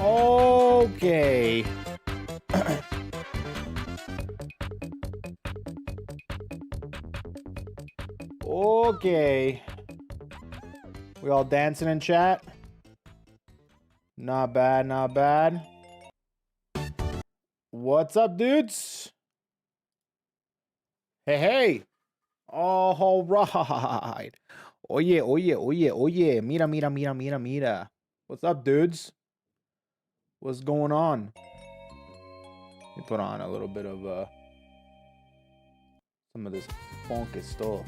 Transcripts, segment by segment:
Okay. Okay. We all dancing in chat? Not bad, not bad. What's up, dudes? Hey, hey. All right. Oh yeah, oh yeah, oh yeah, oh yeah. Mira, mira, mira, mira, mira. What's up, dudes? What's going on? Let me put on a little bit of some of this funky stuff.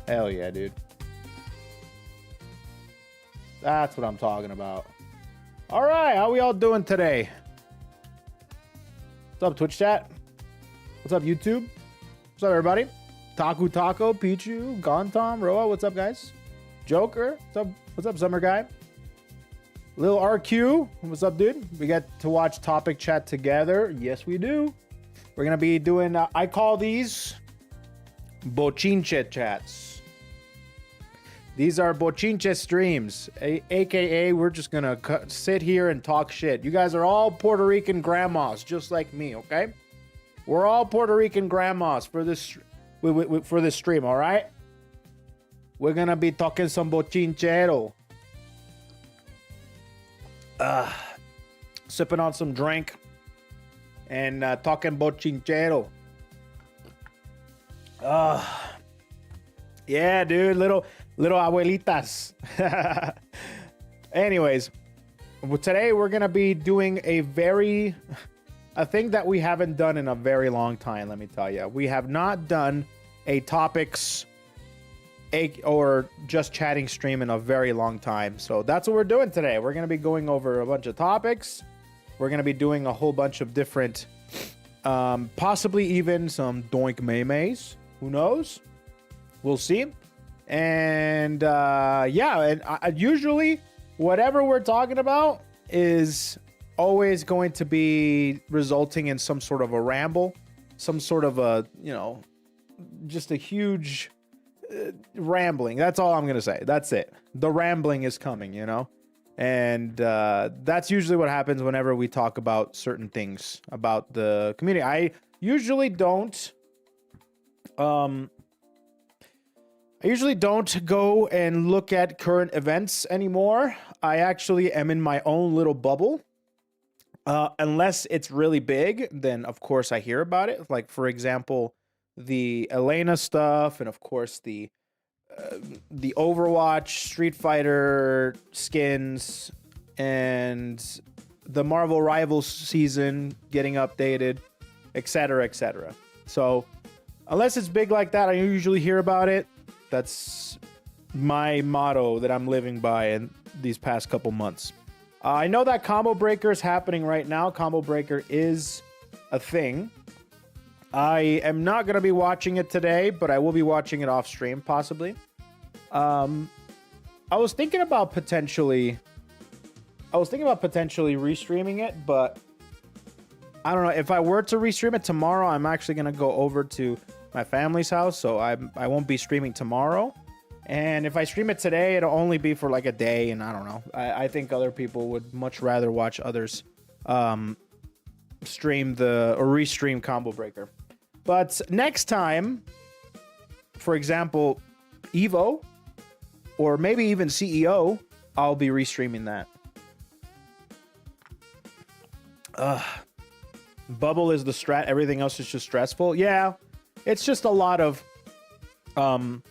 Hell yeah, dude. That's what I'm talking about. All right, how we all doing today? What's up, Twitch chat? What's up, YouTube? What's up, everybody? Taku Taco, Pichu, Gontom, Roa, what's up, guys? Joker, what's up, Summer Guy? Lil RQ, what's up, dude? We get to watch topic chat together. Yes, we do. We're gonna be doing, I call these Bochinche chats. These are Bochinche streams, aka we're just gonna sit here and talk shit. You guys are all Puerto Rican grandmas, just like me, okay? We're all Puerto Rican grandmas for this stream, all right? We're gonna be talking some bochinchero. Sipping on some drink and talking bochinchero. Yeah, dude, little abuelitas. Anyways, today we're gonna be doing a thing that we haven't done in a very long time. Let me tell you, we have not done a topics or just chatting stream in a very long time. So that's what we're doing today. We're gonna be going over a bunch of topics. We're gonna be doing a whole bunch of different, possibly even some doink maymays. Who knows? We'll see. And yeah, and usually whatever we're talking about is always going to be resulting in some sort of a ramble, some sort of a, you know, just a huge rambling. That's all I'm going to say. That's it. The rambling is coming, you know? And that's usually what happens whenever we talk about certain things about the community. I usually don't go and look at current events anymore. I actually am in my own little bubble. Unless it's really big, then of course I hear about it. Like, for example, the Elena stuff, and of course the Overwatch, Street Fighter skins, and the Marvel Rivals season getting updated, etc., etc. So, unless it's big like that, I usually hear about it. That's my motto that I'm living by in these past couple months. I know that Combo Breaker is happening right now. Combo Breaker is a thing. I am not going to be watching it today, but I will be watching it off stream, possibly. I was thinking about potentially restreaming it, but I don't know. If I were to restream it tomorrow, I'm actually going to go over to my family's house, so I won't be streaming tomorrow. And if I stream it today, it'll only be for like a day, and I don't know. I think other people would much rather watch others restream Combo Breaker. But next time, for example, Evo, or maybe even CEO, I'll be restreaming that. Bubble is the strat. Everything else is just stressful. Yeah, it's just a lot of burnout.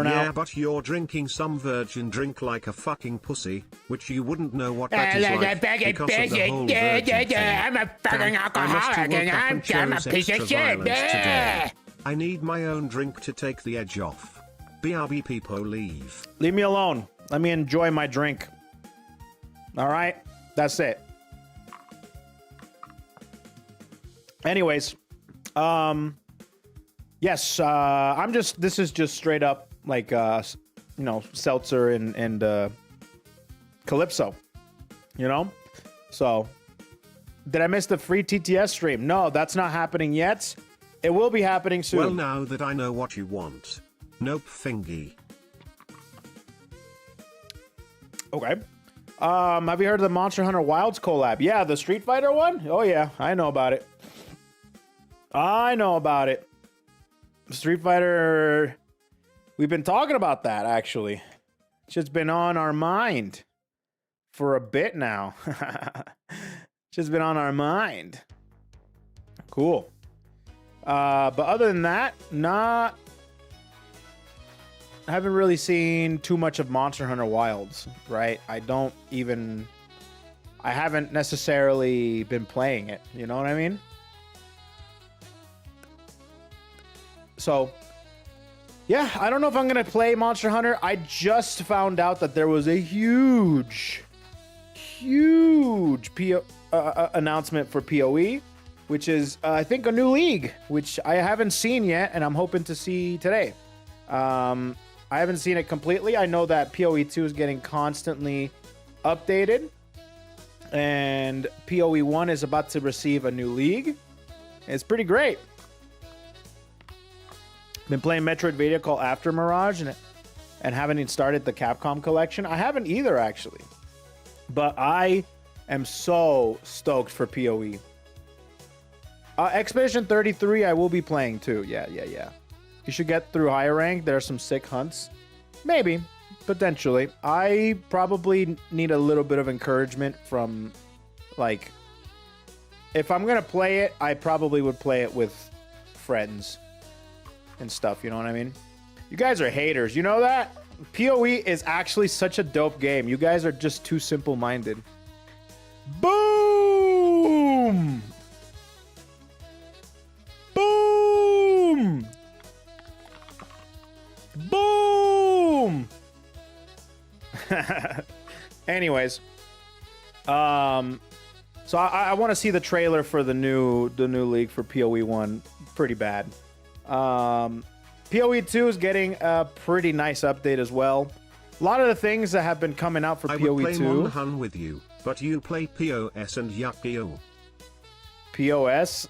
Yeah, but you're drinking some virgin drink like a fucking pussy, which you wouldn't know what that is like because of the whole virgin thing. I'm a fucking alcoholic and I'm a piece of shit. I need my own drink to take the edge off. BRB people leave. Leave me alone. Let me enjoy my drink. All right? That's it. Anyways, yes, this is just straight up like, Seltzer and Calypso, you know? So, did I miss the free TTS stream? No, that's not happening yet. It will be happening soon. Well, now that I know what you want. Nope, thingy. Okay. Have you heard of the Monster Hunter Wilds collab? Yeah, the Street Fighter one? Oh yeah, I know about it. Street Fighter, we've been talking about that actually. It's just been on our mind for a bit now. Just been on our mind. Cool. But other than that, I haven't really seen too much of Monster Hunter Wilds, right? I haven't necessarily been playing it, you know what I mean? So, yeah, I don't know if I'm going to play Monster Hunter. I just found out that there was a huge announcement for PoE, which is, I think, a new league, which I haven't seen yet, and I'm hoping to see today. I haven't seen it completely. I know that PoE 2 is getting constantly updated, and PoE 1 is about to receive a new league. It's pretty great. Been playing Metroidvania called After Mirage, and haven't even started the Capcom collection. I haven't either, actually. But I am so stoked for PoE. Expedition 33 I will be playing too. Yeah. You should get through higher rank. There are some sick hunts. Maybe. Potentially. I probably need a little bit of encouragement from, like, if I'm going to play it, I probably would play it with friends and stuff. You know what I mean? You guys are haters. You know that? PoE is actually such a dope game. You guys are just too simple-minded. Boom! Boom! Boom! Anyways, so I want to see the trailer for the new league for PoE 1 pretty bad. PoE 2 is getting a pretty nice update as well. A lot of the things that have been coming out for PoE 2. I would play Monhun with you, but you play POS and Yuckio. POS?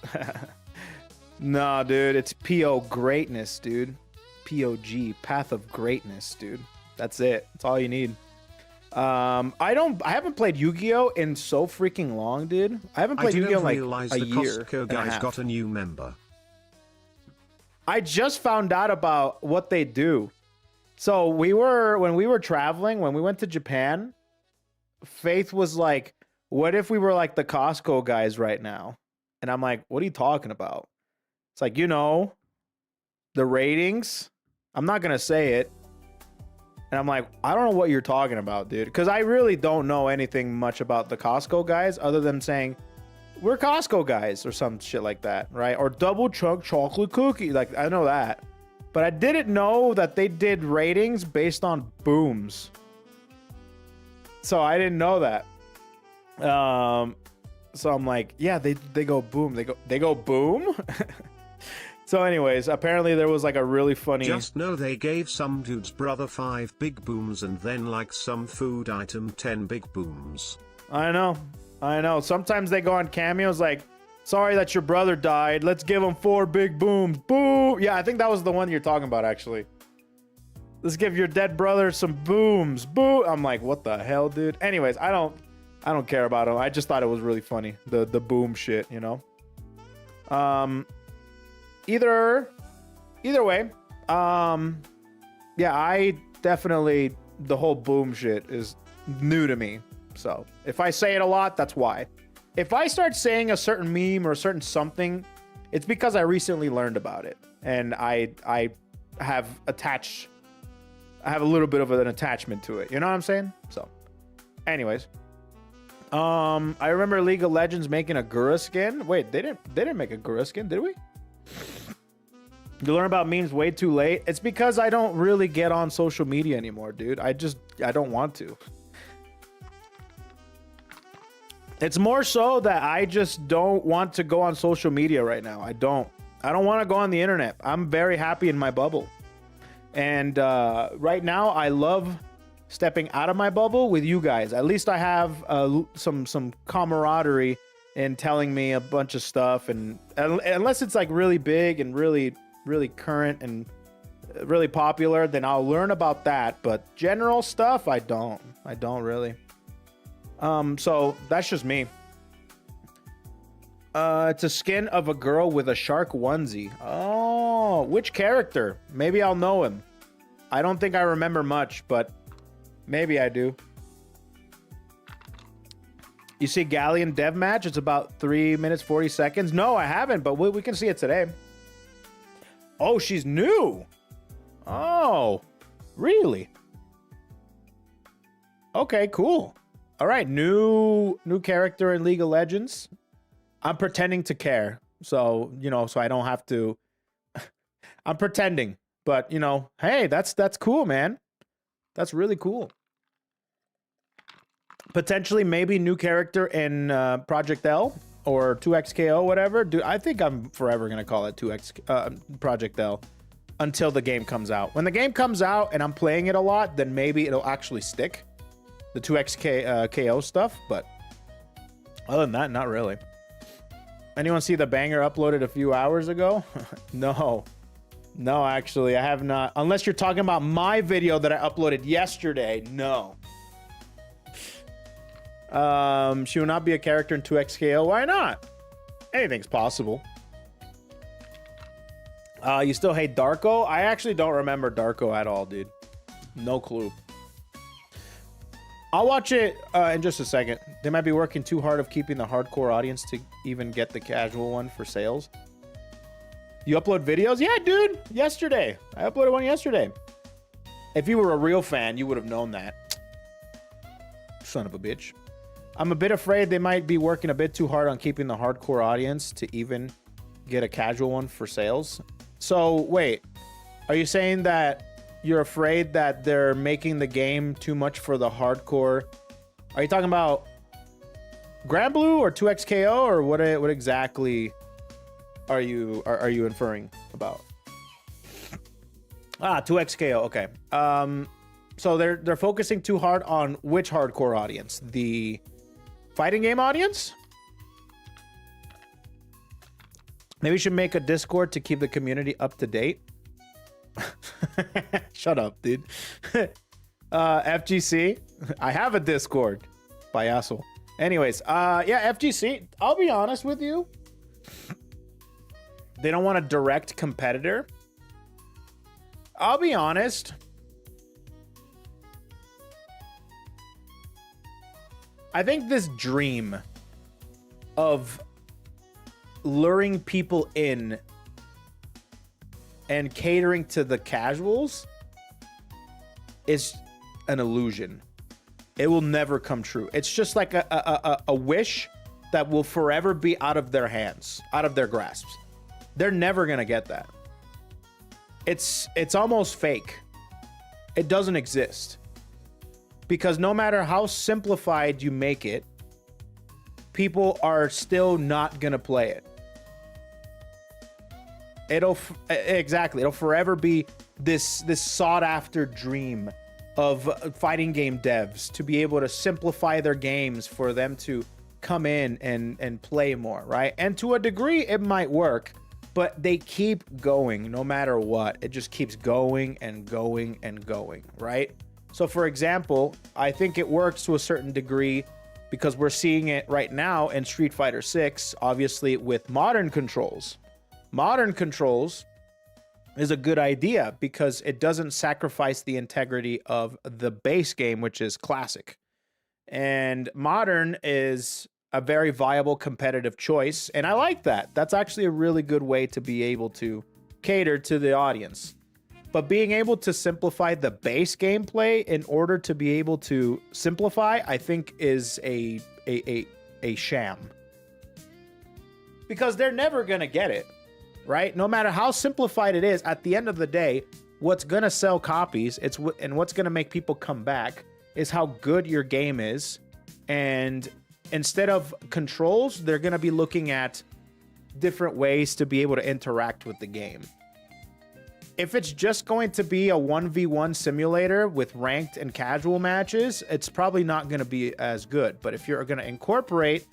Nah, dude, it's PO greatness, dude. POG, Path of Greatness, dude. That's it. That's all you need. I haven't played Yu-Gi-Oh in so freaking long, dude. I haven't played Yu-Gi-Oh like a year. KoeKoe guys got a new member. I just found out about what they do. So when we were traveling, when we went to Japan, Faith was like, what if we were like the Costco guys right now? And I'm like, what are you talking about? It's like, you know, the ratings. I'm not going to say it. And I'm like, I don't know what you're talking about, dude. Because I really don't know anything much about the Costco guys other than saying, we're Costco guys or some shit like that, right? Or double chunk chocolate cookie. Like, I know that. But I didn't know that they did ratings based on booms. So I didn't know that. So I'm like, yeah, they go boom. They go boom? So anyways, apparently there was like a really funny... Just know they gave some dude's brother 5 big booms and then like some food item 10 big booms. I know. Sometimes they go on cameos like, sorry that your brother died. Let's give him 4 big booms. Boom. Yeah, I think that was the one you're talking about, actually. Let's give your dead brother some booms. Boom. I'm like, what the hell, dude? Anyways, I don't care about him. I just thought it was really funny. The boom shit, you know? Either way, yeah, I definitely, the whole boom shit is new to me. So if I say it a lot, that's why. If I start saying a certain meme or a certain something, it's because I recently learned about it. And I have a little bit of an attachment to it. You know what I'm saying? So anyways, I remember League of Legends making a Gura skin. Wait, they didn't make a Gura skin, did we? You learn about memes way too late. It's because I don't really get on social media anymore, dude. I don't want to. It's more so that I just don't want to go on social media right now. I don't want to go on the internet. I'm very happy in my bubble. And right now I love stepping out of my bubble with you guys. At least I have some camaraderie in telling me a bunch of stuff, and unless it's like really big and really current and really popular, then I'll learn about that. But general stuff, I don't really. So that's just me. It's a skin of a girl with a shark onesie. Oh, which character? Maybe I'll know him. I don't think I remember much, but maybe I do. You see Gallion dev match? It's about 3 minutes, 40 seconds. No, I haven't, but we can see it today. Oh, she's new. Oh, really? Okay, cool. All right, new character in League of Legends. I'm pretending to care. So, you know, so I don't have to. I'm pretending, but you know, hey, that's cool, man. That's really cool. Potentially, maybe new character in Project L or 2XKO, whatever. Dude, I think I'm forever gonna call it 2X Project L until the game comes out. When the game comes out and I'm playing it a lot, then maybe it'll actually stick, the 2XKO stuff. But other than that, not really. Anyone see the banger uploaded a few hours ago? No, actually, I have not. Unless you're talking about my video that I uploaded yesterday. No. She will not be a character in 2XKO. Why not? Anything's possible. You still hate Darko? I actually don't remember Darko at all, dude. No clue. I'll watch it in just a second. They might be working too hard of keeping the hardcore audience to even get the casual one for sales. You upload videos? Yeah, dude. Yesterday. I uploaded one yesterday. If you were a real fan, you would have known that. Son of a bitch. I'm a bit afraid they might be working a bit too hard on keeping the hardcore audience to even get a casual one for sales. So, wait. Are you saying that you're afraid that they're making the game too much for the hardcore? Are you talking about Grand Blue or 2XKO, or what exactly are you inferring about? 2XKO, okay. So they're focusing too hard on which hardcore audience? The fighting game audience? Maybe we should make a Discord to keep the community up to date. Shut up, dude. FGC. I have a Discord. Payaso. Anyways, yeah, FGC. I'll be honest with you. They don't want a direct competitor. I'll be honest. I think this dream of luring people in and catering to the casuals is an illusion. It will never come true. It's just like a wish that will forever be out of their hands, out of their grasps. They're never gonna get that. It's almost fake. It doesn't exist. Because no matter how simplified you make it, people are still not gonna play it. It'll forever be this sought after dream of fighting game devs to be able to simplify their games for them to come in and play more, right? And to a degree it might work, but they keep going no matter what. It just keeps going and going and going, right? So for example, I think it works to a certain degree because we're seeing it right now in Street Fighter 6, obviously with modern controls. Modern controls is a good idea because it doesn't sacrifice the integrity of the base game, which is classic. And modern is a very viable competitive choice, and I like that. That's actually a really good way to be able to cater to the audience. But being able to simplify the base gameplay in order to be able to simplify, I think is a sham. Because they're never gonna get it, right? No matter how simplified it is, at the end of the day, what's gonna sell copies, and what's gonna make people come back is how good your game is. And instead of controls, they're gonna be looking at different ways to be able to interact with the game. If it's just going to be a 1v1 simulator with ranked and casual matches, it's probably not going to be as good. But if you're going to incorporate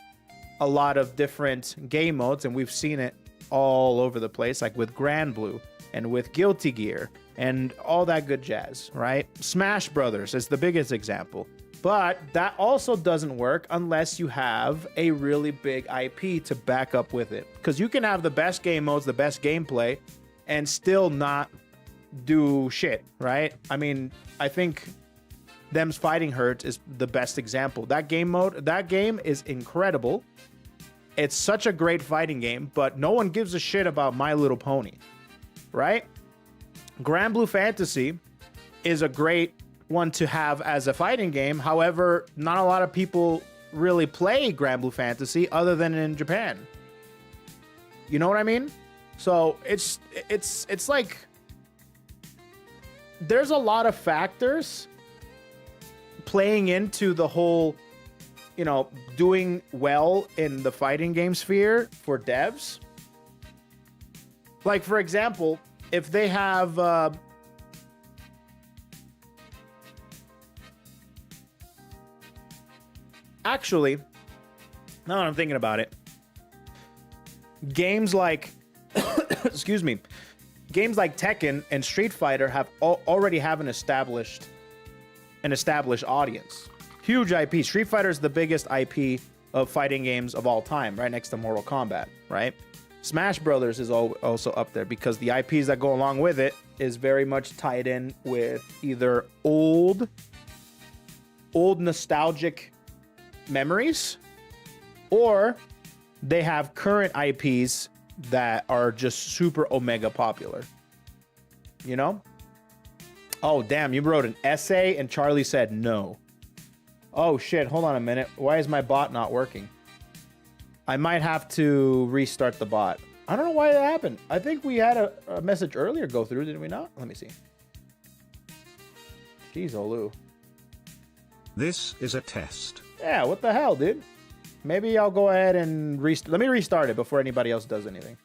a lot of different game modes, and we've seen it all over the place, like with Grand Blue, and with Guilty Gear and all that good jazz, right? Smash Brothers is the biggest example. But that also doesn't work unless you have a really big IP to back up with it. Because you can have the best game modes, the best gameplay, and still not do shit, right? I mean, I think Them's Fighting Hurt is the best example. That game is incredible. It's such a great fighting game, but no one gives a shit about My Little Pony, right? Grand Blue Fantasy is a great one to have as a fighting game. However, not a lot of people really play Grand Blue Fantasy other than in Japan. You know what I mean? So it's like there's a lot of factors playing into the whole, you know, doing well in the fighting game sphere for devs. Like, for example, if they have actually, now that I'm thinking about it, games like excuse me, games like Tekken and Street Fighter have already have an established audience. Huge IP. Street Fighter is the biggest IP of fighting games of all time, right next to Mortal Kombat, right? Smash Brothers is also up there because the IPs that go along with it is very much tied in with either old nostalgic memories, or they have current IPs that are just super omega popular. You know? Oh, damn, you wrote an essay and Charlie said no. Oh, shit, hold on a minute. Why is my bot not working? I might have to restart the bot. I don't know why that happened. I think we had a message earlier go through, did we not? Let me see. Jeez, Olu. This is a test. Yeah, what the hell, dude? Maybe I'll go ahead and let me restart it before anybody else does anything.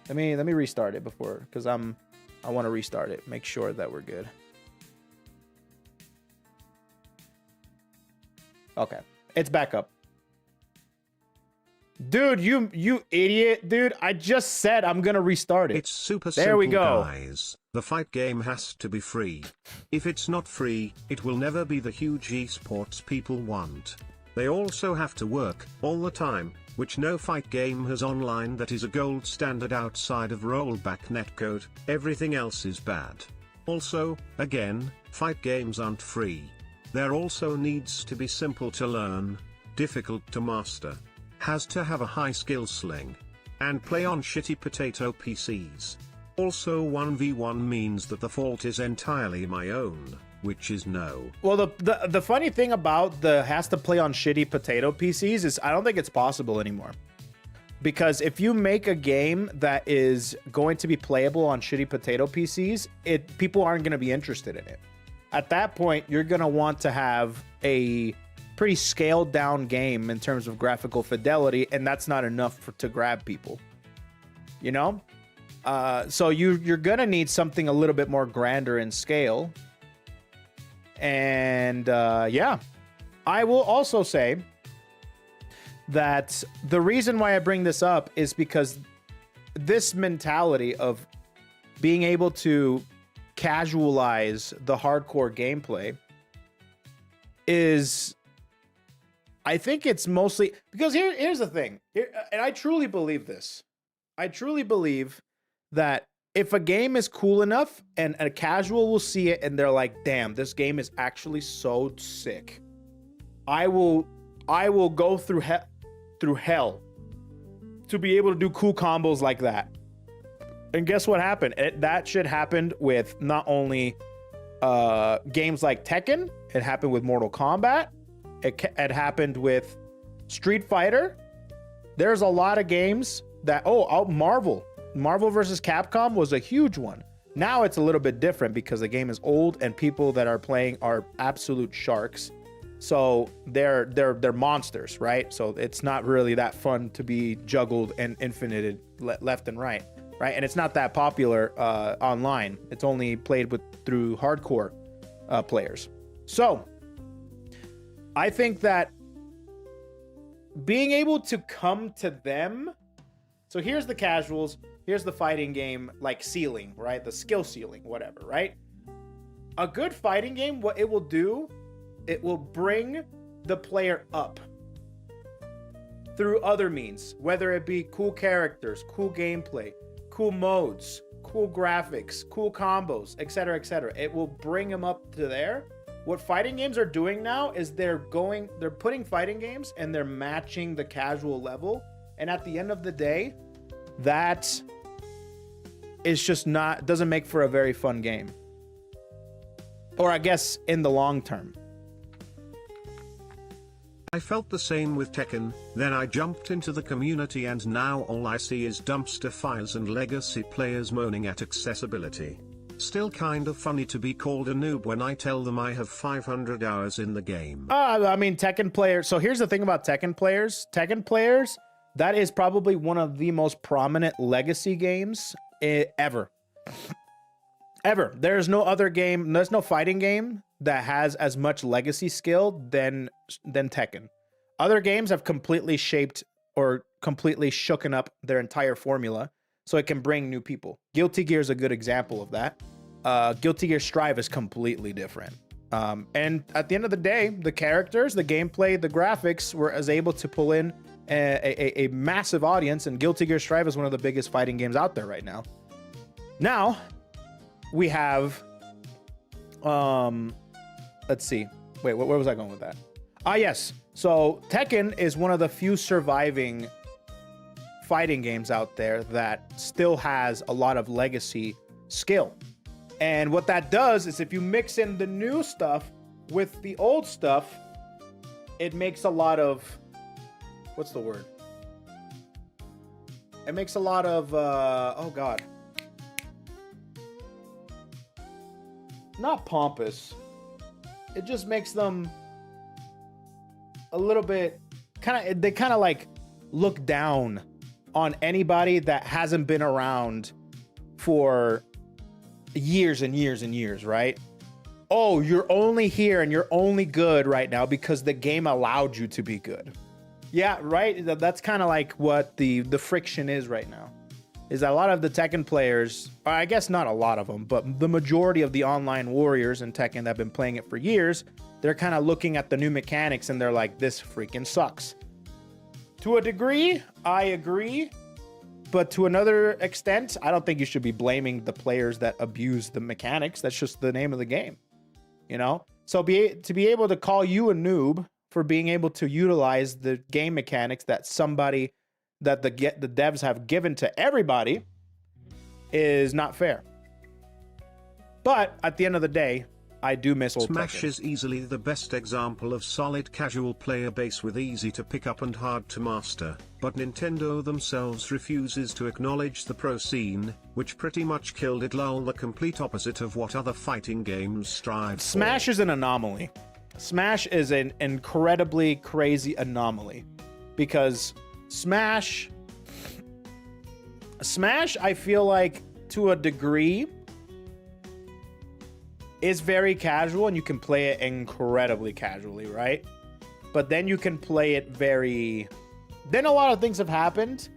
Let me restart it before, because I want to restart it. Make sure that we're good. Okay, it's back up. Dude, you idiot, dude. I just said I'm gonna restart it. It's super there simple, we go. guys. The fight game has to be free. If it's not free, it will never be the huge esports people want. They also have to work all the time, which no fight game has online that is a gold standard outside of rollback netcode. Everything else is bad. Also, again, fight games aren't free. There also needs to be simple to learn, difficult to master, has to have a high skill sling, and play on shitty potato PCs. Also 1v1 means that the fault is entirely my own, which is no. Well, the funny thing about the has to play on shitty potato PCs is I don't think it's possible anymore. Because if you make a game that is going to be playable on shitty potato PCs, people aren't going to be interested in it. At that point, you're going to want to have a pretty scaled down game in terms of graphical fidelity, and that's not enough to grab people. You know? So you're going to need something a little bit more grander in scale. And yeah, I will also say that the reason why I bring this up is because this mentality of being able to casualize the hardcore gameplay is, I think it's mostly because here's the thing, and I truly believe this. I truly believe that if a game is cool enough and a casual will see it and they're like, damn, this game is actually so sick, I will go through hell to be able to do cool combos like that. And guess what happened? That shit happened with not only games like Tekken, it happened with Mortal Kombat, it happened with Street Fighter. There's a lot of games that, Marvel versus Capcom was a huge one. Now it's a little bit different because the game is old and people that are playing are absolute sharks. So they're monsters, right? So it's not really that fun to be juggled and infinited left and right? And it's not that popular online. It's only played through hardcore players. So I think that being able to come to them. So here's the casuals. here's the fighting game like ceiling, right? The skill ceiling, whatever, right? A good fighting game, what it will do, it will bring the player up through other means, whether it be cool characters, cool gameplay, cool modes, cool graphics, cool combos, etc., etc. It will bring them up to there. What fighting games are doing now is they're putting fighting games and they're matching the casual level. And at the end of the day, that is just doesn't make for a very fun game. Or I guess in the long term. I felt the same with Tekken, then I jumped into the community and now all I see is dumpster fires and legacy players moaning at accessibility. Still kind of funny to be called a noob when I tell them I have 500 hours in the game. I mean, Tekken players. So here's the thing about Tekken players. Tekken players, that is probably one of the most prominent legacy games ever. Ever. There's no other game, there's no fighting game that has as much legacy skill than Tekken. Other games have completely shaped or completely shooken up their entire formula so it can bring new people. Guilty Gear is a good example of that. Guilty Gear Strive is completely different. And at the end of the day, the characters, the gameplay, the graphics were able to pull in a massive audience, and Guilty Gear Strive is one of the biggest fighting games out there right now. Now, we have, let's see. Wait, where was I going with that? Ah, yes. So Tekken is one of the few surviving fighting games out there that still has a lot of legacy skill. And what that does is if you mix in the new stuff with the old stuff, it makes a lot of, what's the word? It makes a lot of, oh God. Not pompous. It just makes them a little bit, they kind of like look down on anybody that hasn't been around for years and years and years, right? Oh, you're only here and you're only good right now because the game allowed you to be good. Yeah, right? That's kind of like what the friction is right now. Is that a lot of the Tekken players, or I guess not a lot of them, but the majority of the online warriors in Tekken that have been playing it for years, they're kind of looking at the new mechanics and they're like, this freaking sucks. To a degree, I agree. But to another extent, I don't think you should be blaming the players that abuse the mechanics. That's just the name of the game, you know? So to be able to call you a noob for being able to utilize the game mechanics that the devs have given to everybody is not fair. But at the end of the day, I do miss old Smash Tekken. is easily the best example of solid casual player base with easy to pick up and hard to master, but Nintendo themselves refuses to acknowledge the pro scene, which pretty much killed it. Lol, the complete opposite of what other fighting games strive Smash for. is an anomaly. Smash is an incredibly crazy anomaly because Smash, I feel like to a degree is very casual and you can play it incredibly casually, right? But then you can play it then a lot of things have happened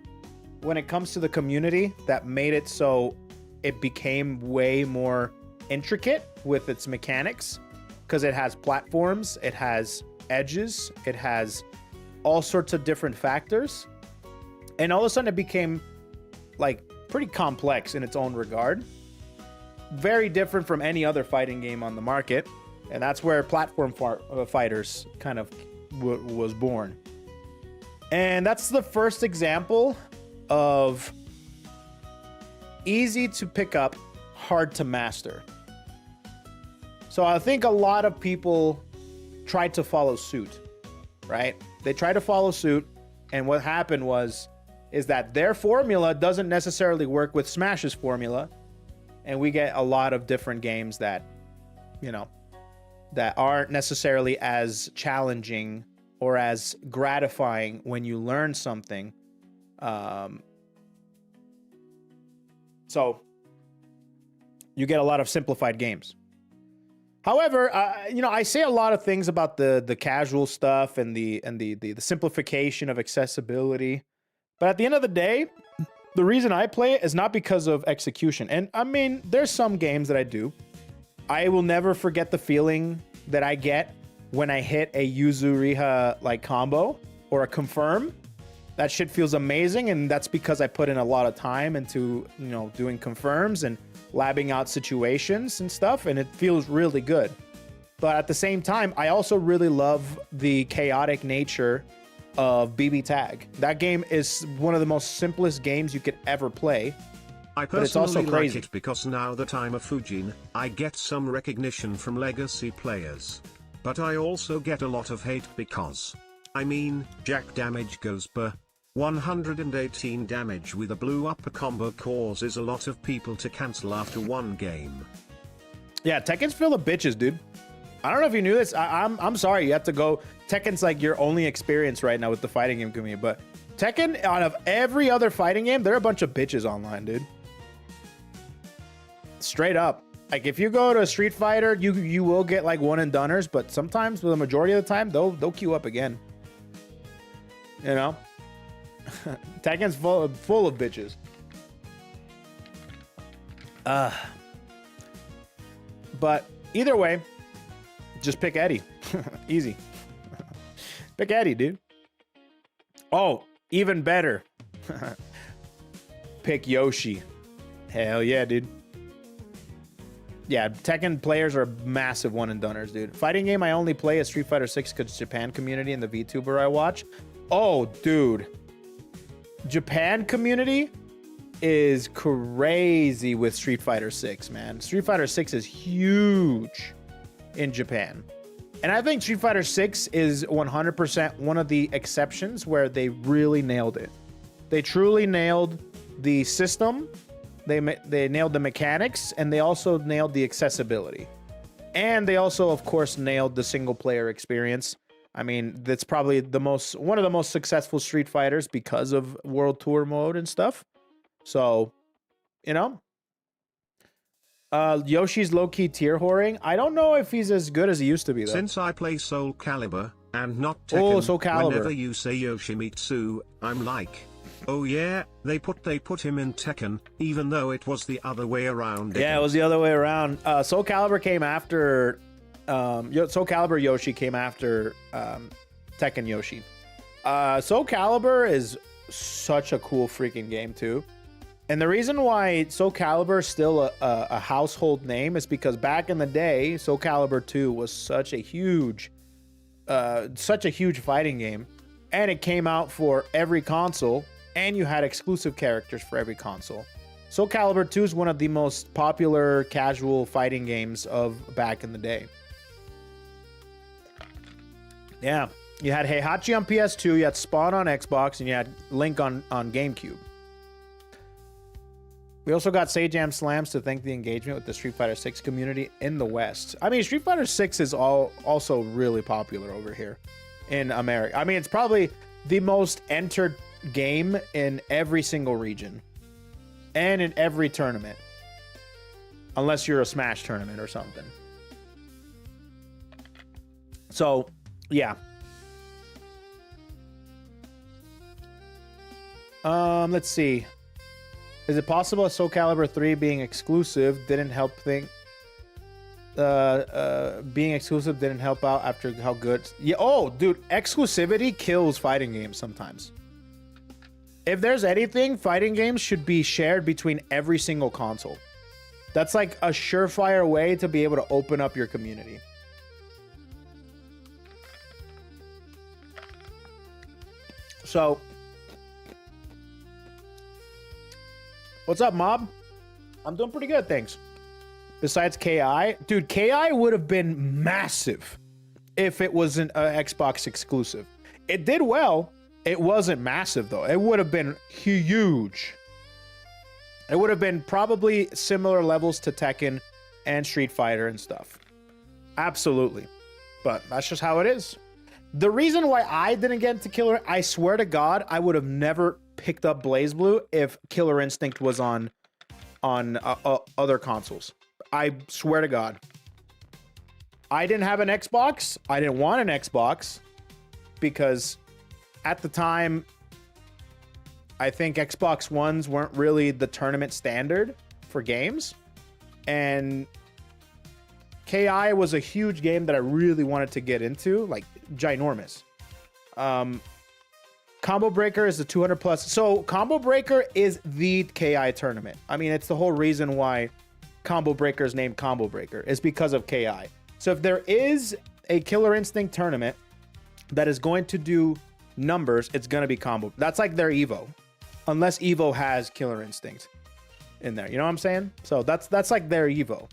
when it comes to the community that made it so it became way more intricate with its mechanics because it has platforms, it has edges, it has all sorts of different factors. And all of a sudden it became like pretty complex in its own regard. Very different from any other fighting game on the market. And that's where platform fighters kind of was born. And that's the first example of easy to pick up, hard to master. So I think a lot of people tried to follow suit, right? They tried to follow suit. And what happened is that their formula doesn't necessarily work with Smash's formula. And we get a lot of different games that, you know, that aren't necessarily as challenging or as gratifying when you learn something. So you get a lot of simplified games. However, you know, I say a lot of things about the casual stuff and the simplification of accessibility. But at the end of the day, The reason I play it is not because of execution. And I mean, there's some games that I do. I will never forget the feeling that I get when I hit a Yuzuriha like combo or a confirm. That shit feels amazing, and that's because I put in a lot of time into, you know, doing confirms and labbing out situations and stuff, and it feels really good. But at the same time, I also really love the chaotic nature of BB Tag. That game is one of the most simplest games you could ever play. I but it's also personally crazy. like it because now that I'm a Fujin, I get some recognition from legacy players. But I also get a lot of hate because, I mean, Jack damage goes per 118 damage with a blue upper combo causes a lot of people to cancel after one game. Yeah, Tekken's full of bitches, dude. I don't know if you knew this. I'm sorry, you have to go. Tekken's like your only experience right now with the fighting game community, but Tekken, out of every other fighting game, they're a bunch of bitches online, dude. Straight up. Like, if you go to Street Fighter, you will get like one and doneers, but sometimes, the majority of the time, they'll queue up again. You know? Tekken's full of bitches. But either way, just pick Eddie. Easy. Pick Eddie, dude. Oh, even better. Pick Yoshi. Hell yeah, dude. Yeah, Tekken players are massive one and doneers, dude. Fighting game I only play is Street Fighter 6 because Japan community and the VTuber I watch. Oh, dude. Japan community is crazy with Street Fighter 6, man. Street Fighter 6 is huge in Japan. And I think Street Fighter 6 is 100% one of the exceptions where they really nailed it. They truly nailed the system. They nailed the mechanics, and they also nailed the accessibility. And they also, of course, nailed the single player experience. I mean, that's probably one of the most successful Street Fighters because of World Tour mode and stuff. So, you know, Yoshi's low-key tier whoring. I don't know if he's as good as he used to be, though. Since I play Soul Calibur and not Tekken, oh, Soul Calibur. Whenever you say Yoshimitsu, I'm like, oh yeah, they put him in Tekken, even though it was the other way around. Yeah, it was the other way around. Soul Calibur came after. Soul Calibur Yoshi came after Tekken Yoshi. Soul Calibur is such a cool freaking game too. And the reason why Soul Calibur is still a household name is because back in the day, Soul Calibur 2 was such a huge fighting game, and it came out for every console, and you had exclusive characters for every console. Soul Calibur 2 is one of the most popular casual fighting games of back in the day. Yeah, you had Heihachi on PS2, you had Spawn on Xbox, and you had Link on GameCube. We also got Sajam Slams to thank the engagement with the Street Fighter 6 community in the West. I mean, Street Fighter 6 is also really popular over here in America. I mean, it's probably the most entered game in every single region and in every tournament, unless you're a Smash tournament or something. So, yeah. Let's see. Is it possible that Soul Calibur 3 being exclusive didn't help being exclusive didn't help out after how good? Yeah. Oh, dude, exclusivity kills fighting games sometimes. If there's anything, fighting games should be shared between every single console. That's like a surefire way to be able to open up your community. So, what's up, Mob? I'm doing pretty good, thanks. Besides KI, dude, KI would have been massive if it wasn't an Xbox exclusive. It did well. It wasn't massive, though. It would have been huge. It would have been probably similar levels to Tekken and Street Fighter and stuff. Absolutely. But that's just how it is. The reason why I didn't get into Killer, I swear to God, I would have never picked up BlazBlue if Killer Instinct was on other consoles. I swear to God. I didn't have an Xbox. I didn't want an Xbox because at the time I think Xbox Ones weren't really the tournament standard for games. And KI was a huge game that I really wanted to get into, like ginormous. Combo Breaker is the 200 plus. So Combo Breaker is the KI tournament. I mean, it's the whole reason why Combo Breaker is named Combo Breaker, is because of KI. So if there is a Killer Instinct tournament that is going to do numbers, it's going to be Combo. That's like their Evo. Unless Evo has Killer Instinct in there. You know what I'm saying? So that's like their Evo.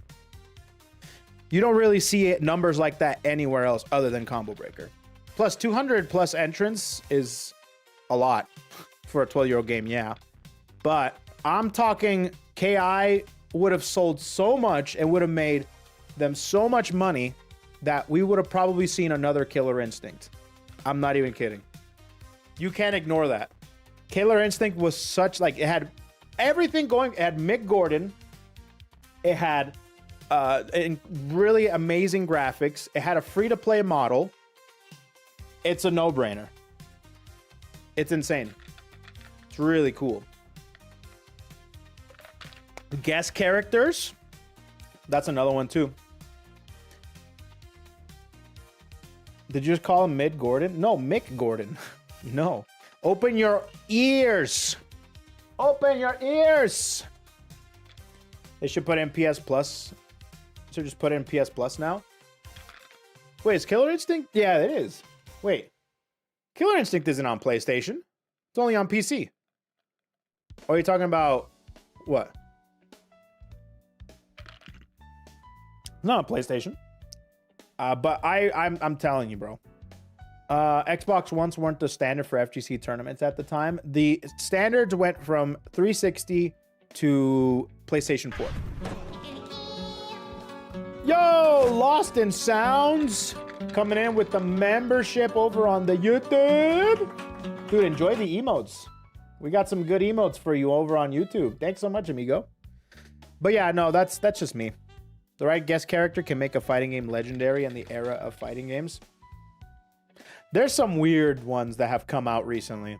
You don't really see it numbers like that anywhere else other than Combo Breaker. Plus 200 plus entrants is a lot for a 12-year-old game, yeah. But I'm talking KI would have sold so much and would have made them so much money that we would have probably seen another Killer Instinct. I'm not even kidding. You can't ignore that. Killer Instinct was such, like, it had everything going. It had Mick Gordon. It had really amazing graphics. It had a free-to-play model. It's a no-brainer. It's insane. It's really cool. Guest characters. That's another one too. Did you just call him Mid Gordon? No, Mick Gordon. No. Open your ears. Open your ears. They should put in PS Plus. So just put in PS Plus now. Wait, is Killer Instinct? Yeah, it is. Wait. Killer Instinct isn't on PlayStation. It's only on PC. Or are you talking about what? Not on PlayStation. But I'm telling you, bro. Xbox Ones weren't the standard for FGC tournaments at the time. The standards went from 360 to PlayStation 4. Yo, Lost in Sounds coming in with the membership over on the YouTube. Dude, enjoy the emotes. We got some good emotes for you over on YouTube. Thanks so much, amigo. But yeah, no, that's just me. The right guest character can make a fighting game legendary in the era of fighting games. There's some weird ones that have come out recently.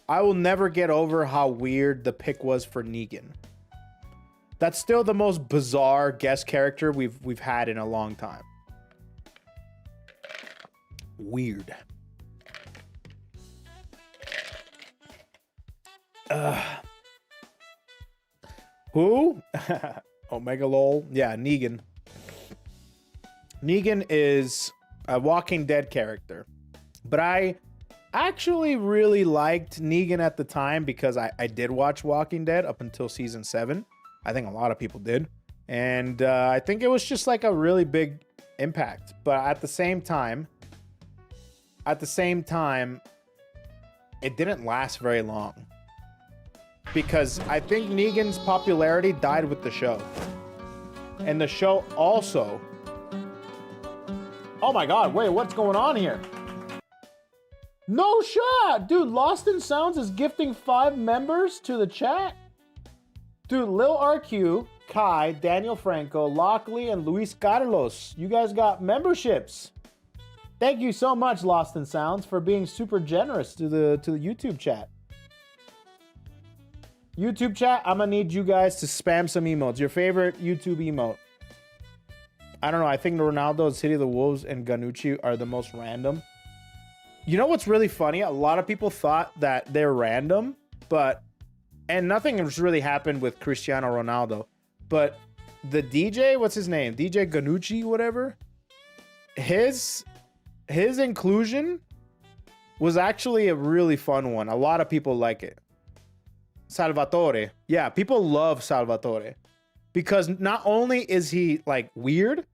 I will never get over how weird the pick was for Negan. That's still the most bizarre guest character we've had in a long time. Weird. Who? Omega lol. Yeah, Negan. Negan is a Walking Dead character. But I actually really liked Negan at the time because I did watch Walking Dead up until season 7. I think a lot of people did. And I think it was just like a really big impact. But at the same time, it didn't last very long. Because I think Negan's popularity died with the show. And the show also... Oh my god, wait, what's going on here? No shot! Dude, Lost in Sounds is gifting 5 members to the chat. Dude, Lil RQ, Kai, Daniel Franco, Lockley, and Luis Carlos. You guys got memberships. Thank you so much, Lost in Sounds, for being super generous to the YouTube chat. YouTube chat, I'm gonna need you guys to spam some emotes. Your favorite YouTube emote. I don't know, I think Ronaldo, City of the Wolves, and Ganucci are the most random. You know what's really funny? A lot of people thought that they're random, but... And nothing has really happened with Cristiano Ronaldo. But the DJ, what's his name? DJ Ganucci, whatever. His inclusion was actually a really fun one. A lot of people like it. Salvatore. Yeah, people love Salvatore. Because not only is he, like, weird,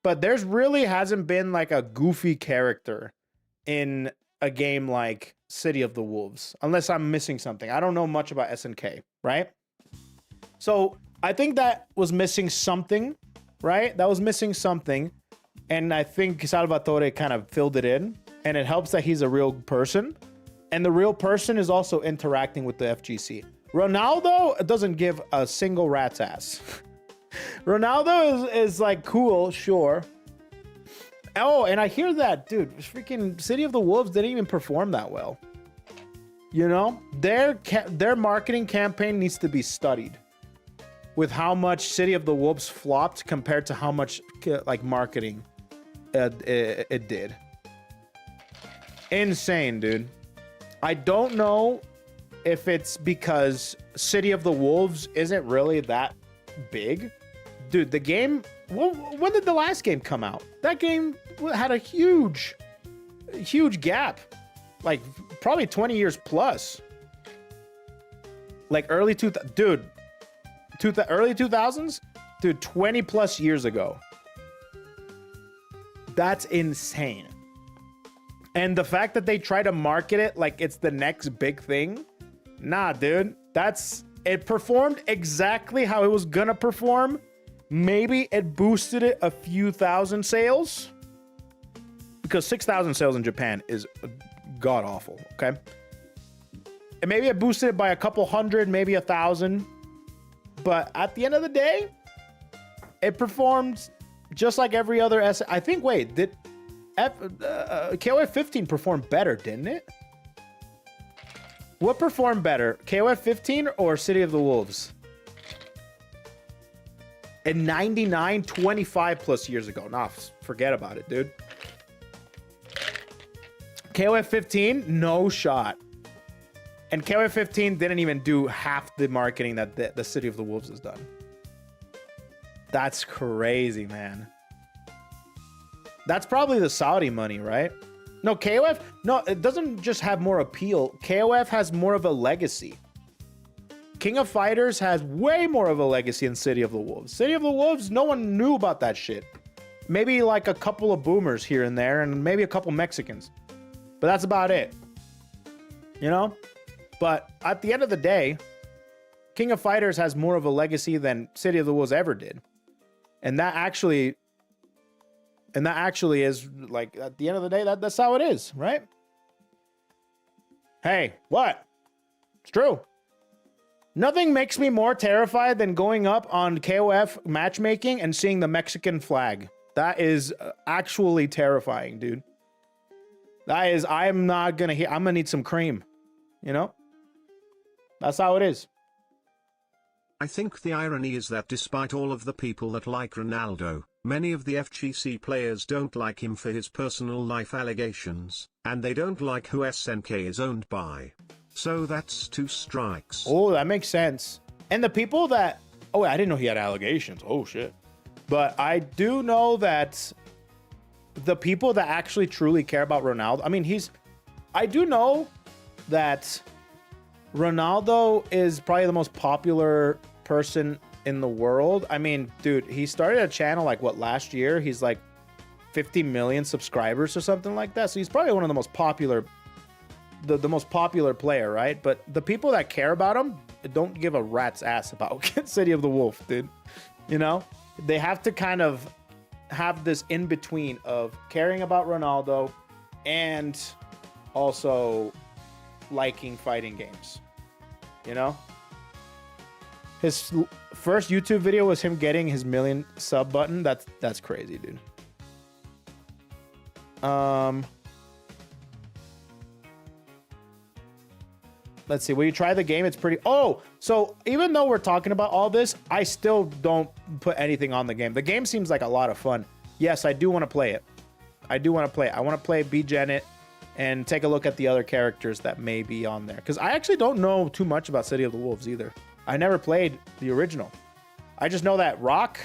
but there's really hasn't been, like, a goofy character in a game like City of the Wolves, unless I'm missing something. I don't know much about SNK, right? So I think that was missing something, right? That was missing something. And I think Salvatore kind of filled it in. And it helps that he's a real person. And the real person is also interacting with the FGC. Ronaldo doesn't give a single rat's ass. Ronaldo is like cool, sure. Oh, and I hear that, dude, freaking City of the Wolves didn't even perform that well. You know, their marketing campaign needs to be studied with how much City of the Wolves flopped compared to how much like marketing it did. Insane, dude. I don't know if it's because City of the Wolves isn't really that big. Dude, the game, when did the last game come out? That game had a huge gap. Like, probably 20 years plus. Like, early 2000s? Dude, 20 plus years ago. That's insane. And the fact that they try to market it like it's the next big thing. Nah, dude. It performed exactly how it was gonna perform. Maybe it boosted it a few thousand sales. Because 6,000 sales in Japan is god awful, okay? And maybe it boosted it by a couple hundred, maybe 1,000. But at the end of the day, it performed just like every other I think, wait, did KOF 15 performed better, didn't it? What performed better, KOF 15 or City of the Wolves? In 99, 25 plus years ago. Nah, forget about it, dude. KOF 15, no shot. And KOF 15 didn't even do half the marketing that the City of the Wolves has done. That's crazy, man. That's probably the Saudi money, right? No, KOF, no, it doesn't just have more appeal. KOF has more of a legacy. King of Fighters has way more of a legacy than City of the Wolves. City of the Wolves, no one knew about that shit. Maybe like a couple of boomers here and there, and maybe a couple Mexicans. But that's about it. You know? But at the end of the day, King of Fighters has more of a legacy than City of the Wolves ever did. And that actually is, like, at the end of the day, that's how it is, right? Hey, what? It's true. Nothing makes me more terrified than going up on KOF matchmaking and seeing the Mexican flag. That is actually terrifying, dude. That is, I'm gonna need some cream, you know? That's how it is. I think the irony is that despite all of the people that like Ronaldo, many of the FGC players don't like him for his personal life allegations, and they don't like who SNK is owned by. So that's 2 strikes. Oh, that makes sense. And the people that... Oh, I didn't know he had allegations. Oh, shit. But I do know that the people that actually truly care about Ronaldo... I mean, I do know that Ronaldo is probably the most popular person in the world. I mean, dude, he started a channel like what, last year? He's like 50 million subscribers or something like that. So he's probably one of the most popular, the most popular player, right? But the people that care about him don't give a rat's ass about City of the Wolf, dude. You know, they have to kind of have this in between of caring about Ronaldo and also liking fighting games, you know? His first YouTube video was him getting his 1 million sub button. That's crazy, dude. Let's see. Will you try the game? It's pretty... Oh, so even though we're talking about all this, I still don't put anything on the game. The game seems like a lot of fun. Yes, I do want to play it. I want to play B-Gen and take a look at the other characters that may be on there. Because I actually don't know too much about City of the Wolves either. I never played the original. I just know that Rock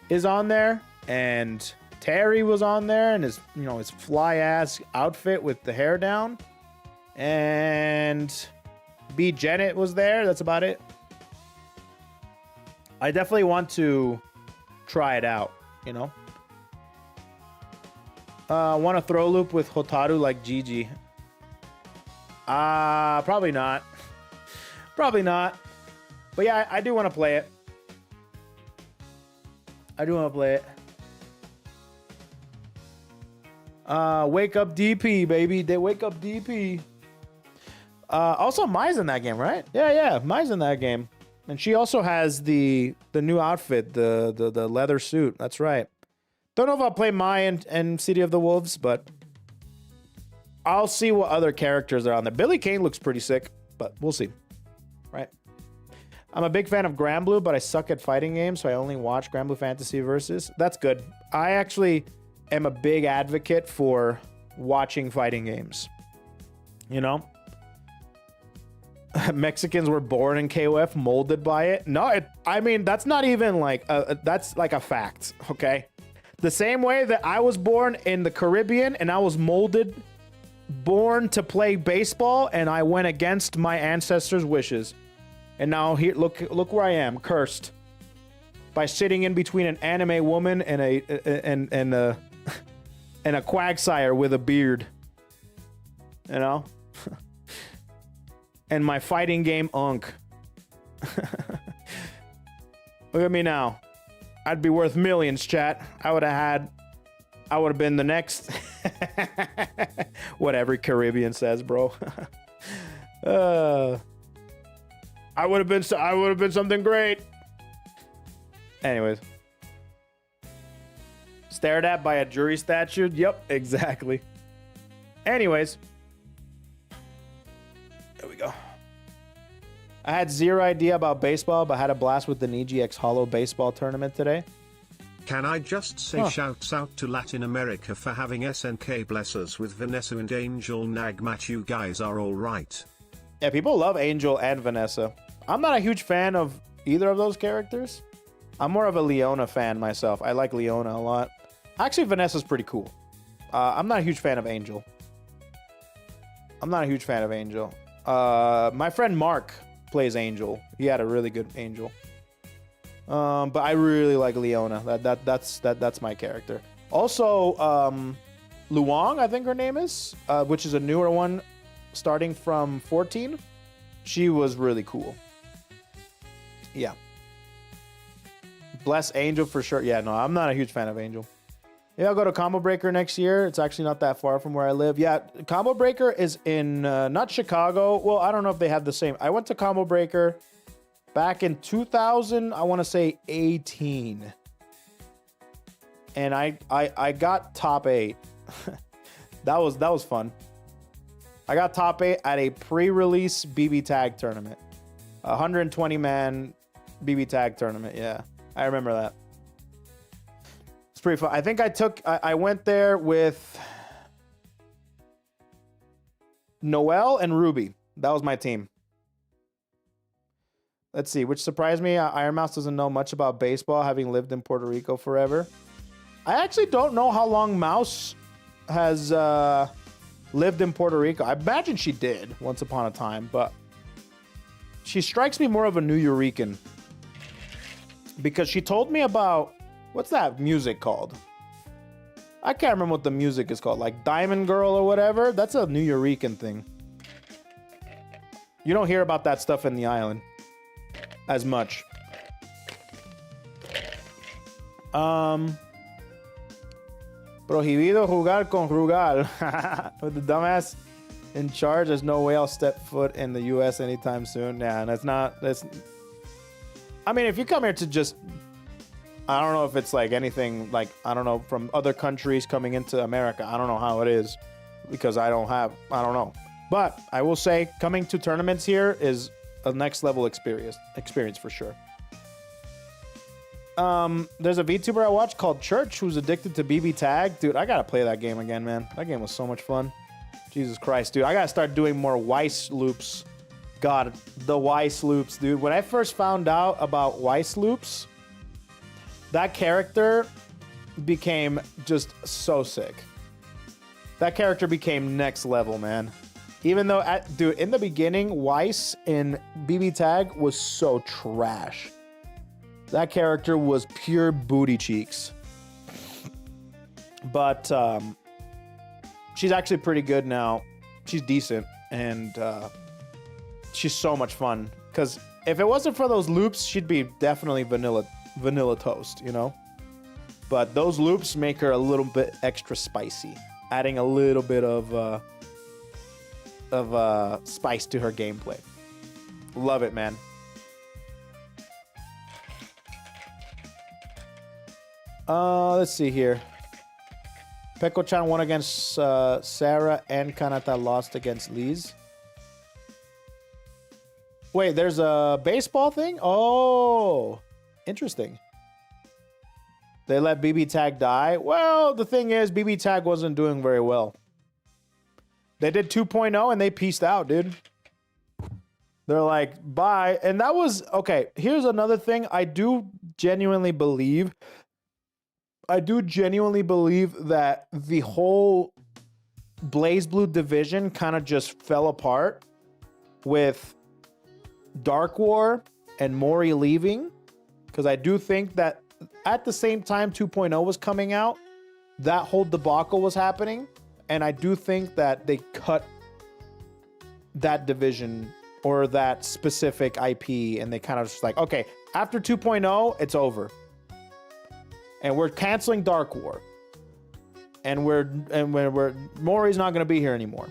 is on there and Terry was on there and his fly ass outfit with the hair down, and B. Janet was there. That's about it. I definitely want to try it out, you know. Want to throw loop with Hotaru like Gigi? Probably not. Probably not. But yeah, I do want to play it. Wake up DP, baby. They wake up DP. Also, Mai's in that game, right? Yeah, Mai's in that game. And she also has the new outfit, the leather suit. That's right. Don't know if I'll play Mai and City of the Wolves, but I'll see what other characters are on there. Billy Kane looks pretty sick, but we'll see. Right. I'm a big fan of Granblue, but I suck at fighting games, so I only watch Granblue Fantasy Versus. That's good. I actually am a big advocate for watching fighting games. You know? Mexicans were born in KOF, molded by it. No, I mean, that's not even like, that's like a fact, okay? The same way that I was born in the Caribbean and I was molded, born to play baseball, and I went against my ancestors' wishes. And now here, look where I am, cursed by sitting in between an anime woman and a quagsire with a beard. You know? And my fighting game unk. Look at me now. I'd be worth millions, chat. I would have been the next. What every Caribbean says, bro. I would have been something great. Anyways. Stared at by a jury statue? Yep, exactly. Anyways. There we go. I had zero idea about baseball, but had a blast with the Nikke X Hollow baseball tournament today. Can I just say shouts out to Latin America for having SNK bless us with Vanessa and Angel Nagmat. You guys are all right. Yeah, people love Angel and Vanessa. I'm not a huge fan of either of those characters. I'm more of a Leona fan myself. I like Leona a lot. Actually, Vanessa's pretty cool. I'm not a huge fan of Angel. My friend Mark plays Angel. He had a really good Angel. But I really like Leona. That's my character. Also, Luong, I think her name is, which is a newer one, starting from 14. She was really cool. Yeah. Bless Angel for sure. Yeah, no, I'm not a huge fan of Angel. Yeah, I'll go to Combo Breaker next year. It's actually not that far from where I live. Yeah, Combo Breaker is in not Chicago. Well, I don't know if they have the same. I went to Combo Breaker back in 2000, I want to say 18. And I got top 8. that was fun. I got top 8 at a pre-release BB tag tournament. 120 man BB tag tournament. Yeah. I remember that. It's pretty fun. I think I went there with Noel and Ruby. That was my team. Let's see, which surprised me. Iron Mouse doesn't know much about baseball, having lived in Puerto Rico forever. I actually don't know how long Mouse has lived in Puerto Rico. I imagine she did once upon a time, but she strikes me more of a New Yorican. Because she told me about, what's that music called? I can't remember what the music is called. Like Diamond Girl or whatever. That's a New Yorican thing. You don't hear about that stuff in the island as much. Prohibido jugar con Rugal. With the dumbass in charge, there's no way I'll step foot in the US anytime soon. Yeah, and that's I mean, if you come here to just, I don't know if it's like anything like, I don't know, from other countries coming into America. I don't know how it is because I don't know. But I will say coming to tournaments here is a next level experience for sure. There's a VTuber I watch called Church who's addicted to BB Tag. Dude, I gotta play that game again, man. That game was so much fun. Jesus Christ, dude. I gotta start doing more Weiss loops. God, the Weiss loops, dude. When I first found out about Weiss loops, that character became just so sick. That character became next level, man. Even though, dude, in the beginning, Weiss in BB Tag was so trash. That character was pure booty cheeks. But she's actually pretty good now. She's decent, and she's so much fun. Because if it wasn't for those loops, she'd be definitely vanilla toast, you know? But those loops make her a little bit extra spicy, adding a little bit of spice to her gameplay. Love it, man. Let's see here. Peko-chan won against Sarah and Kanata lost against Liz. Wait, there's a baseball thing? Oh, interesting. They let BB Tag die. Well, the thing is, BB Tag wasn't doing very well. They did 2.0 and they pieced out, dude. They're like, bye. And that was, okay, here's another thing. I do genuinely believe that the whole BlazBlue division kind of just fell apart with Dark War and Mori leaving. Because I do think that at the same time 2.0 was coming out, that whole debacle was happening. And I do think that they cut that division or that specific IP and they kind of just like, okay, after 2.0, it's over. And we're canceling Dark War. And Mori's not going to be here anymore.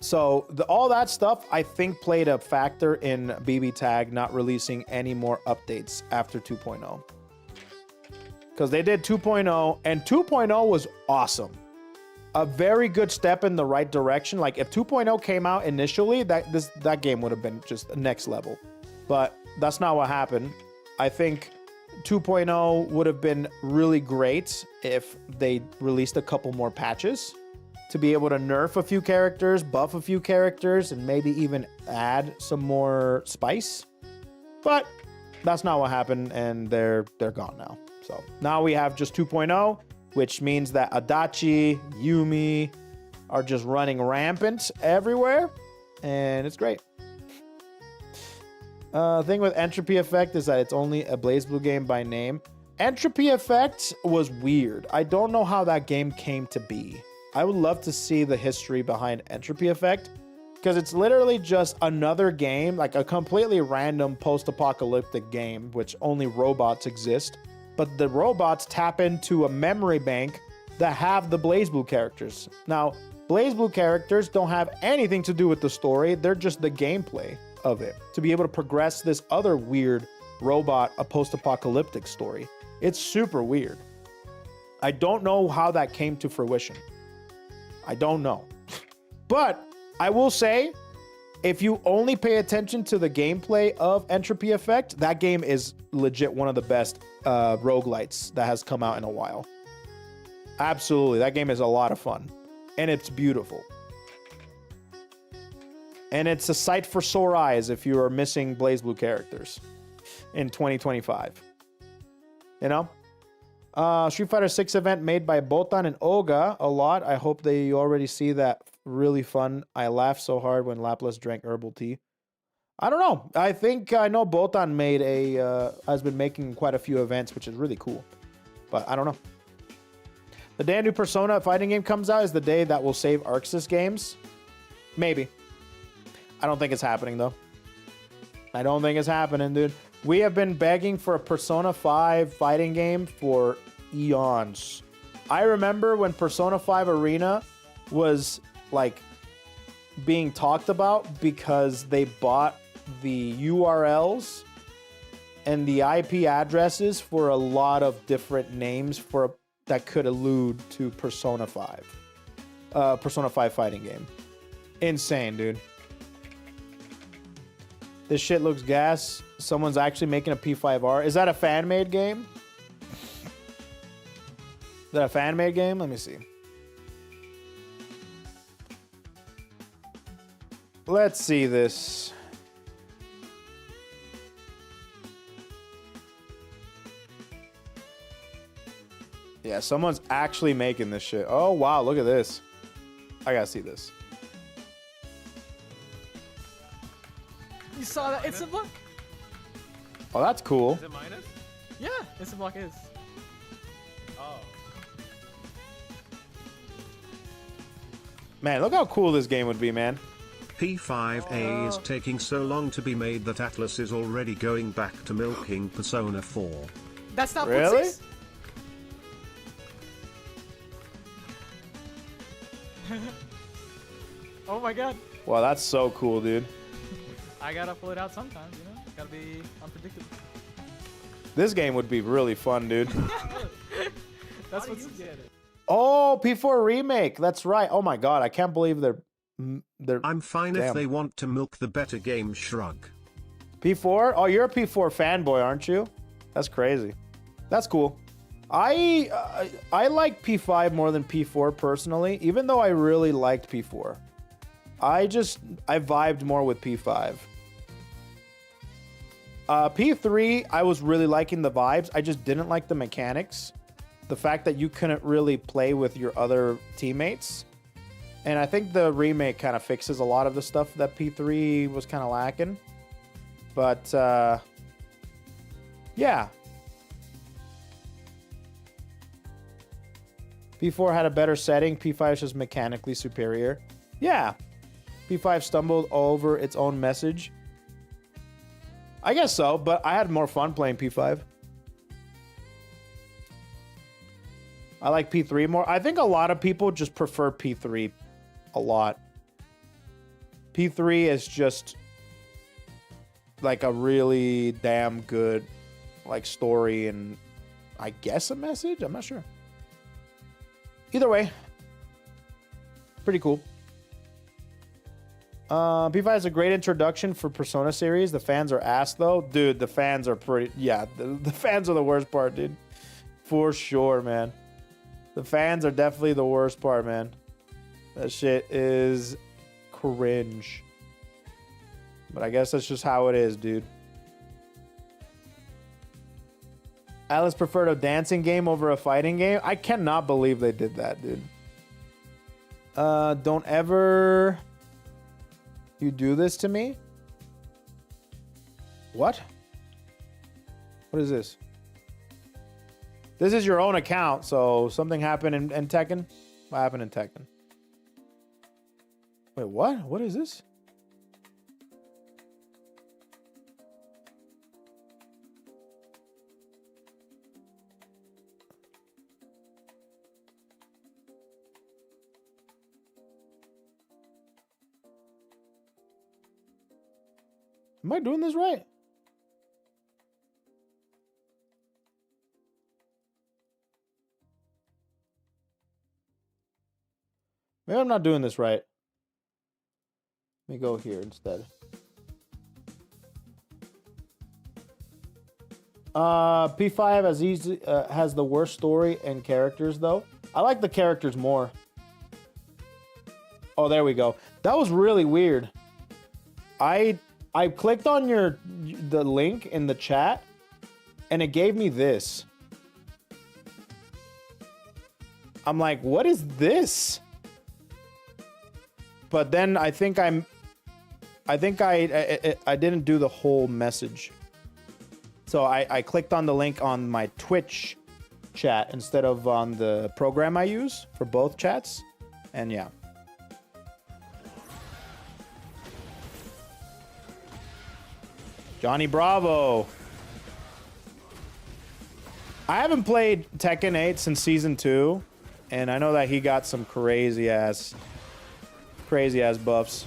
So all that stuff, I think, played a factor in BB Tag not releasing any more updates after 2.0. Because they did 2.0, and 2.0 was awesome. A very good step in the right direction. Like, if 2.0 came out initially, that game would have been just next level. But that's not what happened. I think 2.0 would have been really great if they released a couple more patches to be able to nerf a few characters, buff a few characters, and maybe even add some more spice. But that's not what happened, and they're gone now. So now we have just 2.0, which means that Adachi, Yumi are just running rampant everywhere, and it's great. Thing with Entropy Effect is that it's only a BlazBlue game by name. Entropy Effect was weird. I don't know how that game came to be. I would love to see the history behind Entropy Effect, because it's literally just another game, like a completely random post-apocalyptic game, which only robots exist. But the robots tap into a memory bank that have the BlazBlue characters. Now, BlazBlue characters don't have anything to do with the story. They're just the gameplay of it to be able to progress this other weird robot, a post-apocalyptic story. It's super weird. I don't know how that came to fruition. I don't know. But I will say, if you only pay attention to the gameplay of Entropy Effect, that game is legit one of the best roguelites that has come out in a while. Absolutely. That game is a lot of fun. And it's beautiful. And it's a sight for sore eyes if you are missing BlazBlue characters in 2025. You know? Street Fighter 6 event made by Botan and Oga a lot. I hope you already see that. Really fun. I laughed so hard when Laplas drank herbal tea. I don't know. I think I know Botan has been making quite a few events, which is really cool. But I don't know. The day a new Persona fighting game comes out is the day that will save Arxis games. Maybe. I don't think it's happening, though. I don't think it's happening, dude. We have been begging for a Persona 5 fighting game for eons. I remember when Persona 5 Arena was, like, being talked about because they bought the URLs and the IP addresses for a lot of different names that could allude to Persona 5. Persona 5 fighting game. Insane, dude. This shit looks gas. Someone's actually making a P5R. Is that a fan-made game? Is that a fan-made game? Let me see. Let's see this. Yeah, someone's actually making this shit. Oh, wow, look at this. I gotta see this. You saw that instant block? Oh, that's cool. Is it minus? Yeah, instant block is. Oh. Man, look how cool this game would be, man. P5A is taking so long to be made that Atlas is already going back to milking Persona 4. That's not Really? Footsies? Oh my god. Wow, that's so cool, dude. I gotta pull it out sometimes, you know? Gotta be unpredictable. This game would be really fun, dude. That's what's get it. Oh, P4 remake. That's right. Oh my god, I can't believe they're I'm fine if Damn. they want to milk the better game. Shrug. P4. Oh, you're a P4 fanboy, aren't you? That's crazy. That's cool. I like P5 more than P4 personally, even though I really liked P4. I vibed more with P5. P3, I was really liking the vibes. I just didn't like the mechanics. The fact that you couldn't really play with your other teammates. And I think the remake kind of fixes a lot of the stuff that P3 was kind of lacking. But, yeah. P4 had a better setting. P5 is just mechanically superior. Yeah. P5 stumbled over its own message. I guess so, but I had more fun playing P5. I like P3 more. I think a lot of people just prefer P3 a lot. P3 is just like a really damn good like story and I guess a message? I'm not sure. Either way, pretty cool. P5 is a great introduction for Persona series. The fans are ass though. Dude, the fans are pretty... Yeah, the fans are the worst part, dude. For sure, man. The fans are definitely the worst part, man. That shit is cringe. But I guess that's just how it is, dude. Alice preferred a dancing game over a fighting game. I cannot believe they did that, dude. Don't ever... You do this to me? What? What is this? This is your own account, so something happened in Tekken? What happened in Tekken? Wait, what? What is this? Am I doing this right? Maybe I'm not doing this right. Let me go here instead. P5 has the worst story and characters though. I like the characters more. Oh, there we go. That was really weird. I clicked on the link in the chat and it gave me this. I'm like, what is this? But then I think I didn't do the whole message. So I clicked on the link on my Twitch chat instead of on the program I use for both chats. And yeah. Johnny Bravo. I haven't played Tekken 8 since Season 2. And I know that he got some crazy ass buffs.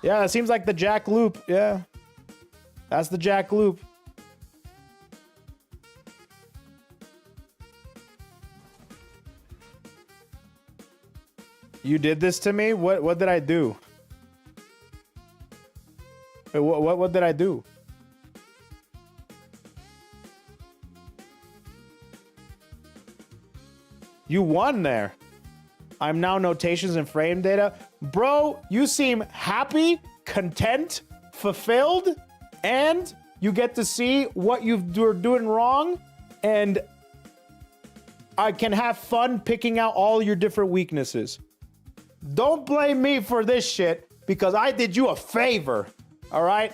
Yeah, that seems like the Jack Loop. Yeah. That's the Jack Loop. You did this to me? What did I do? What did I do? You won there. I'm now notations and frame data. Bro, you seem happy, content, fulfilled, and you get to see what you're doing wrong, and I can have fun picking out all your different weaknesses. Don't blame me for this shit, because I did you a favor. All right?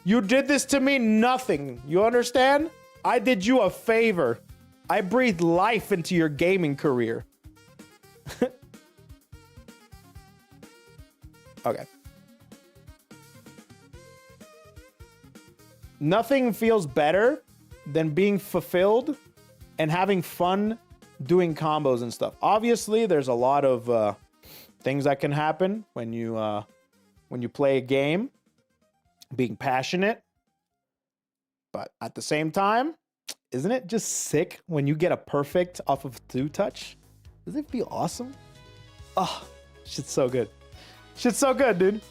You did this to me, nothing. You understand? I did you a favor. I breathed life into your gaming career. Okay. Nothing feels better than being fulfilled and having fun doing combos and stuff. Obviously, there's a lot of things that can happen when you play a game. Being passionate, but at the same time, Isn't it just sick when you get a perfect off of 2-touch? Does it feel awesome? Oh, shit's so good. Shit's so good, dude.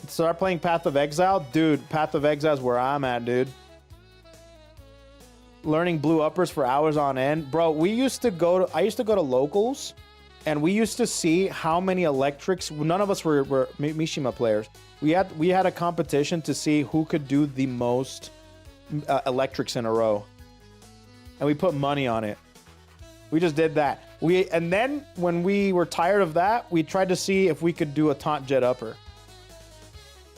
Start playing Path of Exile? Dude, Path of Exile is where I'm at, dude. Learning blue uppers for hours on end. Bro, I used to go to locals, and we used to see how many electrics. None of us were Mishima players. We had a competition to see who could do the most electrics in a row, and we put money on it. We just did that. And then when we were tired of that, we tried to see if we could do a taunt jet upper.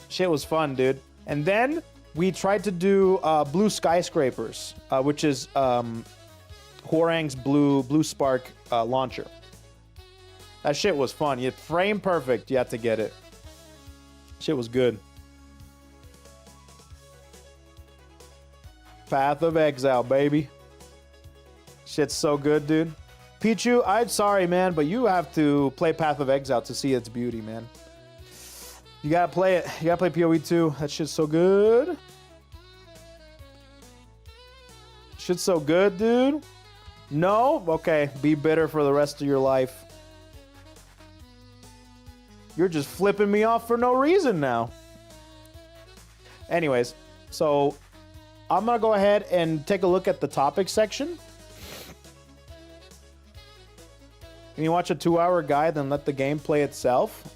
Shit was fun, dude. And then we tried to do blue skyscrapers, which is Hwoarang's blue spark launcher. That shit was fun. You frame perfect. You had to get it. Shit was good. Path of Exile, baby. Shit's so good, dude. Pichu, I'm sorry, man, but you have to play Path of Exile to see its beauty, man. You gotta play it. You gotta play PoE too. That shit's so good. Shit's so good, dude. No? Okay. Be bitter for the rest of your life. You're just flipping me off for no reason now. Anyways, so I'm gonna go ahead and take a look at the topics section. Can you watch a 2-hour guide and let the game play itself?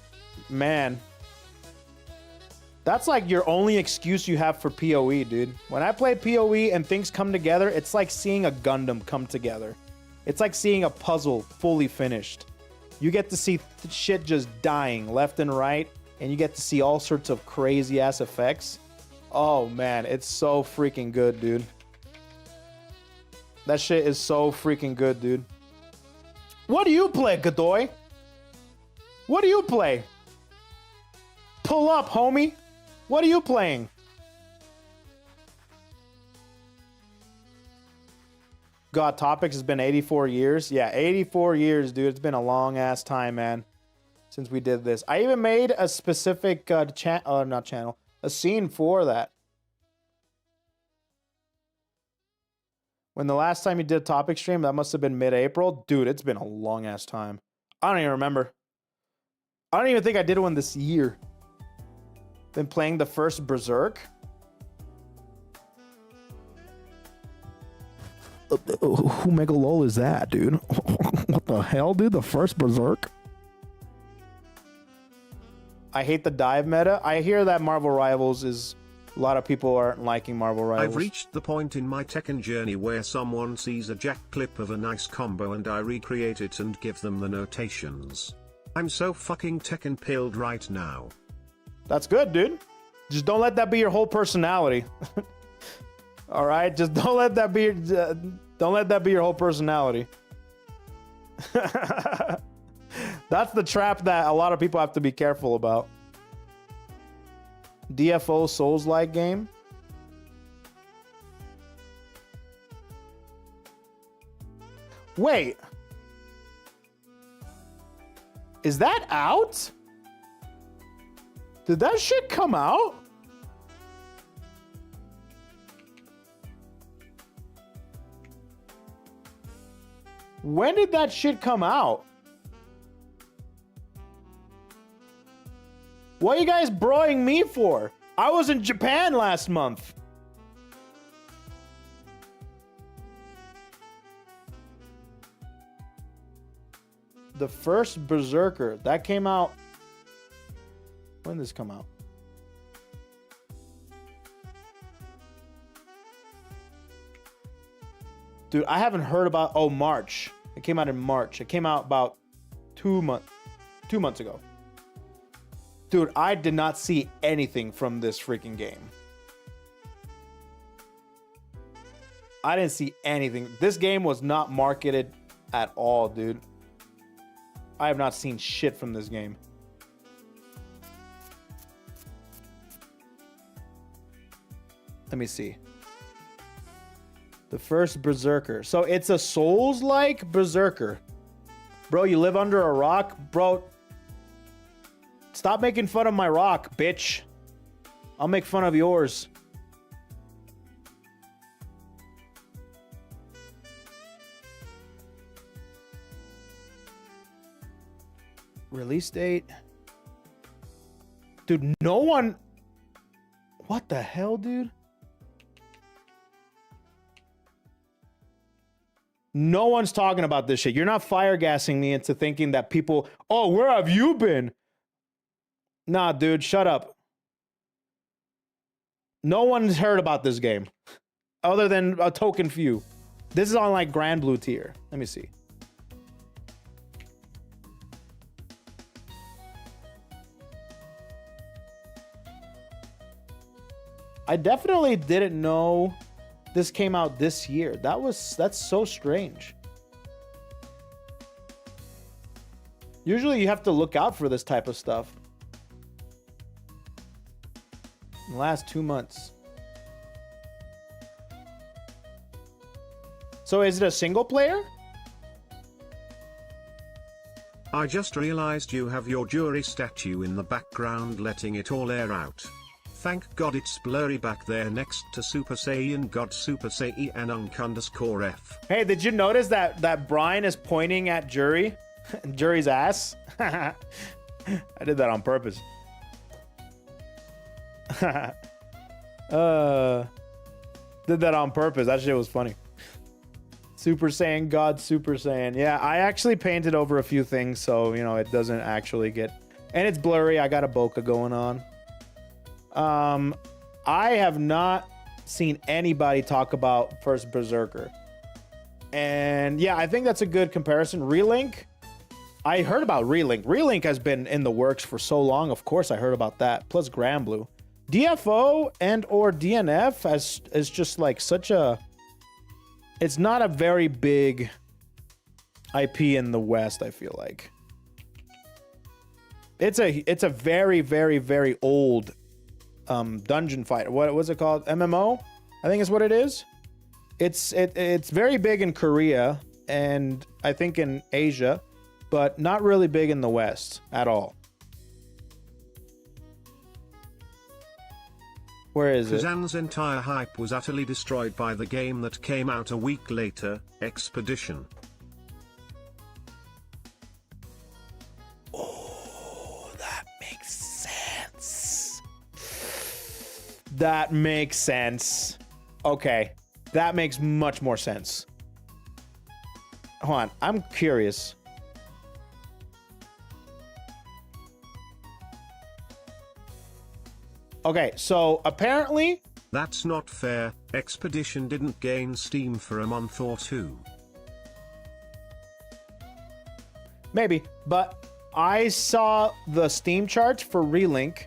Man. That's like your only excuse you have for PoE, dude. When I play PoE and things come together, it's like seeing a Gundam come together. It's like seeing a puzzle fully finished. You get to see shit just dying left and right, and you get to see all sorts of crazy-ass effects. Oh, man, it's so freaking good, dude. That shit is so freaking good, dude. What do you play, Godoy? What do you play? Pull up, homie. What are you playing? God, Topics has been 84 years. Yeah, 84 years, dude. It's been a long-ass time, man, since we did this. I even made a specific a scene for that. When the last time you did a topic stream, that must have been mid-April. Dude, it's been a long-ass time. I don't even remember. I don't even think I did one this year. Been playing the first Berserk. Who mega lol is that, dude? What the hell, dude? The first Berserk? I hate the dive meta. I hear that Marvel Rivals is... A lot of people aren't liking Marvel Rivals. I've reached the point in my Tekken journey where someone sees a jack clip of a nice combo and I recreate it and give them the notations. I'm so fucking Tekken pilled right now. That's good, dude. Just don't let that be your whole personality. All right, just don't let that be your whole personality. That's the trap that a lot of people have to be careful about. DFO Souls-like game. Wait. Is that out? Did that shit come out? When did that shit come out? What are you guys broing me for? I was in Japan last month. The first Berserker. That came out... When did this come out? Dude, I haven't heard about... Oh, March. It came out in March. It came out about 2 months ago. Dude, I did not see anything from this freaking game. I didn't see anything. This game was not marketed at all, dude. I have not seen shit from this game. Let me see. The first Berserker. So it's a Souls-like Berserker. Bro, you live under a rock? Bro, stop making fun of my rock, bitch. I'll make fun of yours. Release date. Dude, no one. What the hell, dude? No one's talking about this shit. You're not fire gassing me into thinking that people, oh, where have you been? Nah, dude, shut up. No one's heard about this game other than a token few. This is on like Grand Blue tier. Let me see. I definitely didn't know this came out this year. That's so strange. Usually you have to look out for this type of stuff. In the last 2 months. So is it a single player? I just realized you have your jury statue in the background letting it all air out. Thank God it's blurry back there next to Super Saiyan God Super Saiyan _F. Hey, did you notice that Brian is pointing at Jury? Jury's ass? I did that on purpose. Did that on purpose. That shit was funny. Super Saiyan God Super Saiyan. Yeah, I actually painted over a few things so, you know, it doesn't actually get... And it's blurry. I got a bokeh going on. I have not seen anybody talk about first Berserker. And yeah, I think that's a good comparison. Relink. I heard about Relink. Relink has been in the works for so long. Of course, I heard about that. Plus Grand Blue. DFO and or DNF is just like such a... It's not a very big IP in the West, I feel like. It's a very, very, very old dungeon fighter. What was it called? MMO? I think is what it is. It's very big in Korea and I think in Asia, but not really big in the West at all. Where is it? Khazan's entire hype was utterly destroyed by the game that came out a week later, Expedition. Oh, that makes sense. That makes sense. Okay. That makes much more sense. Hold on. I'm curious. Okay, so apparently... That's not fair. Expedition didn't gain steam for a month or two. Maybe, but I saw the Steam charts for Relink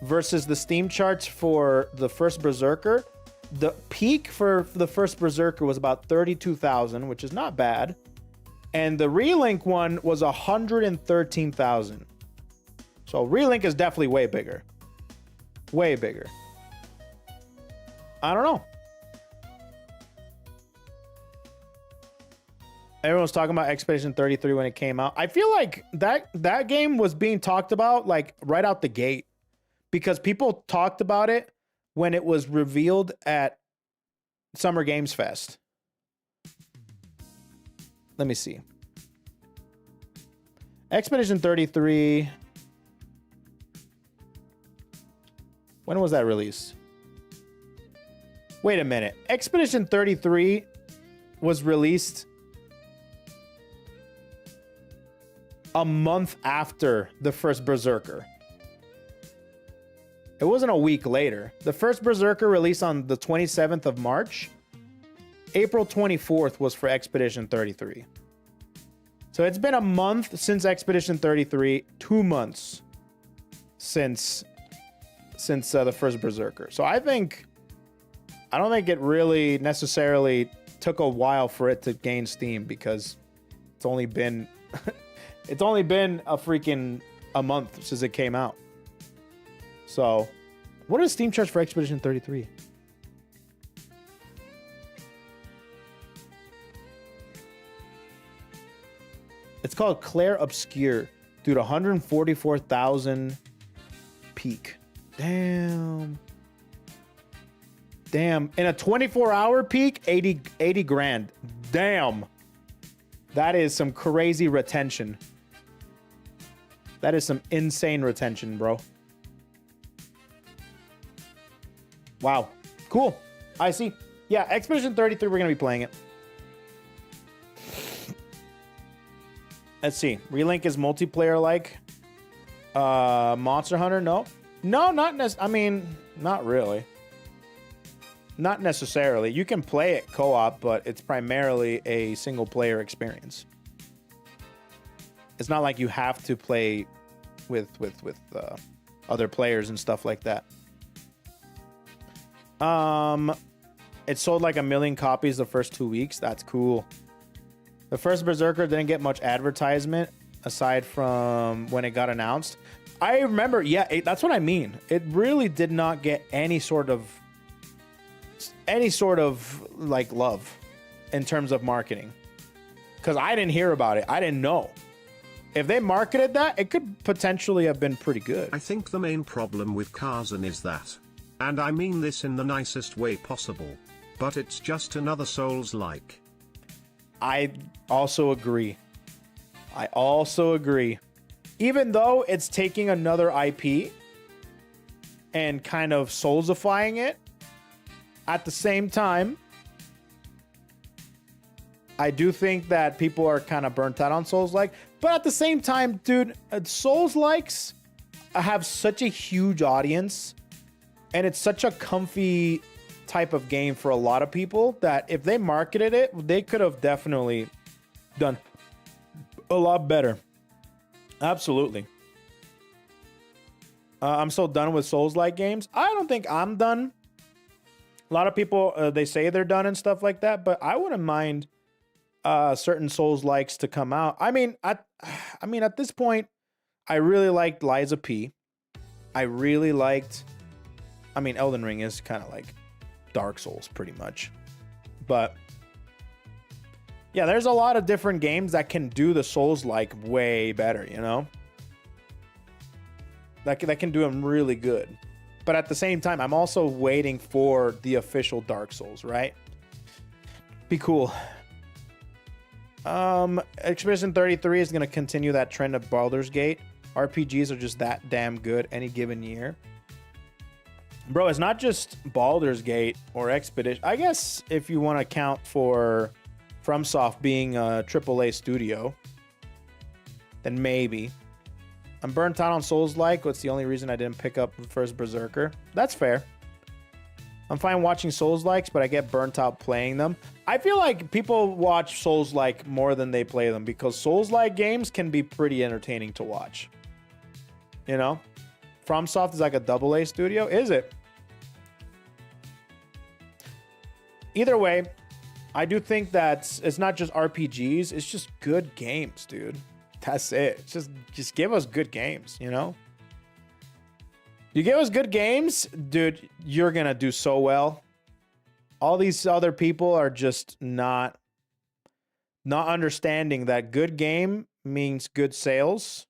versus the Steam charts for the first Berserker. The peak for the first Berserker was about 32,000, which is not bad. And the Relink one was 113,000. So Relink is definitely way bigger. Way bigger. I don't know. Everyone's talking about Expedition 33 when it came out. I feel like that game was being talked about like right out the gate because people talked about it when it was revealed at Summer Games Fest. Let me see. Expedition 33. When was that released? Wait a minute. Expedition 33 was released a month after the first Berserker. It wasn't a week later. The first Berserker released on the 27th of March. April 24th was for Expedition 33. So it's been a month since Expedition 33, 2 months since the first Berserker. So I don't think it really necessarily took a while for it to gain steam because it's only been it's only been a month since it came out. So what are the Steam charts for Expedition 33? It's called Claire Obscure. Dude, 144,000 peak. Damn. In a 24-hour peak, 80 grand. Damn. That is some crazy retention. That is some insane retention, bro. Wow. Cool. I see. Yeah, Expedition 33, we're going to be playing it. Let's see. Relink is multiplayer-like. Monster Hunter? No. No, not necessarily. I mean, not really. Not necessarily. You can play it co-op, but it's primarily a single-player experience. It's not like you have to play with other players and stuff like that. It sold like 1 million copies the first 2 weeks. That's cool. The first Berserker didn't get much advertisement aside from when it got announced. I remember, yeah, that's what I mean. It really did not get any sort of like love in terms of marketing. Because I didn't hear about it. I didn't know. If they marketed that, it could potentially have been pretty good. I think the main problem with Khazan is that, and I mean this in the nicest way possible, but it's just another Souls-like. I also agree. Even though it's taking another IP and kind of soulsifying it, at the same time, I do think that people are kind of burnt out on Souls-like. But at the same time, dude, Souls-likes have such a huge audience, and it's such a comfy type of game for a lot of people that if they marketed it, they could have definitely done a lot better. Absolutely. I'm so done with Souls-like games. I don't think I'm done. A lot of people, they say they're done and stuff like that, but I wouldn't mind certain Souls-likes to come out. I mean, at this point, I really liked Liza P. Elden Ring is kind of like Dark Souls pretty much. But yeah, there's a lot of different games that can do the Souls-like way better, you know? That can do them really good. But at the same time, I'm also waiting for the official Dark Souls, right? Be cool. Expedition 33 is going to continue that trend of Baldur's Gate. RPGs are just that damn good any given year. Bro, it's not just Baldur's Gate or Expedition. I guess if you want to count for FromSoft being a AAA studio, then maybe. I'm burnt out on Souls-like. What's the only reason I didn't pick up the first Berserker? That's fair. I'm fine watching Souls-likes, but I get burnt out playing them. I feel like people watch Souls-like more than they play them because Souls-like games can be pretty entertaining to watch. You know? FromSoft is like a AA studio. Is it? Either way, I do think that it's not just RPGs. It's just good games, dude. That's it. Just give us good games, you know? You give us good games, dude, you're going to do so well. All these other people are just not understanding that good game means good sales.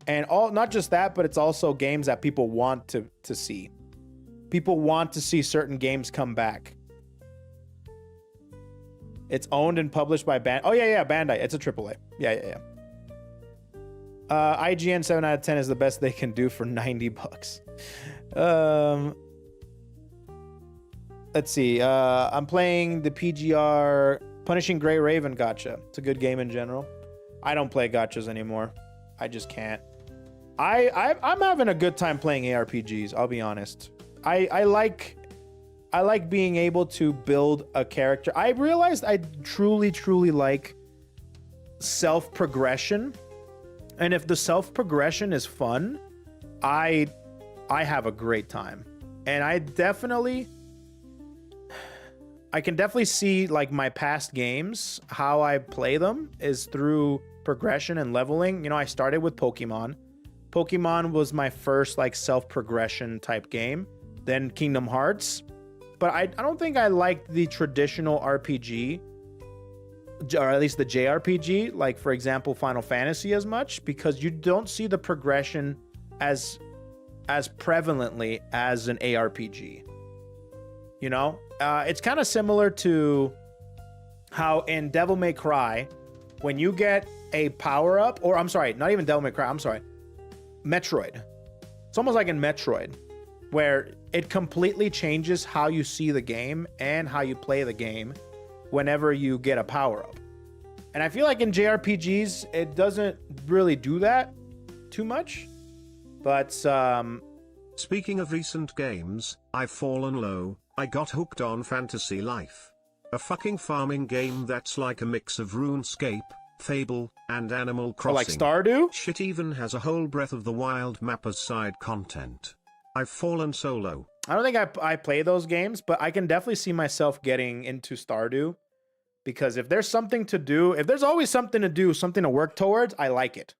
And not just that, but it's also games that people want to see. People want to see certain games come back. It's owned and published by Bandai. Oh, yeah, Bandai. It's a AAA. Yeah. IGN 7 out of 10 is the best they can do for $90. Let's see. I'm playing the PGR Punishing Gray Raven gacha. It's a good game in general. I don't play gachas anymore. I just can't. I'm having a good time playing ARPGs, I'll be honest. I like being able to build a character. I realized I truly like self-progression. And if the self-progression is fun, I have a great time. And I can definitely see like my past games, how I play them is through progression and leveling. You know, I started with Pokemon. Pokemon was my first like self-progression type game. Then Kingdom Hearts. But I don't think I liked the traditional RPG, or at least the JRPG, like for example Final Fantasy, as much, because you don't see the progression as prevalently as an ARPG. You know, it's kind of similar to how in Devil May Cry, when you get a power up, or I'm sorry, not even Devil May Cry, I'm sorry, Metroid. It's almost like in Metroid, where it completely changes how you see the game and how you play the game whenever you get a power-up. And I feel like in JRPGs, it doesn't really do that too much. But, Speaking of recent games, I've fallen low. I got hooked on Fantasy Life. A fucking farming game that's like a mix of RuneScape, Fable, and Animal Crossing. like Stardew? Shit even has a whole Breath of the Wild map as side content. I've fallen so low. I don't think I play those games, but I can definitely see myself getting into Stardew. Because if there's something to do, if there's always something to do, something to work towards, I like it.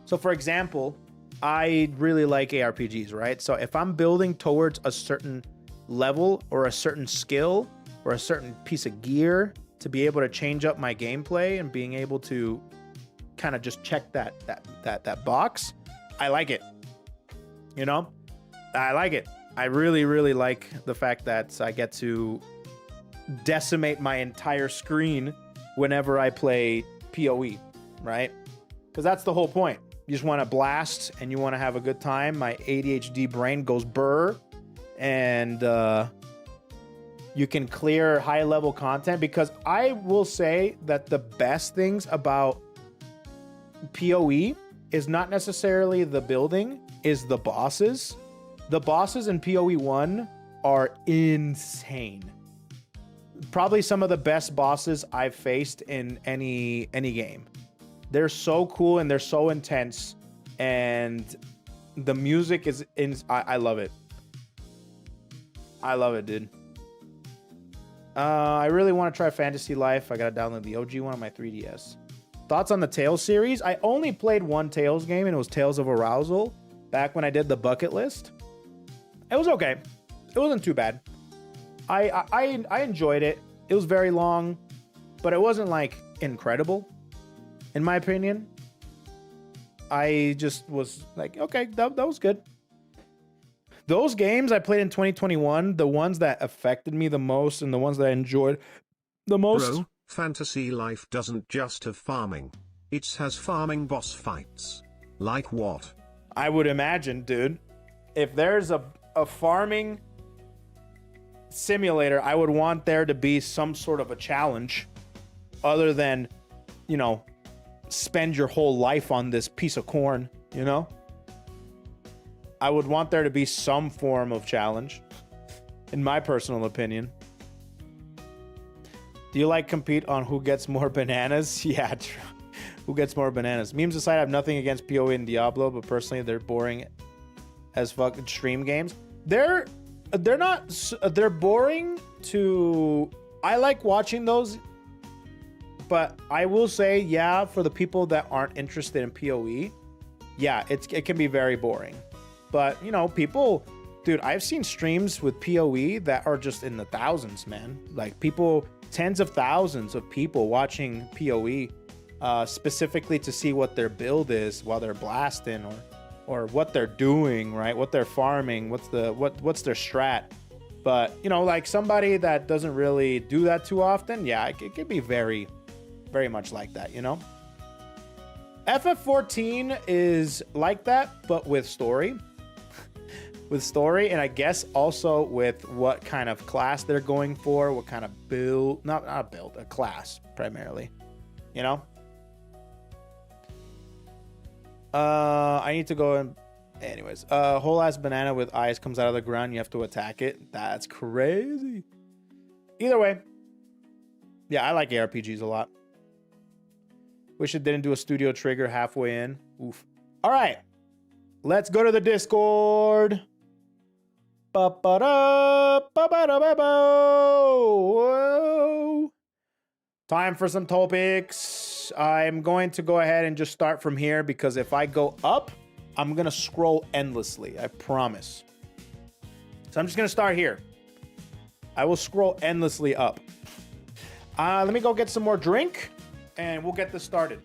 So for example, I really like ARPGs, right? So if I'm building towards a certain level or a certain skill or a certain piece of gear to be able to change up my gameplay and being able to kind of just check that box, I like it. You know? I like it. I really, really like the fact that I get to decimate my entire screen whenever I play PoE, right? Because that's the whole point. You just want to blast and you want to have a good time. My ADHD brain goes burr, and you can clear high level content. Because I will say that the best things about PoE is not necessarily the building, is the bosses. The bosses in PoE 1 are insane. Probably some of the best bosses I've faced in any game. They're so cool and they're so intense, and the music is I love it. I love it, dude. I really want to try Fantasy Life. I gotta download the OG one on my 3DS. Thoughts on the Tales series? I only played one Tales game, and it was Tales of Arousal back when I did the bucket list. It was okay. It wasn't too bad. I enjoyed it. It was very long, but it wasn't like incredible, in my opinion. I just was like, okay, that was good. Those games I played in 2021, the ones that affected me the most and the ones that I enjoyed the most. Bro, Fantasy Life doesn't just have farming. It has farming boss fights. Like what? I would imagine, dude. If there's a farming simulator, I would want there to be some sort of a challenge other than, you know, spend your whole life on this piece of corn, you know? I would want there to be some form of challenge, in my personal opinion. Do you like compete on who gets more bananas? Yeah, true. Who gets more bananas? Memes aside, I have nothing against PoE and Diablo, but personally, they're boring as fucking stream games. They're boring to... I like watching those, but I will say, yeah, for the people that aren't interested in PoE, yeah, it can be very boring. But, you know, people... Dude, I've seen streams with PoE that are just in the thousands, man. Like, people... Tens of thousands of people watching PoE specifically to see what their build is while they're blasting, or what they're doing, right? What they're farming, what's their strat. But, you know, like somebody that doesn't really do that too often, yeah, it could be very, very much like that, you know? FF14 is like that, but with story. With story, and I guess also with what kind of class they're going for, what kind of build, not a build, a class primarily, you know? I need to go and, anyways, whole ass banana with eyes comes out of the ground, you have to attack it. That's crazy. Either way, yeah, I like ARPGs a lot. Wish it didn't do a studio trigger halfway in. Oof. All right, let's go to the Discord. Time for some topics. I'm going to go ahead and just start from here, because if I go up, I'm going to scroll endlessly. I promise. So I'm just going to start here. I will scroll endlessly up. Let me go get some more drink, and we'll get this started.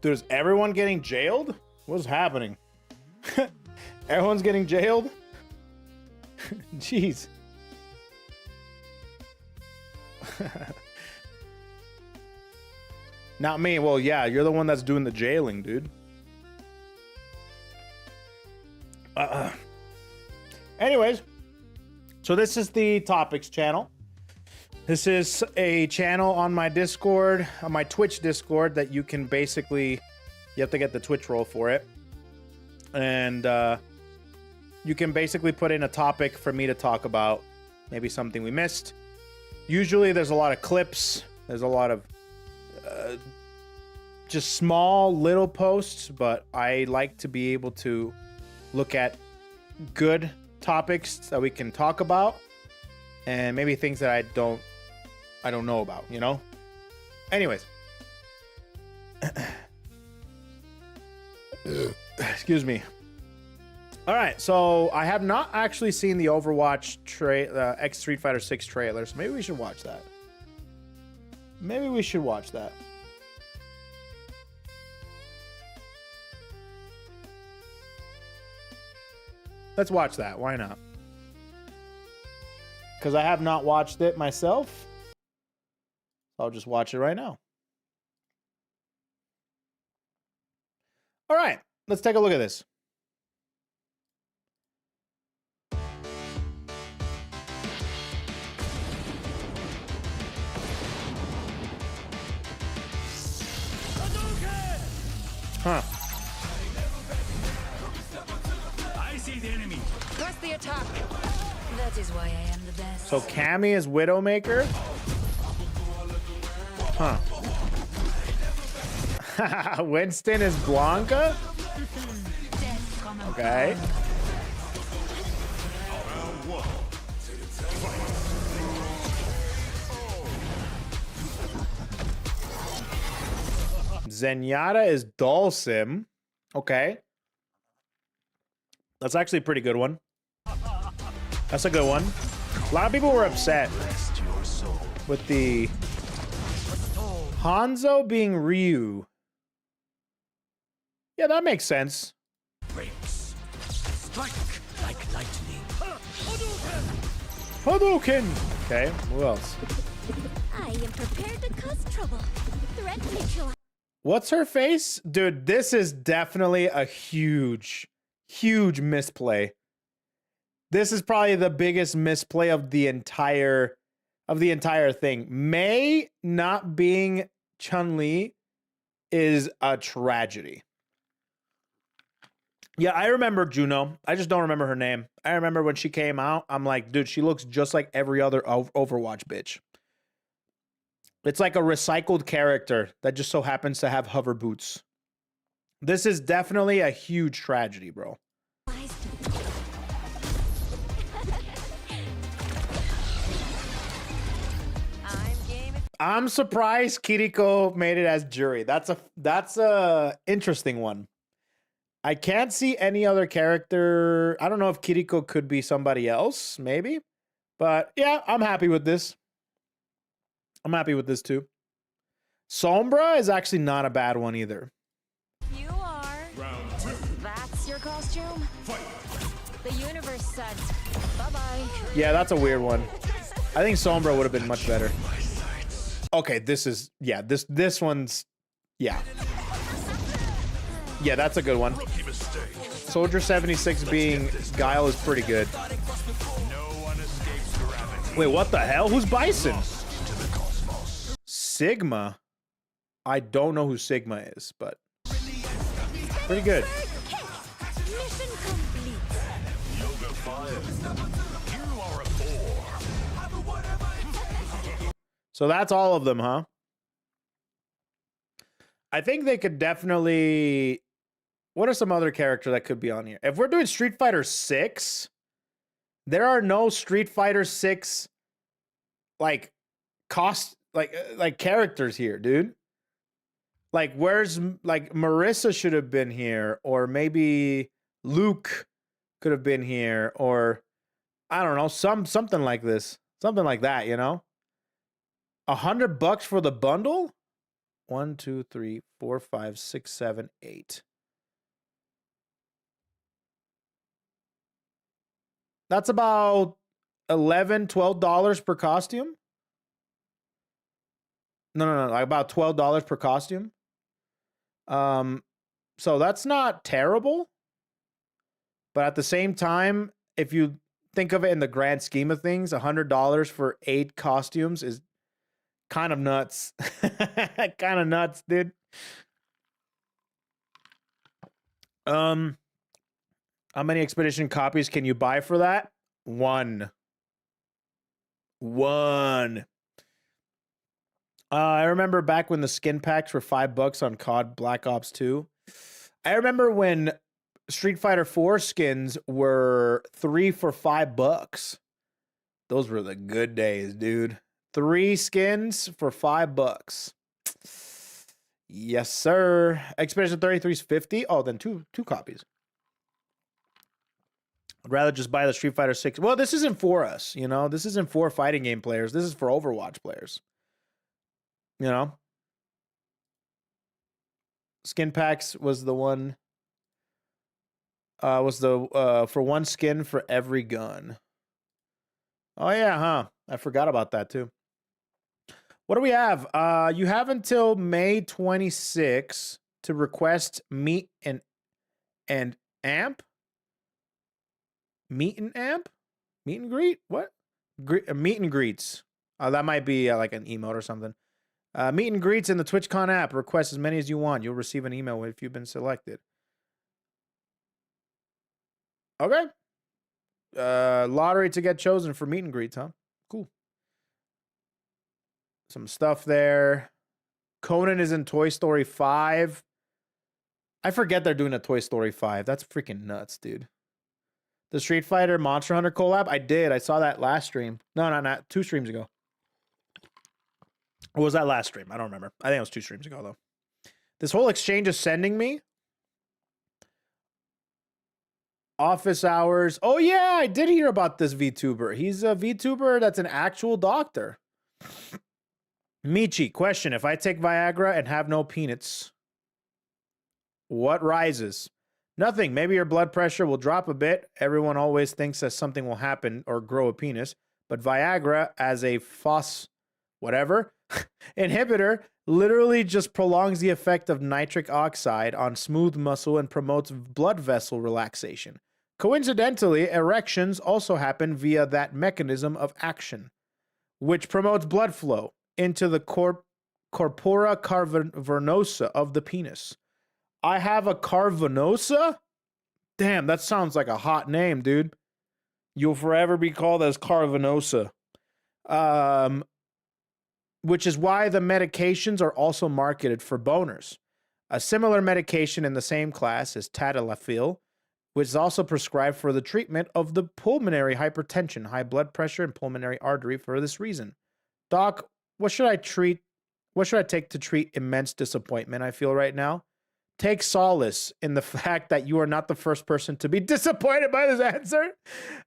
Dude, is everyone getting jailed? What's happening? Everyone's getting jailed? Jeez. Not me. Well, yeah, you're the one that's doing the jailing, dude. Anyways, so this is the topics channel. This is a channel on my Discord, on my Twitch Discord, that you can basically, you have to get the Twitch role for it. And you can basically put in a topic for me to talk about, maybe something we missed. Usually there's a lot of clips, there's a lot of just small little posts, but I like to be able to look at good topics that we can talk about, and maybe things that I don't know about, you know? Anyways. Excuse me. All right, so I have not actually seen the Overwatch X Street Fighter 6 trailer, so maybe we should watch that. Maybe we should watch that. Let's watch that. Why not? Because I have not watched it myself. I'll just watch it right now. All right, let's take a look at this. Huh. I see the enemy. Press the attack. That is why I am the best. So Cammy is Widowmaker? Huh. Winston is Blanca? Okay. Zenyatta is Dhalsim. Okay. That's actually a pretty good one. That's a good one. A lot of people were upset with the Hanzo being Ryu. Yeah, that makes sense. Strike like lightning. Hadouken! Okay, who else? I am prepared to cause trouble. Threat neutralized. What's her face? Dude, this is definitely a huge misplay. This is probably the biggest misplay of the entire thing. Mei not being Chun-Li is a tragedy. Yeah, I remember Juno. I just don't remember her name. I remember when she came out, I'm like, dude, she looks just like every other Overwatch bitch. It's like a recycled character that just so happens to have hover boots. This is definitely a huge tragedy, bro. I'm surprised Kiriko made it as jury. That's a interesting one. I can't see any other character. I don't know if Kiriko could be somebody else, maybe. But yeah, I'm happy with this. I'm happy with this too. Sombra is actually not a bad one either. You are. Round two. That's your costume? Fight. The universe said bye-bye. Yeah, that's a weird one. I think Sombra would have been much better. Okay, this is, yeah, this one's, yeah. Yeah, that's a good one. Soldier 76 being Guile is pretty good. Wait, what the hell? Who's Bison? Sigma? I don't know who Sigma is, but pretty good. Mission complete. So that's all of them, huh? I think they could definitely... What are some other characters that could be on here? If we're doing Street Fighter 6, there are no Street Fighter 6 like characters here, dude. Like, where's, like, Marissa should have been here, or maybe Luke could have been here, or I don't know, something like this, something like that, you know. $100 for the bundle? 1, 2, 3, 4, 5, 6, 7, 8. That's about $11, $12 per costume. No, like about $12 per costume. So that's not terrible. But at the same time, if you think of it in the grand scheme of things, $100 for 8 costumes is kind of nuts. Kind of nuts, dude. How many expedition copies can you buy for that? One. I remember back when the skin packs were $5 on COD Black Ops 2. I remember when Street Fighter 4 skins were 3 for $5. Those were the good days, dude. 3 skins for $5. Yes, sir. Expedition 33 is 50. Oh, then two copies. I'd rather just buy the Street Fighter 6. Well, this isn't for us, you know. This isn't for fighting game players. This is for Overwatch players. You know? Skin packs was the one. For one skin for every gun. Oh yeah, huh? I forgot about that too. What do we have? You have until May 26 to request meet and amp. Meet and amp? Meet and greet? What? Meet and greets. That might be like an emote or something. Meet and greets in the TwitchCon app. Request as many as you want. You'll receive an email if you've been selected. Okay. Lottery to get chosen for meet and greets, huh? Cool. Some stuff there. Conan is in Toy Story 5. I forget they're doing a Toy Story 5. That's freaking nuts, dude. The Street Fighter Monster Hunter collab? I did. I saw that last stream. No, not 2 streams ago. Or was that last stream? I don't remember. I think it was 2 streams ago, though. This whole exchange is sending me office hours. Oh, yeah, I did hear about this VTuber. He's a VTuber that's an actual doctor. Michi, question. If I take Viagra and have no peanuts, what rises? Nothing. Maybe your blood pressure will drop a bit. Everyone always thinks that something will happen or grow a penis. But Viagra, as a inhibitor, literally just prolongs the effect of nitric oxide on smooth muscle and promotes blood vessel relaxation. Coincidentally, erections also happen via that mechanism of action, which promotes blood flow into the corpora cavernosa of the penis. I have a carvanosa? Damn, that sounds like a hot name, dude. You'll forever be called as Carvanosa. Which is why the medications are also marketed for boners. A similar medication in the same class is tadalafil, which is also prescribed for the treatment of the pulmonary hypertension, high blood pressure, and pulmonary artery for this reason. Doc, what should I take to treat immense disappointment I feel right now? Take solace in the fact that you are not the first person to be disappointed by this answer.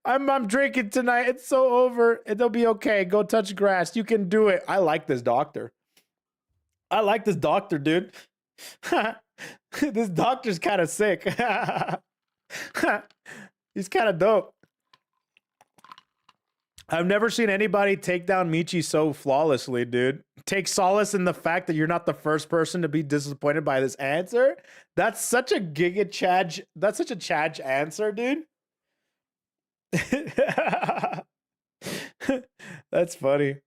I'm drinking tonight. It's so over. It'll be okay. Go touch grass. You can do it. I like this doctor. Dude. This doctor's kind of sick. He's kind of dope. I've never seen anybody take down Michi so flawlessly, dude. Take solace in the fact that you're not the first person to be disappointed by this answer. That's such a Chad. That's such a Chad answer, dude. That's funny.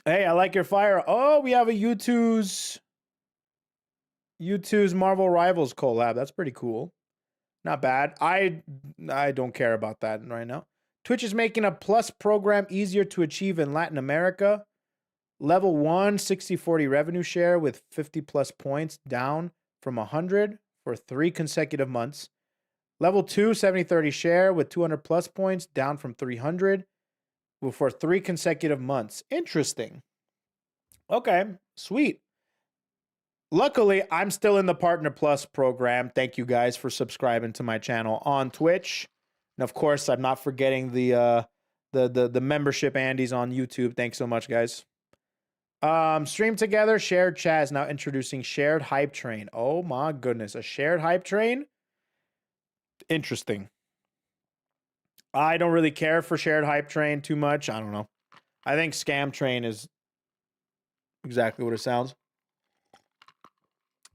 Hey, I like your fire. Oh, we have a U2's Marvel Rivals collab. That's pretty cool. Not bad. I don't care about that right now. Twitch is making a plus program easier to achieve in Latin America. Level 1, 60-40 revenue share with 50 plus points down from 100 for 3 consecutive months. Level 2, 70-30 share with 200 plus points down from 300 for 3 consecutive months. Interesting. Okay, sweet. Luckily, I'm still in the Partner Plus program. Thank you guys for subscribing to my channel on Twitch. And of course, I'm not forgetting the membership Andes on YouTube. Thanks so much, guys. Stream together, shared chat is now introducing shared hype train. Oh my goodness, a shared hype train? Interesting. I don't really care for shared hype train too much. I don't know. I think scam train is exactly what it sounds.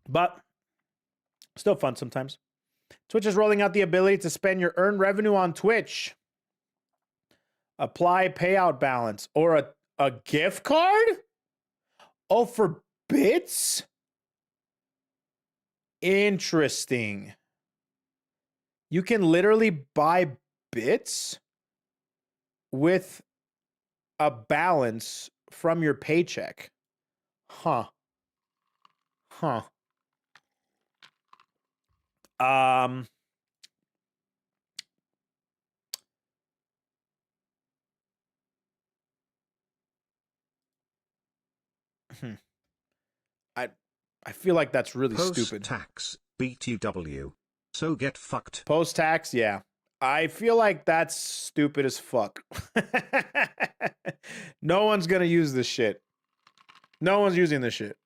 But still fun sometimes. Twitch is rolling out the ability to spend your earned revenue on Twitch. Apply payout balance or a gift card? Oh, for bits? Interesting. You can literally buy bits with a balance from your paycheck. Huh. Huh. I feel like that's really stupid. Post-tax, BTW. So get fucked. Post-tax, yeah. I feel like that's stupid as fuck. No one's gonna use this shit. No one's using this shit.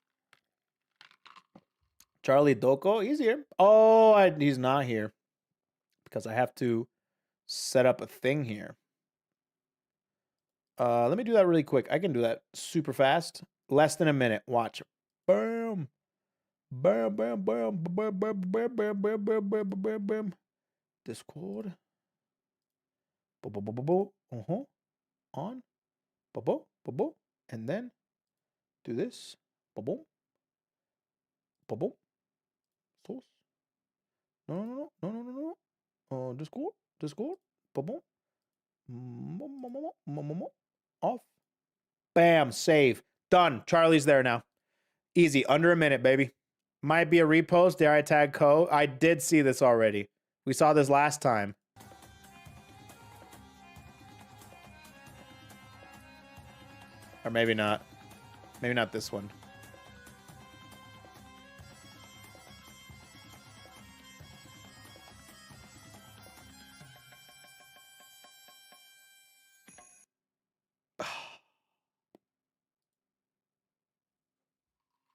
Charlie Doko, he's here. Oh, he's not here. Because I have to set up a thing here. Let me do that really quick. I can do that super fast. Less than a minute. Watch. Bam. Bam, bam, bam, bam, bam, bam, bam, bam, bam, bam, bam, bam. Discord. On. And then do this. Source. No. Discord. Off. Bam. Save. Done. Charlie's there now. Easy. Under a minute, baby. Might be a repost. Dare I tag Ko? I did see this already. We saw this last time. Or maybe not. Maybe not this one.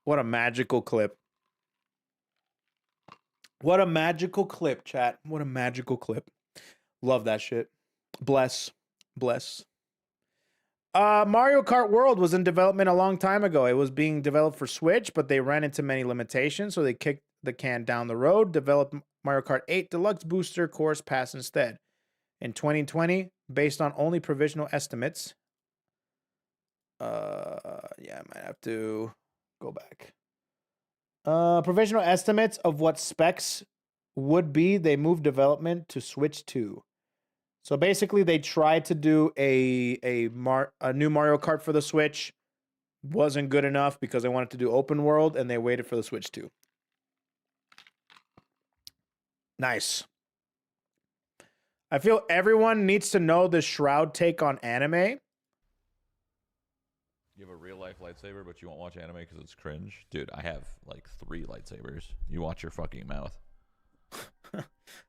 What a magical clip. What a magical clip, chat. What a magical clip. Love that shit. Bless. Mario Kart World was in development a long time ago. It was being developed for Switch, but they ran into many limitations, so they kicked the can down the road, developed Mario Kart 8 Deluxe Booster Course Pass instead. In 2020, based on only provisional estimates. Yeah, I might have to go back. Provisional estimates of what specs would be, they moved development to Switch 2. So basically, they tried to do a new Mario Kart for the Switch. Wasn't good enough because they wanted to do open world, and they waited for the Switch 2. Nice. I feel everyone needs to know the Shroud take on anime. You have a real life lightsaber, but you won't watch anime because it's cringe? Dude, I have like 3 lightsabers. You watch your fucking mouth.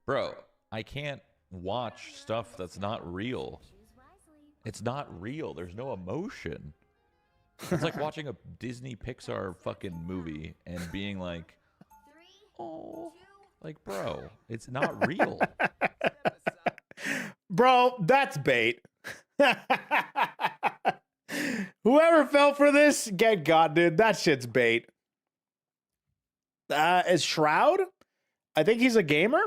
Bro, I can't watch stuff that's not real. It's not real. There's no emotion. It's like watching a Disney Pixar fucking movie and being like, oh, like, bro, it's not real. Bro, that's bait. Whoever fell for this, get got, dude. That shit's bait. Is Shroud? I think he's a gamer.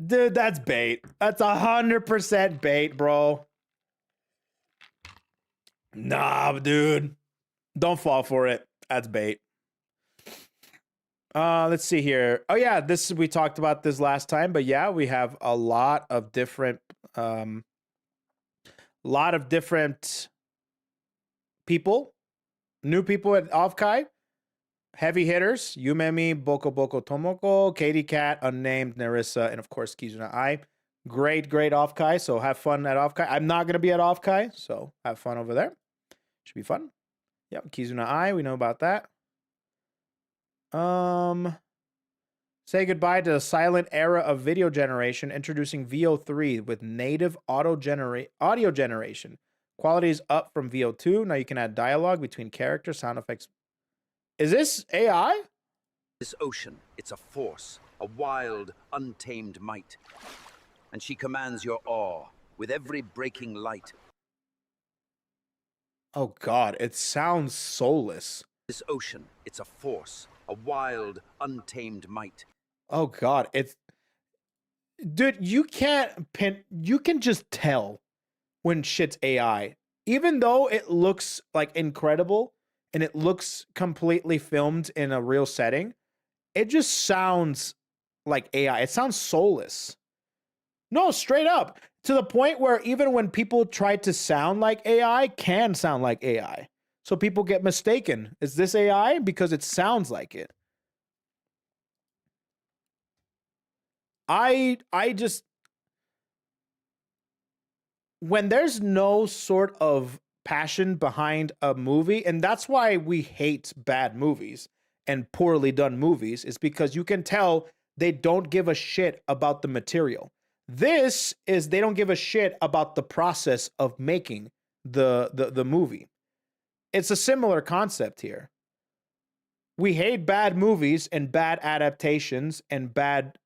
Dude, that's bait. That's 100% bait, bro. Nah, dude. Don't fall for it. That's bait. Let's see here. Oh yeah, we talked about this last time, but yeah, we have a lot of different people, new people at Offkai, heavy hitters, Yumemi, Boko Boko Tomoko, Katie Cat, Unnamed, Narissa, and of course Kizuna Ai. Great Offkai, so have fun at Offkai. I'm not going to be at Offkai, so have fun over there. Should be fun. Yep, Kizuna Ai, we know about that. Say goodbye to the silent era of video generation, introducing VO3 with native audio generation. Quality is up from VO2. Now you can add dialogue between characters, sound effects. Is this AI? This ocean, it's a force, a wild, untamed might. And she commands your awe with every breaking light. Oh God, it sounds soulless. This ocean, it's a force, a wild, untamed might. Oh God, it's... Dude, you can just tell when shit's AI. Even though it looks like incredible and it looks completely filmed in a real setting, it just sounds like AI. It sounds soulless. No, straight up. To the point where even when people try to sound like AI, can sound like AI. So people get mistaken. Is this AI? Because it sounds like it. I just... When there's no sort of passion behind a movie, and that's why we hate bad movies and poorly done movies, is because you can tell they don't give a shit about the material. This is, they don't give a shit about the process of making the movie. It's a similar concept here. We hate bad movies and bad adaptations and bad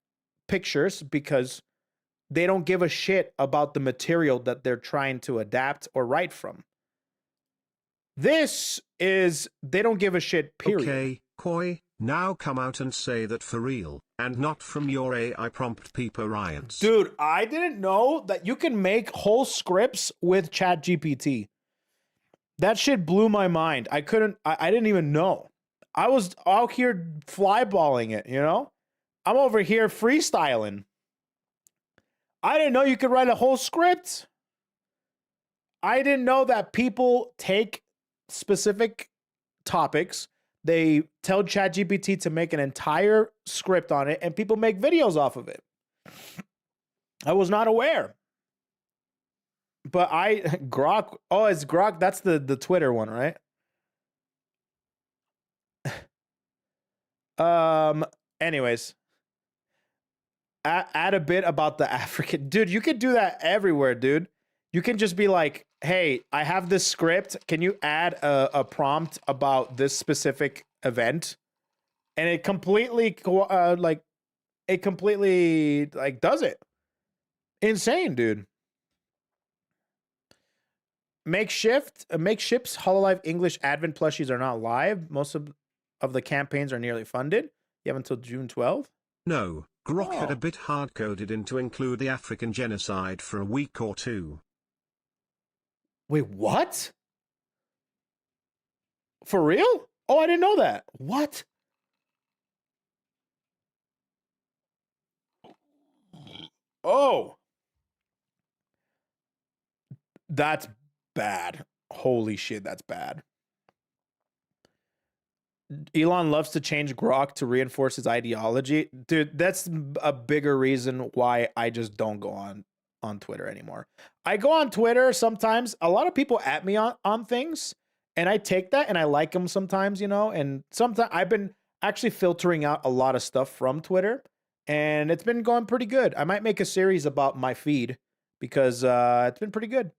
pictures because they don't give a shit about the material that they're trying to adapt or write from. This is, they don't give a shit, period. Okay, Koi, now come out and say that for real, and not from your AI prompt peeper riots. Dude, I didn't know that you can make whole scripts with ChatGPT. That shit blew my mind. I didn't even know. I was out here flyballing it, you know? I'm over here freestyling. I didn't know you could write a whole script. I didn't know that people take specific topics, they tell ChatGPT to make an entire script on it, and people make videos off of it. I was not aware. But Grok, oh, it's Grok, that's the Twitter one, right? Anyways. Add a bit about the African... Dude, you could do that everywhere, dude. You can just be like, hey, I have this script. Can you add a prompt about this specific event? And it completely, does it. Insane, dude. Makeships Hololive English Advent plushies are not live. Most of the campaigns are nearly funded. You have until June 12th. No, Grok had a bit hard-coded in to include the African genocide for a week or two. Wait, what? For real? Oh, I didn't know that. What? Oh. That's bad. Holy shit, that's bad. Elon loves to change Grok to reinforce his ideology. Dude, that's a bigger reason why I just don't go on Twitter anymore. I go on Twitter sometimes. A lot of people at me on things, and I take that and I like them sometimes, you know, and sometimes I've been actually filtering out a lot of stuff from Twitter, and it's been going pretty good. I might make a series about my feed because it's been pretty good.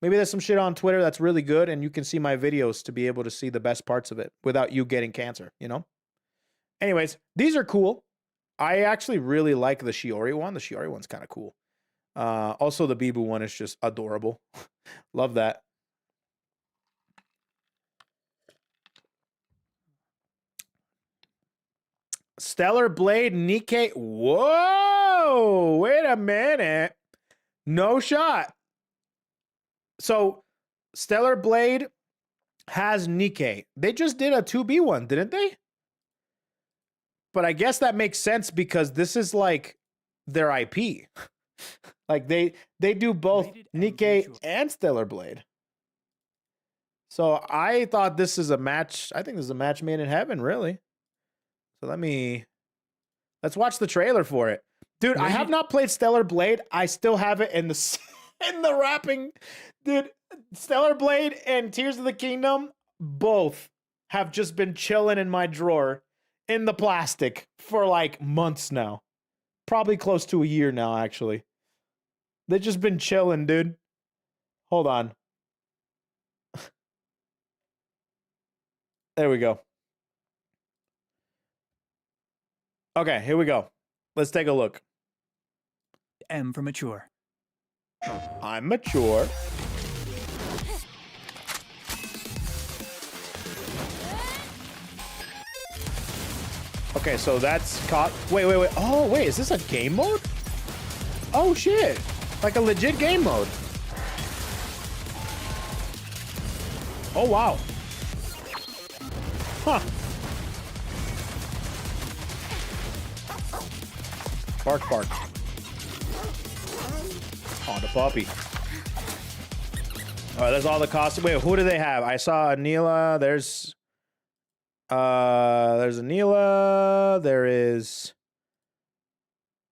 Maybe there's some shit on Twitter that's really good, and you can see my videos to be able to see the best parts of it without you getting cancer, you know? Anyways, these are cool. I actually really like the Shiori one. The Shiori one's kind of cool. Also, the Bibu one is just adorable. Love that. Stellar Blade Nikke. Whoa! Wait a minute. No shot. So, Stellar Blade has Nikke. They just did a 2B one, didn't they? But I guess that makes sense because this is like their IP. Like they do both Nikke and Stellar Blade. So I thought this is a match. I think this is a match made in heaven, really. So let's watch the trailer for it. Dude, I have not played Stellar Blade. I still have it in the wrapping. Dude, Stellar Blade and Tears of the Kingdom both have just been chilling in my drawer in the plastic for like months now. Probably close to a year now, actually. They've just been chilling, dude. Hold on. There we go. Okay, here we go. Let's take a look. M for mature. I'm mature. Okay, so that's caught. Wait. Oh, wait, is this a game mode? Oh, shit. Like a legit game mode. Oh, wow. Huh. Bark, bark. Oh, the puppy. All right, that's all the costume. Wait, who do they have? I saw Anila. There's Anila. There is,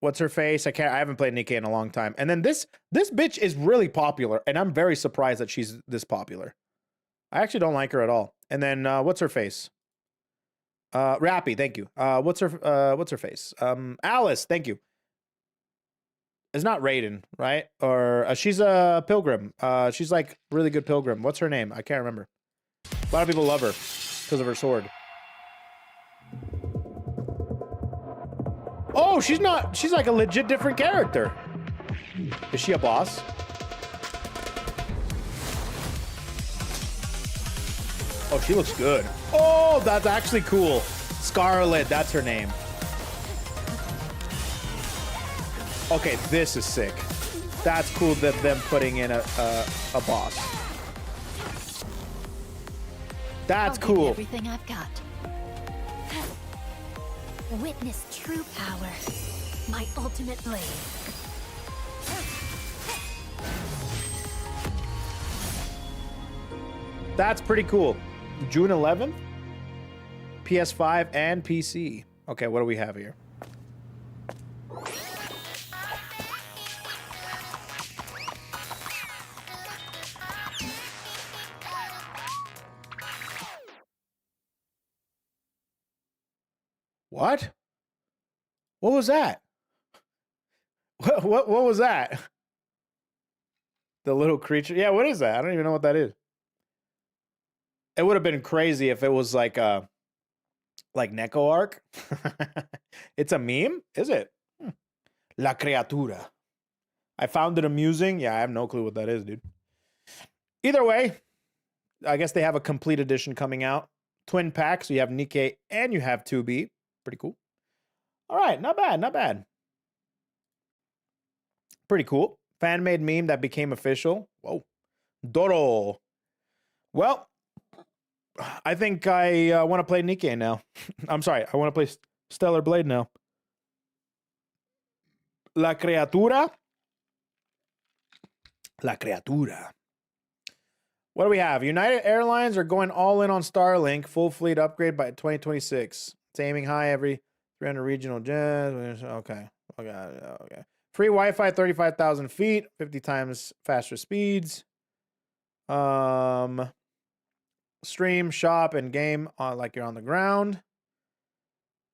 what's her face? I haven't played Nikke in a long time. And then this bitch is really popular, and I'm very surprised that she's this popular. I actually don't like her at all. And then what's her face? Rappy, thank you. What's her face? Alice, thank you. It's not Raiden, right? Or she's a pilgrim. She's like really good pilgrim. What's her name? I can't remember. A lot of people love her because of her sword. Oh, she's not. She's like a legit different character. Is she a boss? Oh, she looks good. Oh, that's actually cool. Scarlet, that's her name. Okay, this is sick. That's cool that them putting in a boss. That's I'll give you cool. everything I've got. Witness true power. My ultimate blade. That's pretty cool. June 11th, PS5 and PC. Okay, what do we have here? What? What was that? What was that? The little creature. Yeah, what is that? I don't even know what that is. It would have been crazy if it was like Neko arc. It's a meme, is it? La criatura. I found it amusing. Yeah, I have no clue what that is, dude. Either way, I guess they have a complete edition coming out. Twin pack, so you have Nikke and you have 2B. Pretty cool. All right, not bad, not bad. Pretty cool. Fan-made meme that became official. Whoa. Doro. Well, I think I want to play Nikke now. I'm sorry, I want to play Stellar Blade now. La criatura. La criatura. What do we have? United Airlines are going all in on Starlink. Full fleet upgrade by 2026. It's aiming high every 300 regional jets. Okay. Okay. Free Wi-Fi, 35,000 feet, 50 times faster speeds. Stream, shop, and game on like you're on the ground.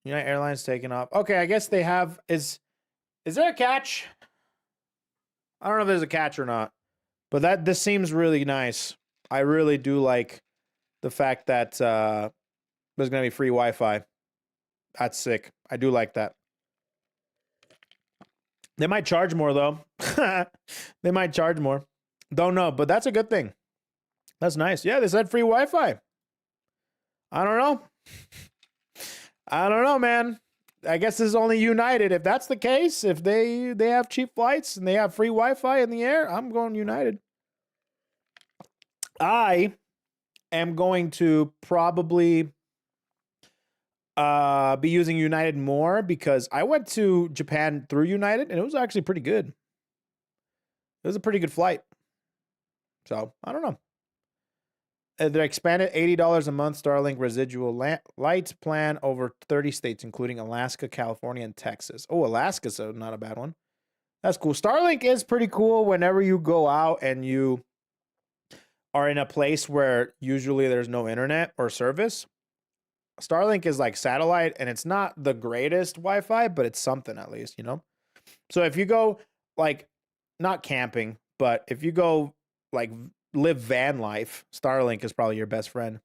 United Airlines taking off. Okay, I guess they have. Is there a catch? I don't know if there's a catch or not, but this seems really nice. I really do like the fact that there's gonna be free Wi-Fi. That's sick. I do like that. They might charge more though. They might charge more. Don't know, but that's a good thing. That's nice. Yeah, they said free Wi-Fi. I don't know. I don't know, man. I guess this is only United. If that's the case, if they have cheap flights and they have free Wi-Fi in the air, I'm going United. I am going to probably be using United more because I went to Japan through United and it was actually pretty good. It was a pretty good flight. So, I don't know. They're expanded $80 a month Starlink residual light plan over 30 states, including Alaska, California, and Texas. Oh, Alaska's not a bad one. That's cool. Starlink is pretty cool whenever you go out and you are in a place where usually there's no internet or service. Starlink is like satellite, and it's not the greatest Wi-Fi, but it's something at least, you know? So if you go, like, not camping, but if you go like live van life. Starlink is probably your best friend.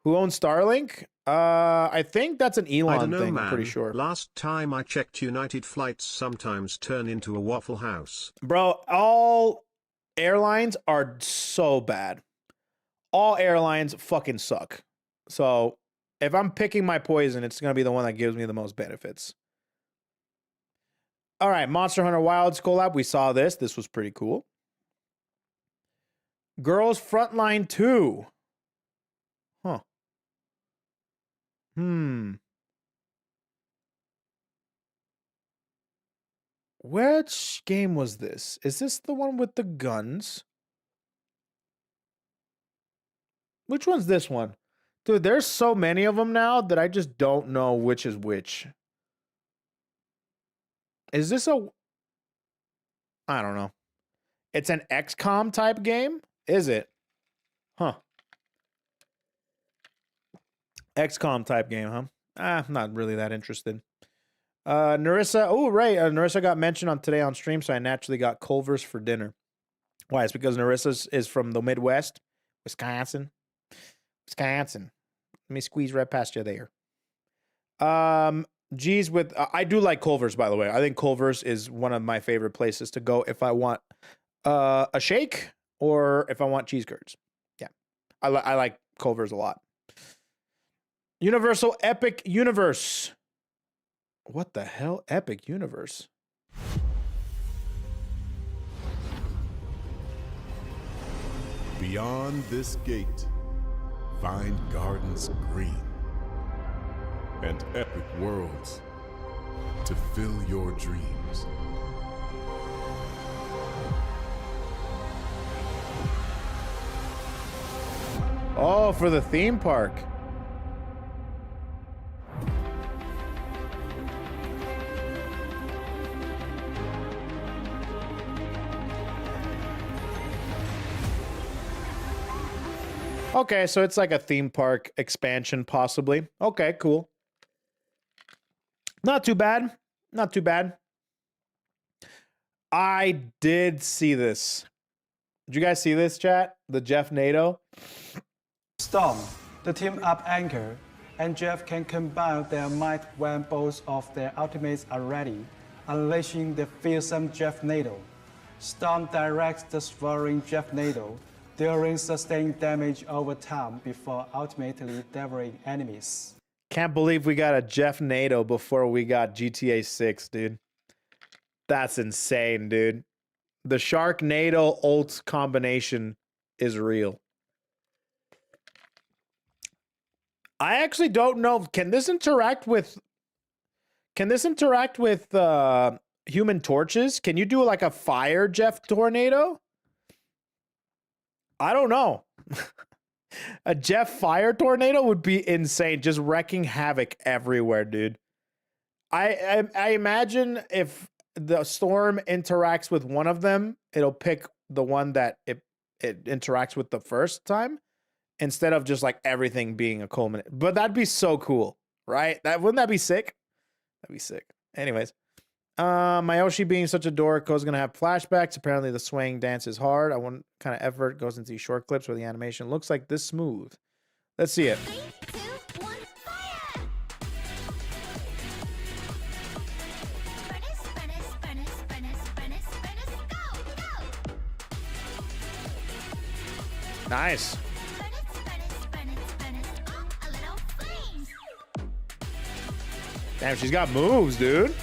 Who owns Starlink? I think that's an I don't Elon know, thing. man. I'm pretty sure. Last time I checked, United flights sometimes turn into a Waffle House. Bro, all airlines are so bad. All airlines fucking suck. So if I'm picking my poison, it's going to be the one that gives me the most benefits. All right, Monster Hunter Wilds collab. We saw this. This was pretty cool. Girls Frontline 2. Huh. Which game was this? Is this the one with the guns? Which one's this one? Dude, there's so many of them now that I just don't know which is which. Is this a... I don't know. It's an XCOM type game? Is it? Huh. XCOM type game, huh? I'm not really that interested. Narissa, oh, right. Narissa got mentioned on today on stream, so I naturally got Culver's for dinner. Why? It's because Narissa is from the Midwest, Wisconsin. Wisconsin. Let me squeeze right past you there. Geez, with I do like Culver's, by the way. I think Culver's is one of my favorite places to go if I want a shake or if I want cheese curds. Yeah, I like Culver's a lot. Universal Epic Universe. What the hell? Epic Universe. Beyond this gate, find gardens green and epic worlds to fill your dreams. Oh, for the theme park. Okay, so it's like a theme park expansion, possibly. Okay, cool. Not too bad. Not too bad. I did see this. Did you guys see this, chat? The Jeff Nato? Storm, the team up anchor, and Jeff can combine their might when both of their ultimates are ready, unleashing the fearsome Jeff Nato. Storm directs the swirling Jeff Nato, dealing sustained damage over time before ultimately devouring enemies. Can't believe we got a Jeff Nato before we got GTA 6, dude. That's insane, dude. The Sharknado ult combination is real. I actually don't know. Can this interact with Human Torches? Can you do like a fire Jeff Tornado? I don't know. A Jeff Fire Tornado would be insane, just wrecking havoc everywhere, dude. I imagine if the storm interacts with one of them, it'll pick the one that it interacts with the first time, instead of just like everything being a culminate. But that'd be so cool, right? Wouldn't that be sick? That'd be sick. Anyways, Mayoshi being such a dork, Ko's gonna have flashbacks. Apparently the swaying dance is hard. I want kind of effort goes into these short clips where the animation looks like this smooth. Let's see it. 3, 2, 1, fire! Go! Nice. Damn, she's got moves, dude.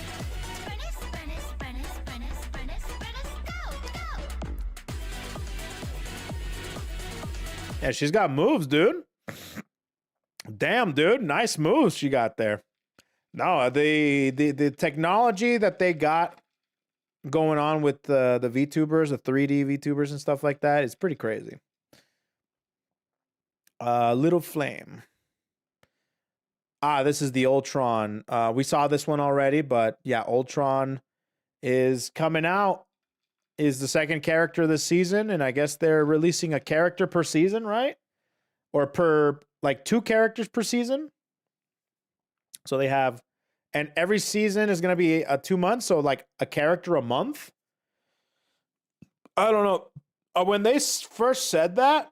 Yeah, she's got moves, dude. Damn, dude. Nice moves she got there. No, the technology that they got going on with the VTubers, the 3D VTubers and stuff like that is pretty crazy. Little Flame. This is the Ultron. We saw this one already, but yeah, Ultron is coming out. Is the second character this season, and I guess they're releasing a character per season, right? Or per, like, 2 characters per season. So they have, and every season is going to be 2 months, so like a character a month. I don't know. When they first said that,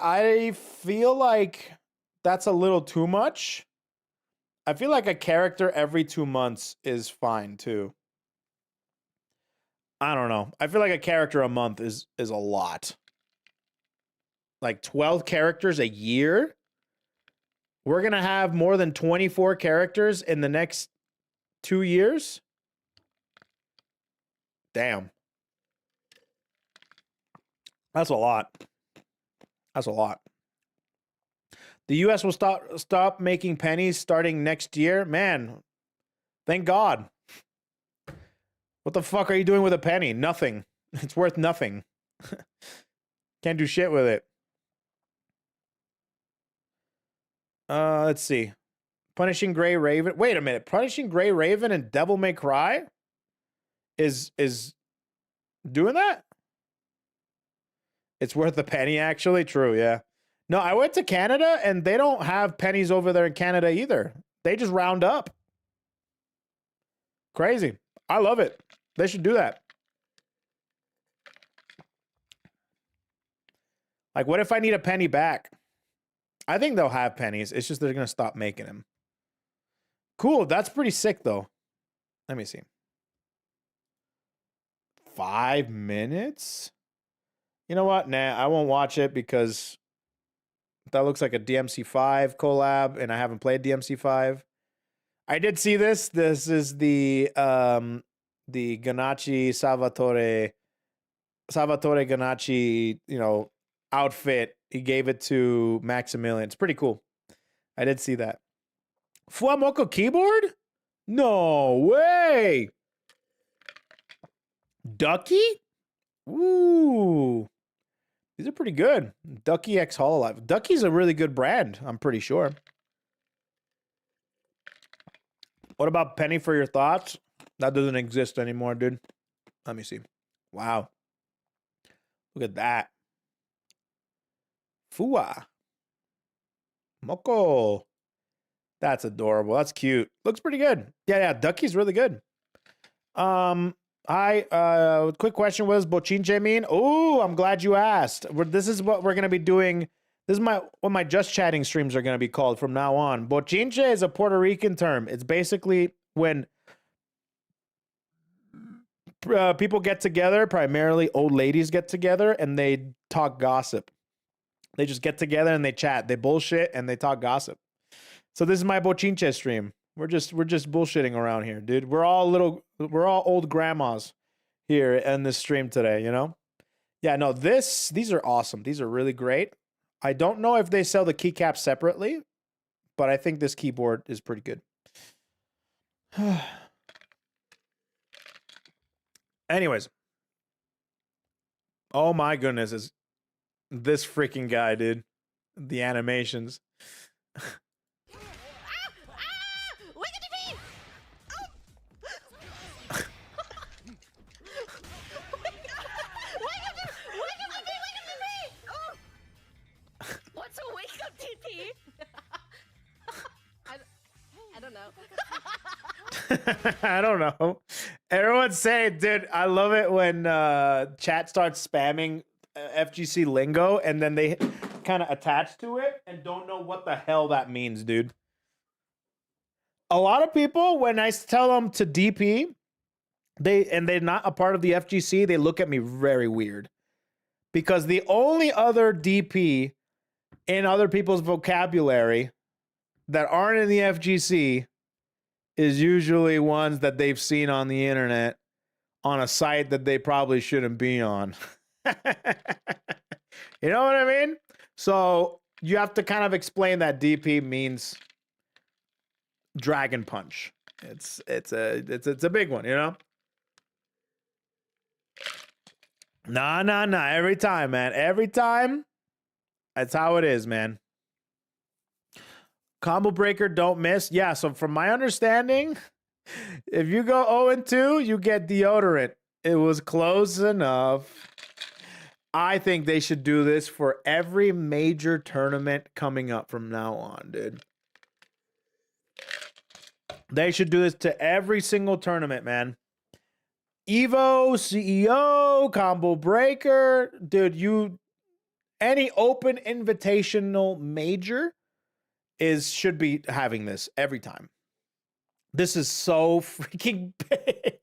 I feel like that's a little too much. I feel like a character every 2 months is fine too. I don't know. I feel like a character a month is a lot. Like 12 characters a year? We're going to have more than 24 characters in the next 2 years? Damn. That's a lot. That's a lot. The US will stop making pennies starting next year. Man, thank God. What the fuck are you doing with a penny? Nothing. It's worth nothing. Can't do shit with it. Let's see. Punishing Grey Raven. Wait a minute. Punishing Grey Raven and Devil May Cry is doing that? It's worth a penny, actually. True, yeah. No, I went to Canada, and they don't have pennies over there in Canada either. They just round up. Crazy. I love it. They should do that. Like, what if I need a penny back? I think they'll have pennies. It's just they're going to stop making them. Cool. That's pretty sick, though. Let me see. 5 minutes? You know what? Nah, I won't watch it because that looks like a DMC5 collab, and I haven't played DMC5. I did see this. This is the Ganachi Salvatore Ganachi, outfit. He gave it to Maximilian. It's pretty cool. I did see that. Fuamoko keyboard? No way. Ducky? Ooh. These are pretty good. Ducky X Hololive. Ducky's a really good brand, I'm pretty sure. What about Penny for your thoughts? That doesn't exist anymore, dude. Let me see. Wow. Look at that. Fua. Moko. That's adorable. That's cute. Looks pretty good. Yeah, Ducky's really good. Quick question, what does Bochinche mean? Oh, I'm glad you asked. This is what we're going to be doing. This is what my Just Chatting streams are going to be called from now on. Bochinche is a Puerto Rican term. It's basically when people get together, primarily old ladies get together, and they talk gossip. They just get together and they chat. They bullshit and they talk gossip. So this is my Bochinche stream. We're just bullshitting around here, dude. We're all old grandmas here in this stream today, Yeah, no, these are awesome. These are really great. I don't know if they sell the keycaps separately, but I think this keyboard is pretty good. Anyways. Oh my goodness, is this freaking guy, dude. The animations. What's a wake up TP? I don't know. I don't know. Everyone's saying, dude, I love it when chat starts spamming FGC lingo and then they kind of attach to it and don't know what the hell that means, dude. A lot of people, when I tell them to DP, they're not a part of the FGC, they look at me very weird. Because the only other DP in other people's vocabulary that aren't in the FGC is usually ones that they've seen on the internet on a site that they probably shouldn't be on. You know what I mean? So you have to kind of explain that DP means Dragon Punch. It's a big one, Nah. Every time, man. Every time. That's how it is, man. Combo breaker, don't miss. Yeah, so from my understanding, if you go 0-2, you get deodorant. It was close enough. I think they should do this for every major tournament coming up from now on, dude. They should do this to every single tournament, man. Evo, CEO, Combo Breaker. Dude, any open invitational major should be having this every time. This is so freaking big.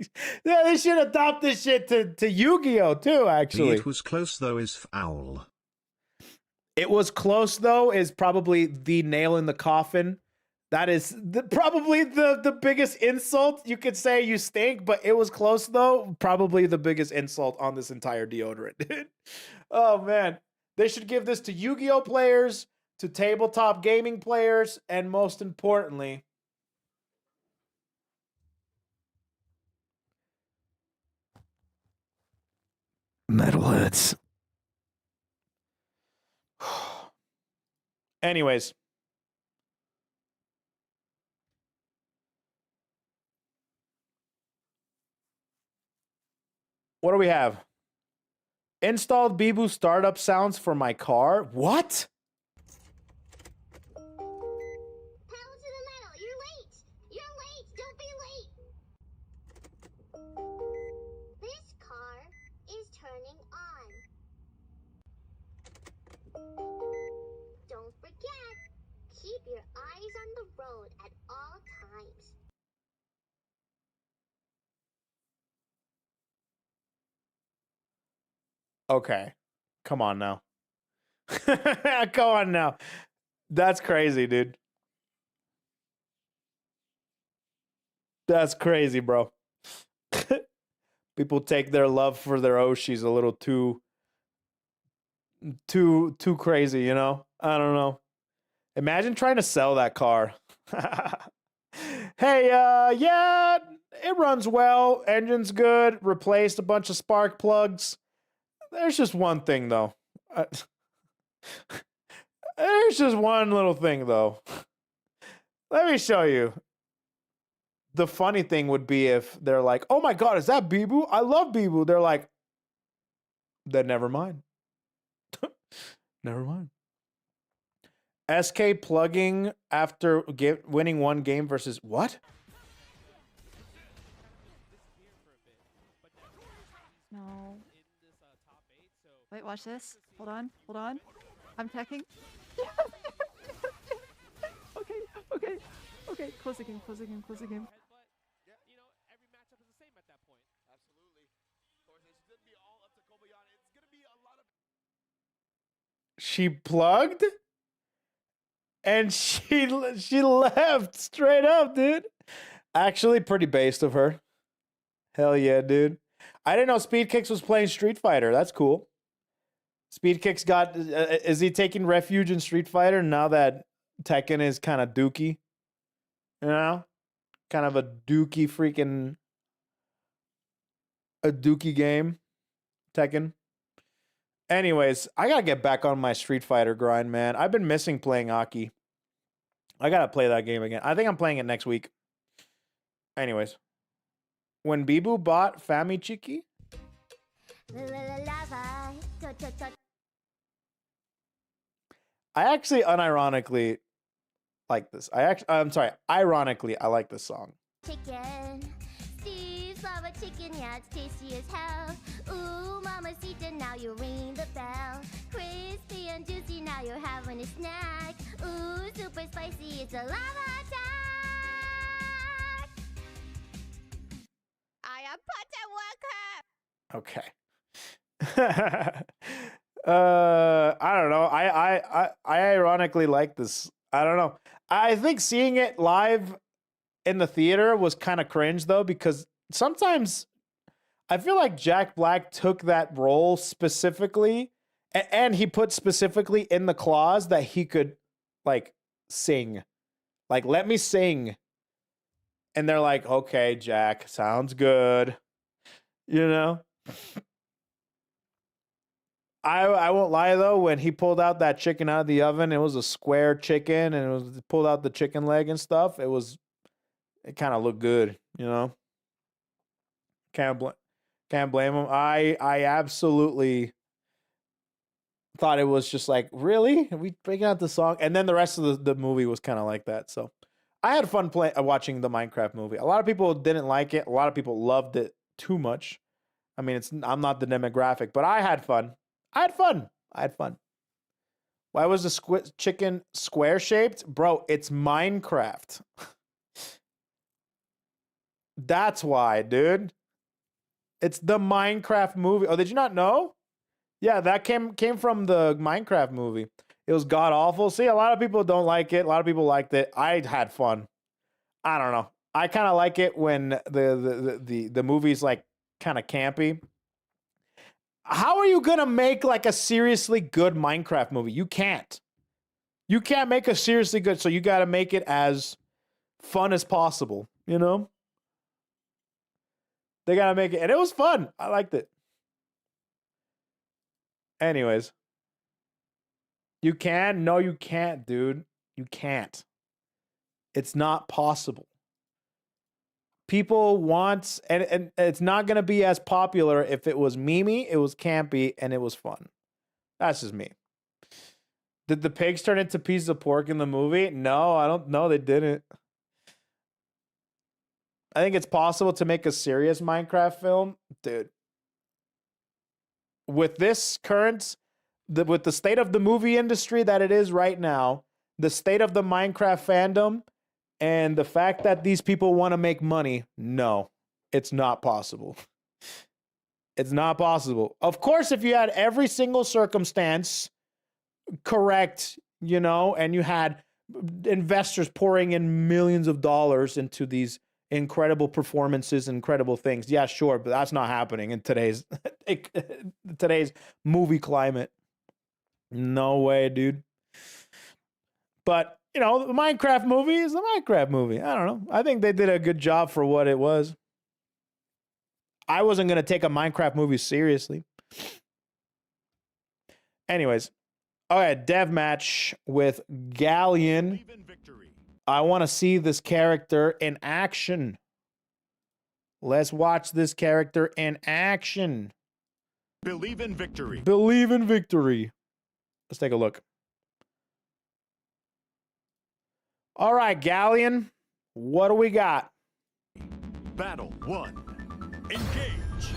Yeah, they should adopt this shit to Yu-Gi-Oh too, actually. It was close though is foul. It was close though is probably the nail in the coffin. That is probably the biggest insult. You could say you stink, but it was close though. Probably the biggest insult on this entire deodorant, dude. Oh man. They should give this to Yu-Gi-Oh players, to tabletop gaming players, and most importantly, metalheads. Anyways. What do we have? Installed Bibu startup sounds for my car. What? Pedal to the metal. You're late. You're late. Don't be late. This car is turning on. Don't forget, keep your eyes on the road at all times. Okay. Come on now. Come on now. That's crazy, dude. That's crazy, bro. People take their love for their Oshis a little too crazy, you know? I don't know. Imagine trying to sell that car. Hey, yeah, it runs well. Engine's good. Replaced a bunch of spark plugs. There's just one thing, though. There's just one little thing, though. Let me show you. The funny thing would be if they're like, oh my God, is that Bibu? I love Bibu. They're like, then never mind. Never mind. SK plugging after winning one game versus what? No. Wait, watch this. Hold on. Hold on. I'm checking. Okay. Close the game. She plugged? And she left straight up, dude. Actually, pretty based of her. Hell yeah, dude. I didn't know Speed Kicks was playing Street Fighter. That's cool. Speed Kicks got... is he taking refuge in Street Fighter now that Tekken is kind of dookie? You know? Kind of a dookie freaking... a dookie game. Tekken. Anyways, I gotta get back on my Street Fighter grind, man. I've been missing playing Aki. I gotta play that game again. I think I'm playing it next week. Anyways. When Bibu bought Fami Chiki? I actually unironically like this. I'm sorry, ironically, I like this song. Chicken. Steve's lava chicken, yeah, it's tasty as hell. Ooh, mamacita, now you ring the bell. Crispy and juicy, now you're having a snack. Ooh, super spicy, it's a lava attack. I am potter worker. Okay. I don't know. I ironically like this. I don't know. I think seeing it live in the theater was kind of cringe though, because sometimes I feel like Jack Black took that role specifically, and he put specifically in the clause that he could like sing, like let me sing, and they're like, okay, Jack, sounds good, you know. I won't lie though, when he pulled out that chicken out of the oven, it was a square chicken, and it was pulled out the chicken leg and stuff. It kind of looked good, you know. Can't blame him. I absolutely thought it was just like, really? Are we breaking out the song? And then the rest of the movie was kind of like that. So I had fun watching the Minecraft movie. A lot of people didn't like it. A lot of people loved it too much. I mean, I'm not the demographic, but I had fun. I had fun. Why was the chicken square shaped? Bro, it's Minecraft. That's why, dude. It's the Minecraft movie. Oh, did you not know? Yeah, that came from the Minecraft movie. It was god awful. See, a lot of people don't like it. A lot of people liked it. I had fun. I don't know. I kind of like it when the movie's like kind of campy. How are you gonna make like a seriously good Minecraft movie? You can't. You can't make a seriously good. So you got to make it as fun as possible. You know. They gotta make it, and it was fun. I liked it. Anyways. You can? No, you can't, dude. You can't. It's not possible. People want, and it's not going to be as popular if it was memey, it was campy, and it was fun. That's just me. Did the pigs turn into pieces of pork in the movie? No, I don't know. They didn't. I think it's possible to make a serious Minecraft film. Dude. With this current... with the state of the movie industry that it is right now, the state of the Minecraft fandom, and the fact that these people want to make money, no, it's not possible. It's not possible. Of course, if you had every single circumstance correct, you know, and you had investors pouring in millions of dollars into these incredible performances, incredible things, yeah, sure, but that's not happening in today's movie climate. No way, dude. But, you know, the Minecraft movie is the Minecraft movie. I don't know. I think they did a good job for what it was. I wasn't going to take a Minecraft movie seriously. Anyways. Okay, deathmatch with Gallion. I want to see this character in action. Let's watch this character in action. Believe in victory. Believe in victory. Let's take a look. All right, Gallion, what do we got? Battle 1. Engage.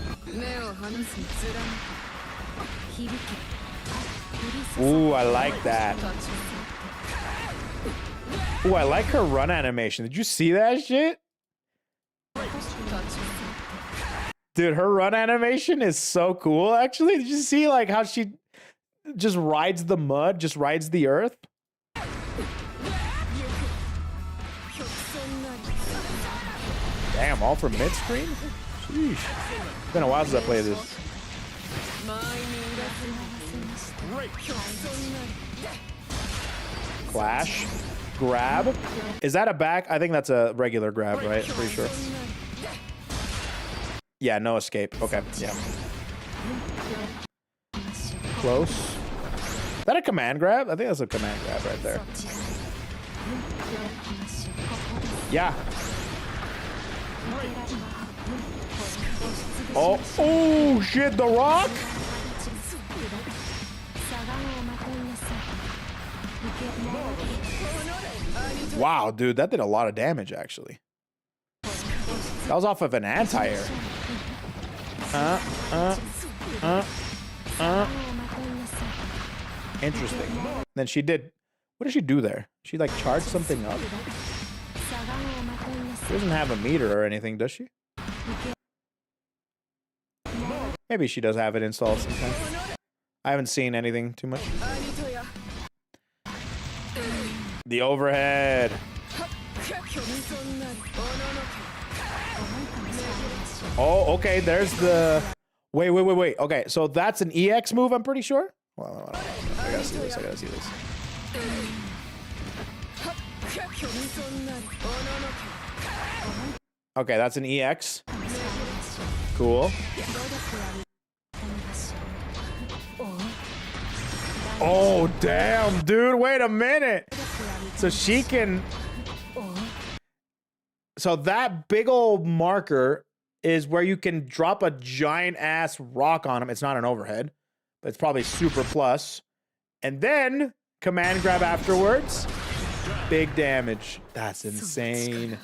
Ooh, I like that. Ooh, I like her run animation. Did you see that shit? Dude, her run animation is so cool, actually. Did you see like how she just rides the mud, just rides the earth? Damn, all from mid-screen? Sheesh. It's been a while since I played this. Clash. Grab. Is that a back? I think that's a regular grab, right? I'm pretty sure. Yeah, no escape. Okay, yeah. Close. Is that a command grab? I think that's a command grab right there. Yeah. Oh shit, the rock? Wow, dude, that did a lot of damage, actually. That was off of an anti-air. Interesting. Then she did... What did she do there? She, like, charged something up? She doesn't have a meter or anything, does she? Maybe she does have it installed sometime. I haven't seen anything too much. The overhead. Oh, okay, there's the... Wait. Okay, so that's an EX move, I'm pretty sure? Well, I gotta see this. Okay, that's an EX. Cool. Oh, damn, dude. Wait a minute. So she can... So that big old marker is where you can drop a giant ass rock on him. It's not an overhead, but it's probably super plus. And then command grab afterwards. Big damage. That's insane.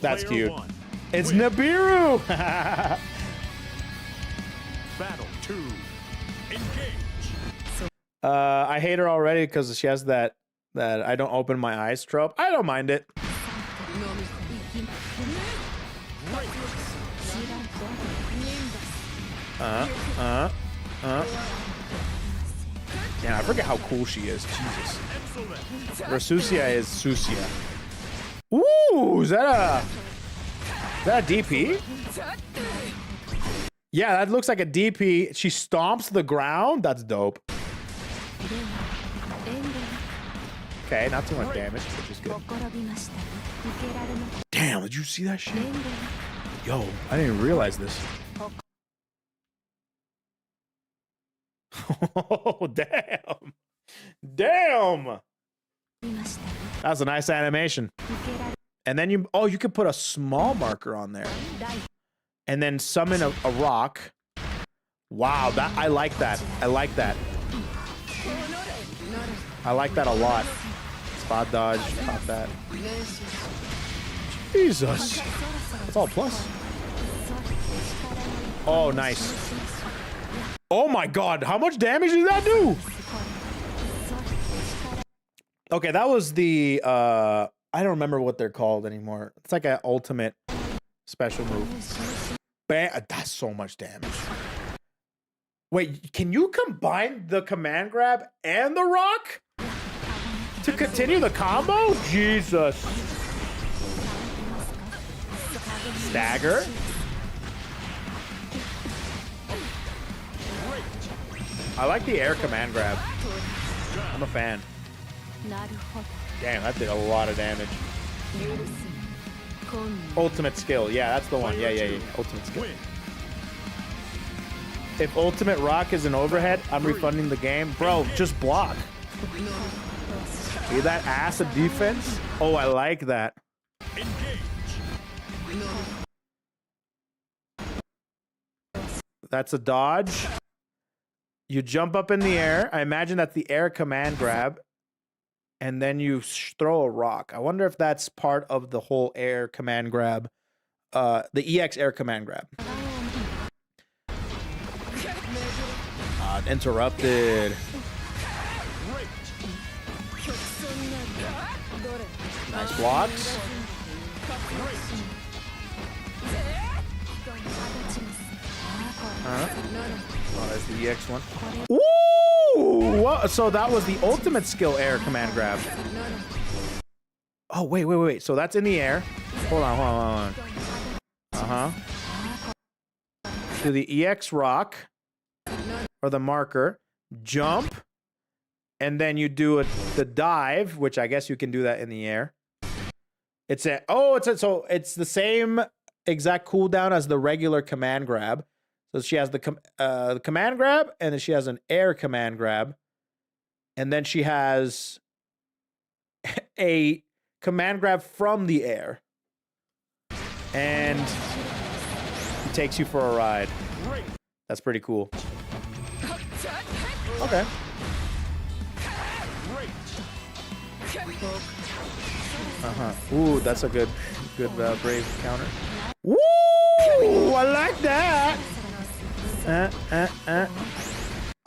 That's Player cute. one, It's win. Nibiru. Battle 2. Engage. I hate her already because she has that I don't open my eyes trope. I don't mind it. Yeah, I forget how cool she is. Jesus. Rasusia is Susia. Ooh, is that a DP? Yeah, that looks like a DP. She stomps the ground. That's dope. Okay, not too much damage, which is good. Damn, did you see that shit? Yo, I didn't realize this. Oh, damn. Damn. That's a nice animation. And then you could put a small marker on there. And then summon a rock. Wow, I like that. I like that. I like that a lot. Spot dodge, pop that. Jesus. It's all plus. Oh, nice. Oh my god, how much damage did that do? Okay, that was the I don't remember what they're called anymore. It's like an ultimate special move. Bam, that's so much damage. Wait, can you combine the command grab and the rock to continue the combo? Jesus. Stagger. I like the air command grab. I'm a fan. Damn, that did a lot of damage. Ultimate skill. Yeah, that's the one. Yeah. Ultimate skill. If ultimate rock is an overhead, I'm refunding the game. Bro, just block. See that ass of defense? Oh, I like that. That's a dodge. You jump up in the air. I imagine that's the air command grab. And then you throw a rock. I wonder if that's part of the whole air command grab. The EX air command grab. Interrupted. Nice blocks. Oh, that's the EX one. Ooh! What? So that was the ultimate skill air command grab. Oh, wait. So that's in the air. Hold on. Do the EX rock or the marker, jump, and then you do the dive, which I guess you can do that in the air. It's the same exact cooldown as the regular command grab. So she has the command grab, and then she has an air command grab, and then she has a command grab from the air, and it takes you for a ride. That's pretty cool. Okay. Ooh, that's a good brave counter. Woo! I like that.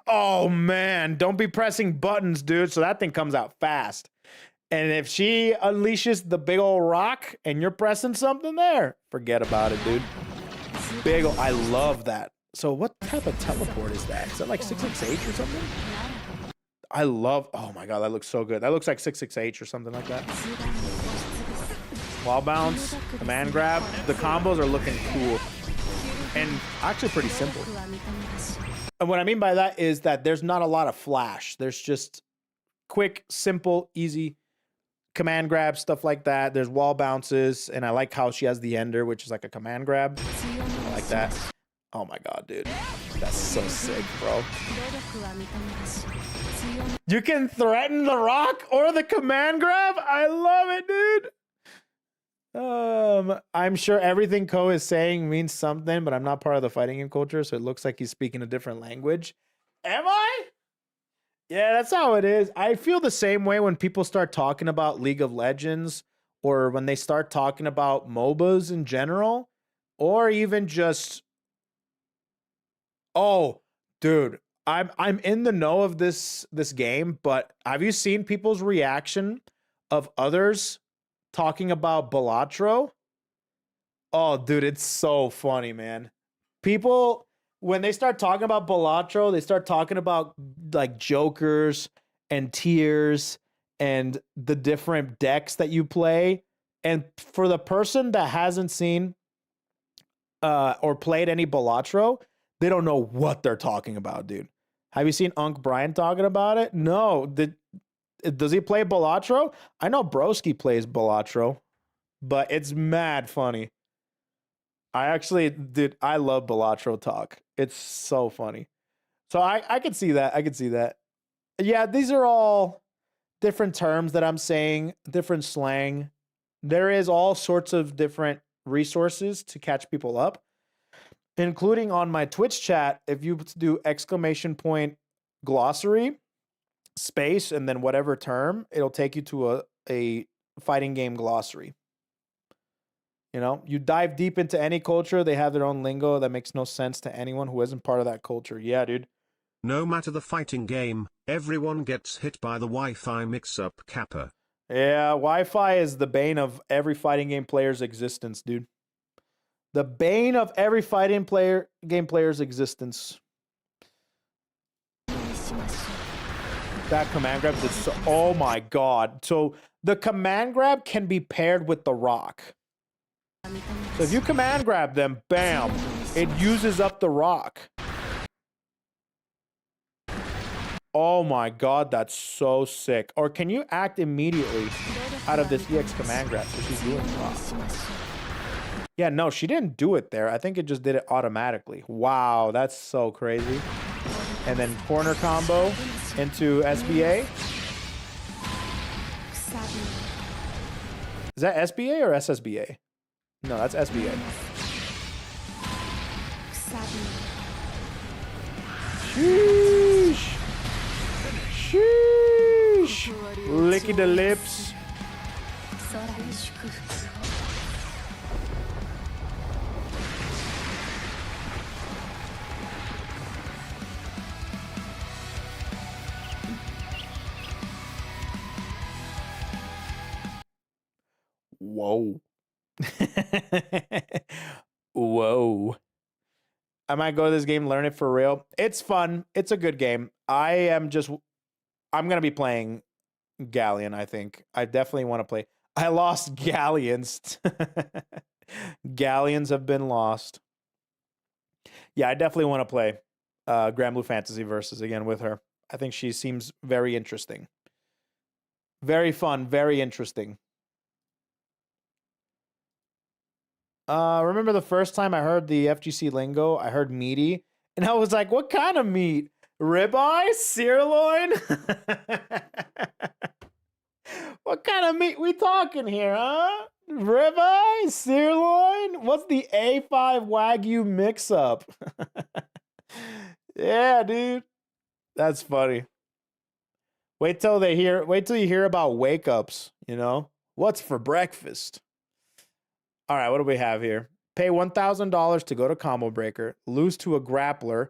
Oh man, don't be pressing buttons, dude. So that thing comes out fast. And if she unleashes the big old rock and you're pressing something there, forget about it, dude. I love that. So what type of teleport is that? Is that like 668 or something? Oh my god, that looks so good. That looks like 668 or something like that. Wall bounce, command grab. The combos are looking cool. And actually pretty simple. And what I mean by that is that there's not a lot of flash. There's just quick, simple, easy command grab, stuff like that. There's wall bounces, and I like how she has the ender, which is like a command grab. I like that. Oh my god, dude. That's so sick, bro. You can threaten the rock or the command grab? I love it, dude. I'm sure everything Ko is saying means something, but I'm not part of the fighting game culture, so it looks like he's speaking a different language. Am I? Yeah, that's how it is. I feel the same way when people start talking about League of Legends or when they start talking about MOBAs in general, or even just, oh, dude, I'm in the know of this game, but have you seen people's reaction of others talking about Balatro? Oh, dude, it's so funny, man. People, when they start talking about Balatro, they start talking about like jokers and tiers and the different decks that you play. And for the person that hasn't seen or played any Balatro, they don't know what they're talking about, dude. Have you seen Unc Brian talking about it? No. Does he play Balatro? I know Broski plays Balatro, but it's mad funny. I love Balatro talk. It's so funny. So I could see that. I could see that. Yeah, these are all different terms that I'm saying, different slang. There is all sorts of different resources to catch people up, including on my Twitch chat. If you do !! glossary space and then whatever term, it'll take you to a fighting game glossary. You know, you dive deep into any culture, they have their own lingo that makes no sense to anyone who isn't part of that culture. Yeah, dude. No matter the fighting game, everyone gets hit by the Wi-Fi mix-up kappa. Yeah, Wi-Fi is the bane of every fighting game player's existence, dude. The bane of every fighting game player's existence. That command grab did so. Oh my god. So the command grab can be paired with the rock. So if you command grab them, bam, it uses up the rock. Oh my god, that's so sick. Or can you act immediately out of this EX command grab? So she's doing rock. Yeah, no, she didn't do it there. I think it just did it automatically. Wow, that's so crazy. And then corner combo into SBA. Is that SBA or SSBA? No, that's SBA. Sheesh. Sheesh. Licky the lips. Whoa. Whoa. I might go to this game, learn it for real. It's fun. It's a good game. I'm going to be playing Gallion, I think. I definitely want to play. I lost Galleons. Galleons have been lost. Yeah, I definitely want to play Grand Blue Fantasy Versus again with her. I think she seems very interesting. Very fun, very interesting. Remember the first time I heard the FGC lingo, I heard meaty, and I was like, what kind of meat? Ribeye? Sirloin? What kind of meat we talking here, huh? Ribeye? Sirloin? What's the A5 Wagyu mix-up? Yeah, dude. That's funny. Wait till you hear about wake-ups, you know? What's for breakfast? All right, what do we have here? Pay $1,000 to go to Combo Breaker, lose to a grappler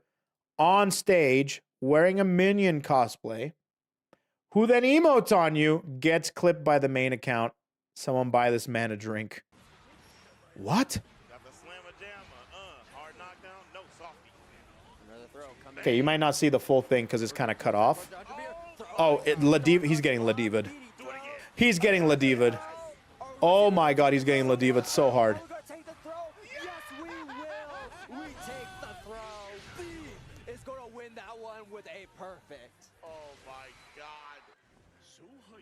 on stage wearing a minion cosplay, who then emotes on you, gets clipped by the main account. Someone buy this man a drink. What? Okay, you might not see the full thing because it's kind of cut off. Oh, he's getting Ladiva'd. He's getting Ladiva'd. Oh my god, he's getting Ladiva'd so hard. Oh my god.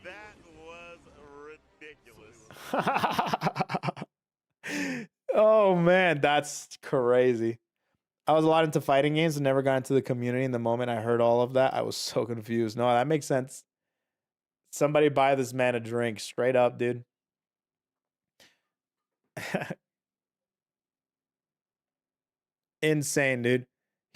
That was ridiculous. Oh man, that's crazy. I was a lot into fighting games and never got into the community. And the moment I heard all of that, I was so confused. No, that makes sense. Somebody buy this man a drink. Straight up, dude. Insane, dude.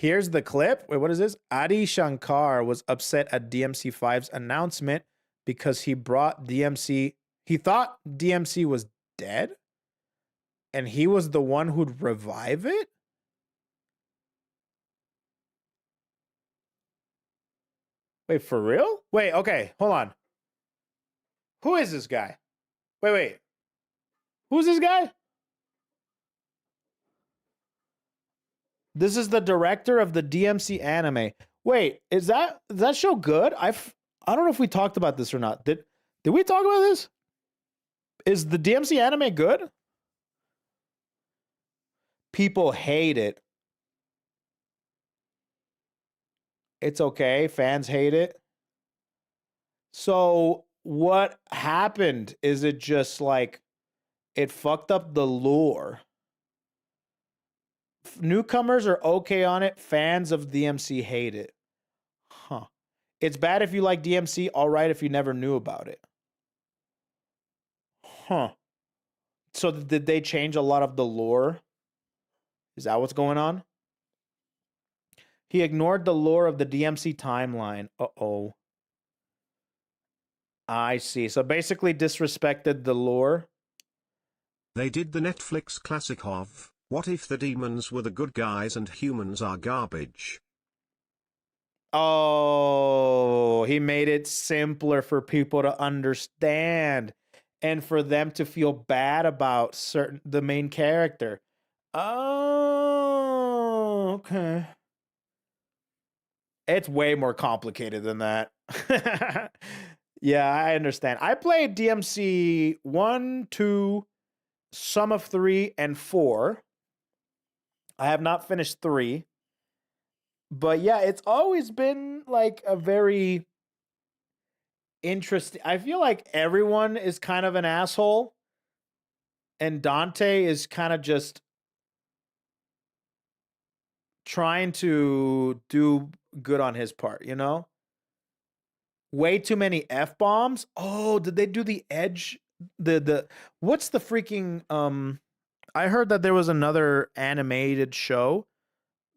Here's the clip. Wait, what is this? Adi Shankar was upset at DMC5's announcement because he thought DMC was dead and he was the one who'd revive it? Wait, for real? Wait, okay, hold on. Who is this guy? Wait. Who's this guy? This is the director of the DMC anime. Wait, is that show good? I don't know if we talked about this or not. Did we talk about this? Is the DMC anime good? People hate it. It's okay. Fans hate it. So what happened? Is it just like it fucked up the lore? Newcomers are okay on it. Fans of DMC hate it. Huh. It's bad if you like DMC, all right if you never knew about it. Huh. So did they change a lot of the lore? Is that what's going on? He ignored the lore of the DMC timeline. Uh-oh. I see. So basically disrespected the lore. They did the Netflix classic of, what if the demons were the good guys and humans are garbage? Oh, he made it simpler for people to understand and for them to feel bad about the main character. Oh, okay. It's way more complicated than that. Yeah, I understand. I played DMC 1, 2, some of 3, and 4. I have not finished 3. But yeah, it's always been like a very interesting. I feel like everyone is kind of an asshole. And Dante is kind of just trying to do good on his part, you know? Way too many F-bombs. Oh, did they do the Edge? What's the freaking I heard that there was another animated show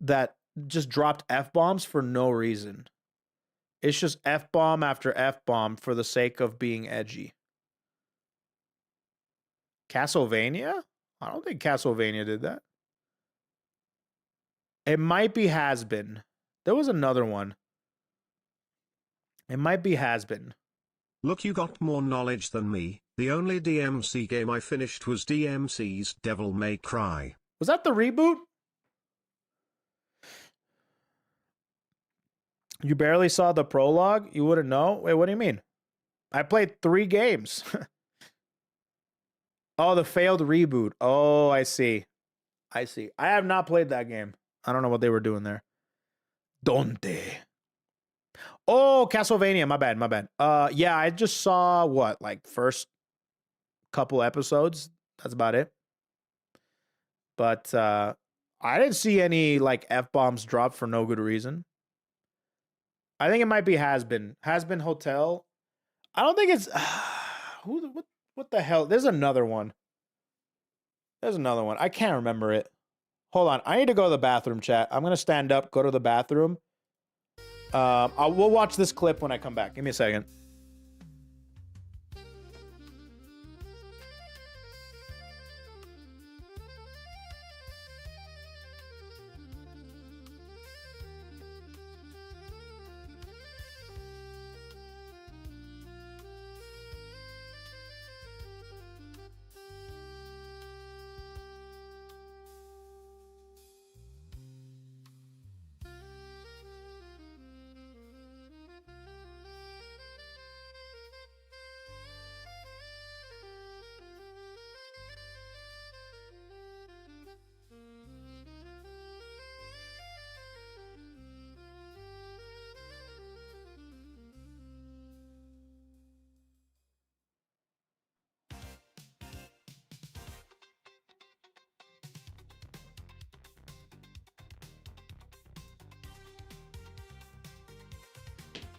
that just dropped F-bombs for no reason. It's just F-bomb after F-bomb for the sake of being edgy. Castlevania? I don't think Castlevania did that. It might be Has Been. There was another one. It might be Has Been. Look, you got more knowledge than me. The only DMC game I finished was DMC's Devil May Cry. Was that the reboot? You barely saw the prologue? You wouldn't know? Wait, what do you mean? I played 3 games. Oh, the failed reboot. Oh, I see. I have not played that game. I don't know what they were doing there. Dante. Oh, Castlevania. My bad. Yeah, I just saw first couple episodes. That's about it. But I didn't see any F-bombs dropped for no good reason. I think it might be Has Been Hotel. I don't think it's what the hell? There's another one. I can't remember it. Hold on. I need to go to the bathroom, chat. I'm gonna stand up, go to the bathroom. We'll watch this clip when I come back. Give me a second.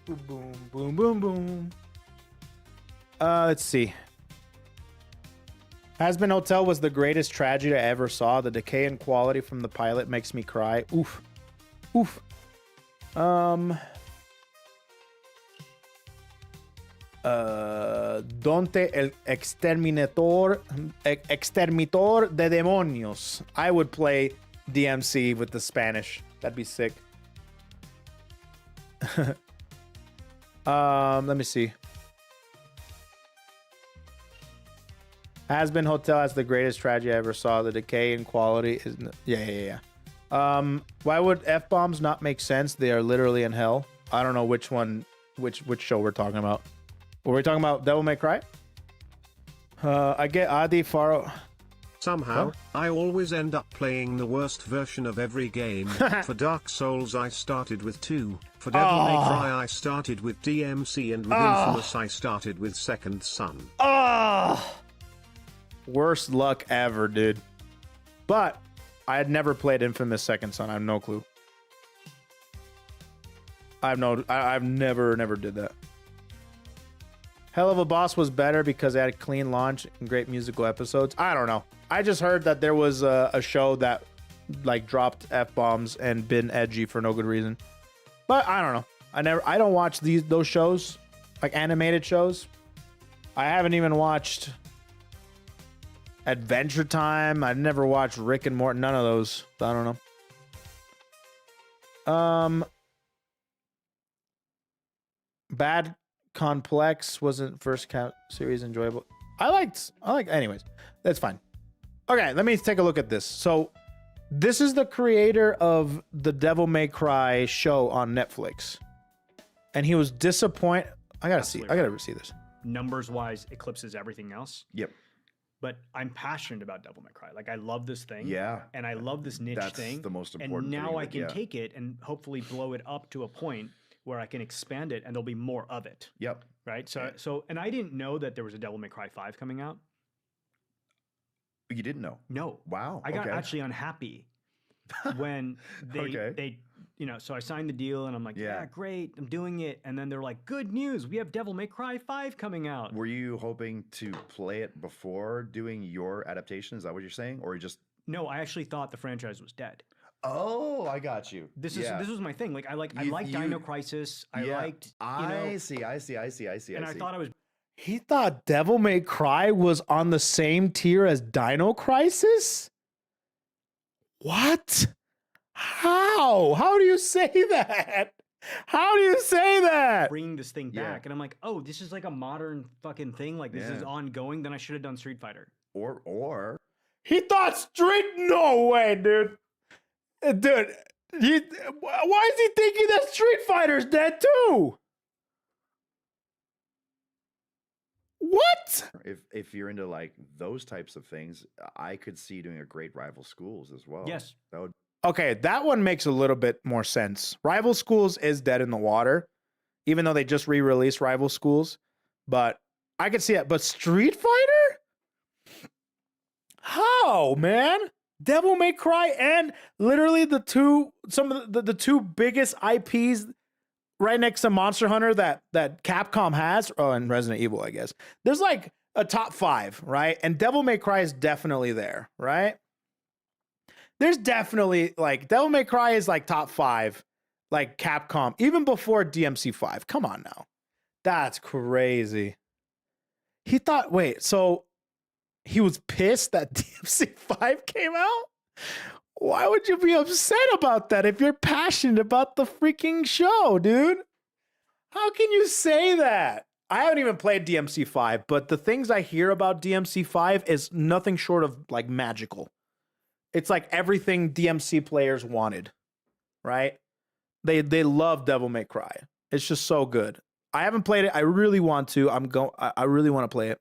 Boom, boom, boom, boom. Let's see. Has Been Hotel was the greatest tragedy I ever saw. The decay in quality from the pilot makes me cry. Oof. Oof. Dante el exterminator de demonios. I would play DMC with the Spanish. That'd be sick. Let me see. Has Been Hotel has the greatest tragedy I ever saw. The decay in quality is yeah. Why would F-bombs not make sense? They are literally in hell. I don't know which one, which show we're talking about. Were we talking about Devil May Cry? I get Adi Faro. Somehow, I always end up playing the worst version of every game. For Dark Souls I started with 2. For Devil May Cry I started with DMC, and with Infamous I started with Second Son. Worst luck ever, dude. But I had never played Infamous Second Son. I have no clue. I've never did that. Hell of a Boss was better because it had a clean launch and great musical episodes. I don't know. I just heard that there was a show that like dropped F-bombs and been edgy for no good reason. But I don't know. I don't watch those shows, like animated shows. I haven't even watched Adventure Time. I've never watched Rick and Morty. None of those. I don't know. Bad Complex wasn't first series enjoyable. I like anyways. That's fine. Okay, let me take a look at this. So this is the creator of the Devil May Cry show on Netflix. And he was disappointed. I gotta see this. Numbers wise eclipses everything else. Yep. But I'm passionate about Devil May Cry. Like I love this thing. Yeah. And I love this niche thing. That's the most important thing. And now thing, I can yeah. take it and hopefully blow it up to a point where I can expand it and there'll be more of it. Yep. Right? So and I didn't know that there was a Devil May Cry 5 coming out. You didn't know? No. Wow. I got actually unhappy when they so I signed the deal and I'm like, yeah, great, I'm doing it. And then they're like, good news, we have Devil May Cry 5 coming out. Were you hoping to play it before doing your adaptation? Is that what you're saying? Or you just... No, I actually thought the franchise was dead. Oh, I got you. This was my thing. Like I liked Dino Crisis. I see. And I thought I was... He thought Devil May Cry was on the same tier as Dino Crisis? What? How do you say that? How do you say that? Bring this thing back. And I'm like, oh, this is like a modern fucking thing. Like this is ongoing. Then I should have done Street Fighter. Or he thought no way, dude. Dude, why is he thinking that Street Fighter's dead too? What? If you're into like those types of things, I could see doing a great Rival Schools as well. Yes. That would... Okay, that one makes a little bit more sense. Rival Schools is dead in the water, even though they just re-released Rival Schools. But I could see it. But Street Fighter? How, man? Devil May Cry and literally the two biggest IPs right next to Monster Hunter that Capcom has, and Resident Evil, I guess. There's like a top 5, right? And Devil May Cry is definitely there, right? There's definitely like Devil May Cry is like top 5, like Capcom, even before DMC5. Come on now. That's crazy. He thought, wait, so he was pissed that DMC5 came out? Why would you be upset about that if you're passionate about the freaking show, dude? How can you say that? I haven't even played DMC5, but the things I hear about DMC5 is nothing short of like magical. It's like everything DMC players wanted, right? They love Devil May Cry. It's just so good. I haven't played it. I really want to. I really want to play it.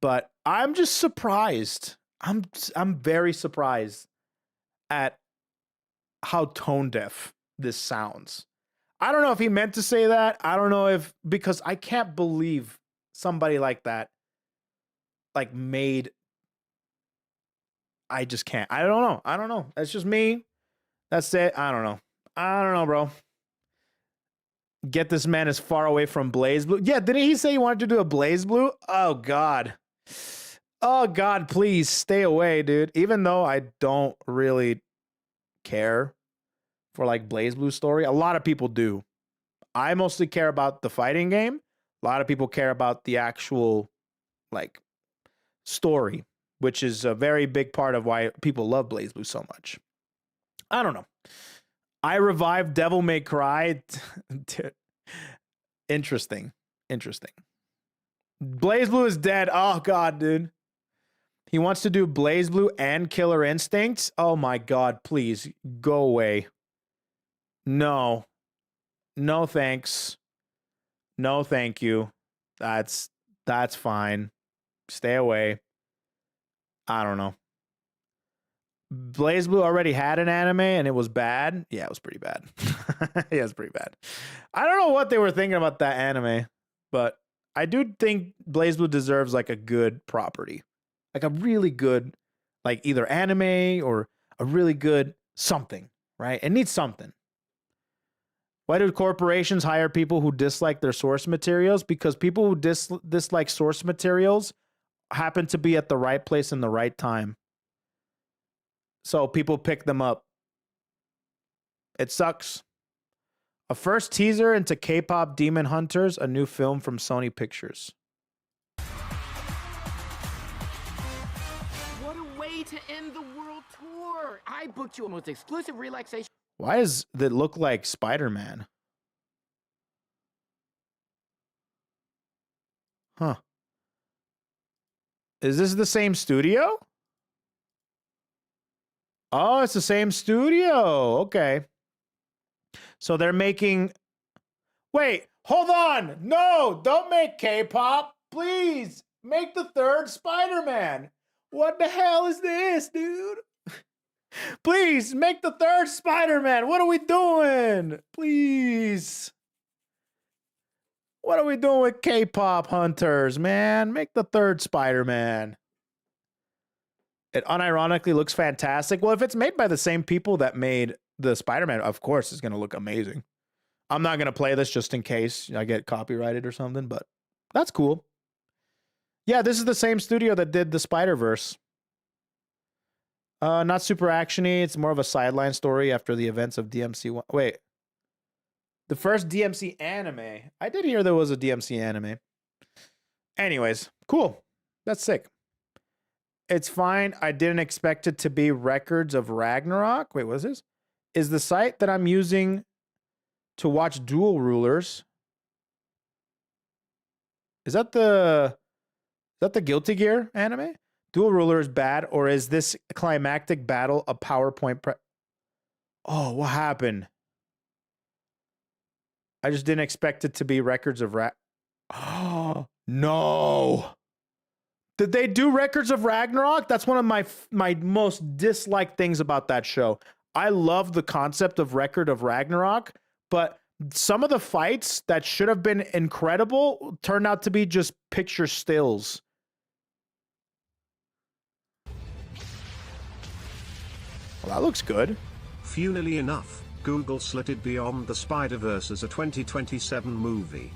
But I'm just surprised. I'm very surprised at how tone deaf this sounds. I don't know if he meant to say that. I don't know because I can't believe somebody like that I just can't. I don't know. That's just me. That's it. I don't know, bro. Get this man as far away from Blaze Blue. Yeah, didn't he say he wanted to do a Blaze Blue? Oh, God. Oh, God, please stay away, dude. Even though I don't really care for like BlazBlue story. A lot of people do. I mostly care about the fighting game. A lot of people care about the actual like story, which is a very big part of why people love BlazBlue so much. I don't know. I revived Devil May Cry. Interesting. BlazBlue is dead. Oh god, dude. He wants to do BlazBlue and Killer Instincts. Oh my god, please go away. No. No thanks. No thank you. That's fine. Stay away. I don't know. BlazBlue already had an anime and it was bad. Yeah, it was pretty bad. Yeah, it's pretty bad. I don't know what they were thinking about that anime, but I do think BlazBlue deserves like a good property. Like a really good, like either anime or a really good something, right? It needs something. Why do corporations hire people who dislike their source materials? Because people who dislike source materials happen to be at the right place in the right time. So people pick them up. It sucks. A first teaser into K-pop Demon Hunters, a new film from Sony Pictures. What a way to end the world tour! I booked you a most exclusive relaxation. Why does it look like Spider-Man? Huh. Is this the same studio? Oh, it's the same studio. Okay. So they're making... Wait, hold on. No, don't make K-pop. Please, make the third Spider-Man. What the hell is this, dude? Please, make the third Spider-Man. What are we doing? Please. What are we doing with K-pop hunters, man? Make the third Spider-Man. It unironically looks fantastic. Well, if it's made by the same people that made the Spider-Man, of course it's going to look amazing. I'm not going to play this just in case I get copyrighted or something, but that's cool. Yeah, this is the same studio that did the Spider-Verse. Not super actiony. It's more of a sideline story after the events of DMC1. Wait. The first DMC anime. I did hear there was a DMC anime. Anyways, cool. That's sick. It's fine. I didn't expect it to be Records of Ragnarok. Wait, what is this? Is the site that I'm using to watch Dual Rulers? Is that the Guilty Gear anime? Dual Ruler is bad, or is this climactic battle a PowerPoint Oh, what happened? I just didn't expect it to be Records of Oh, no. Did they do Records of Ragnarok? That's one of my most disliked things about that show. I love the concept of Record of Ragnarok, but some of the fights that should have been incredible turned out to be just picture stills. Well, that looks good. Funnily enough, Google slotted Beyond the Spider-Verse as a 2027 movie.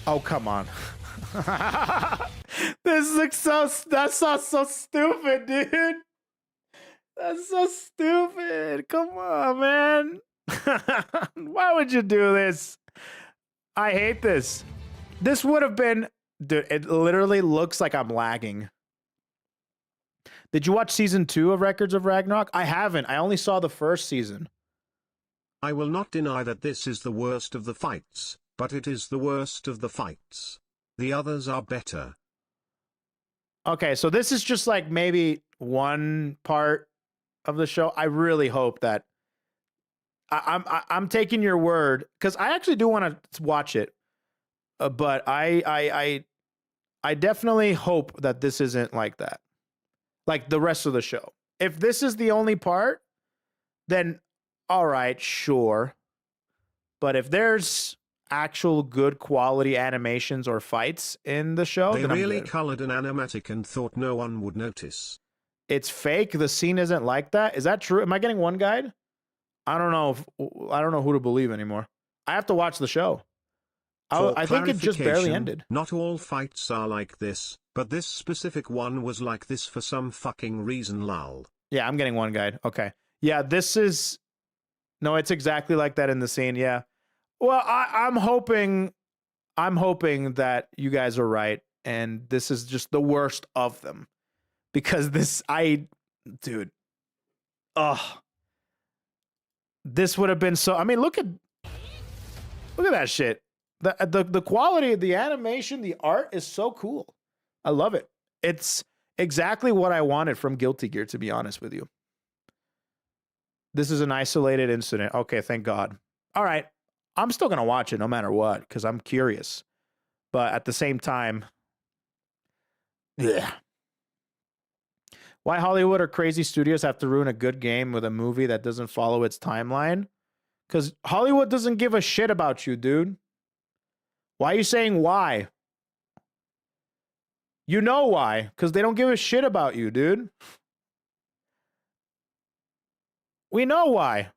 Oh, come on. This looks so... That's so stupid, dude. That's so stupid. Come on, man. Why would you do this? I hate this. This would have been... Dude, it literally looks like I'm lagging. Did you watch season 2 of Records of Ragnarok? I haven't. I only saw the first season. I will not deny that this is the worst of the fights, but it is the worst of the fights. The others are better. Okay, so this is just like maybe one part of the show. I really hope that I'm taking your word, because I actually do want to watch it, but I definitely hope that this isn't like that, like the rest of the show. If this is the only part, then all right, sure. But if there's actual good quality animations or fights in the show, they then really colored an animatic and thought no one would notice. It's fake. The scene isn't like that. Is that true? Am I getting one guide? I don't know who to believe anymore. I have to watch the show. I think it just barely ended. Not all fights are like this, but this specific one was like this for some fucking reason, lol. Yeah, I'm getting one guide. Okay. Yeah, this is... No, it's exactly like that in the scene, yeah. Well, I'm hoping that you guys are right, and this is just the worst of them. Because dude. Ugh. This would have been so... I mean, look at that shit. The quality of the animation, the art is so cool. I love it. It's exactly what I wanted from Guilty Gear, to be honest with you. This is an isolated incident. Okay, thank God. All right. I'm still going to watch it no matter what, because I'm curious. But at the same time, yeah. Why Hollywood or crazy studios have to ruin a good game with a movie that doesn't follow its timeline? Because Hollywood doesn't give a shit about you, dude. Why are you saying why? You know why. Because they don't give a shit about you, dude. We know why.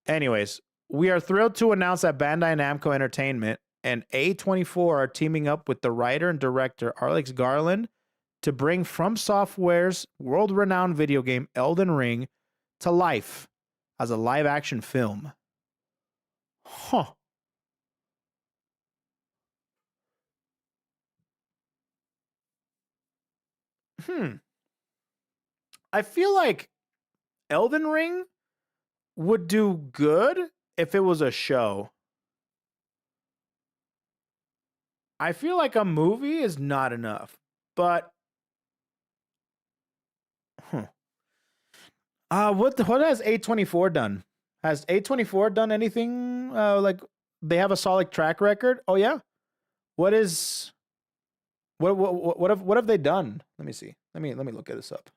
Anyways, we are thrilled to announce that Bandai Namco Entertainment and A24 are teaming up with the writer and director Alex Garland to bring From Software's world-renowned video game Elden Ring to life as a live-action film. Huh. I feel like Elden Ring would do good if it was a show. I feel like a movie is not enough, but what has A24 done? Has A24 done anything like they have a solid track record? Oh yeah. What have they done? Let me see. Let me look at this up.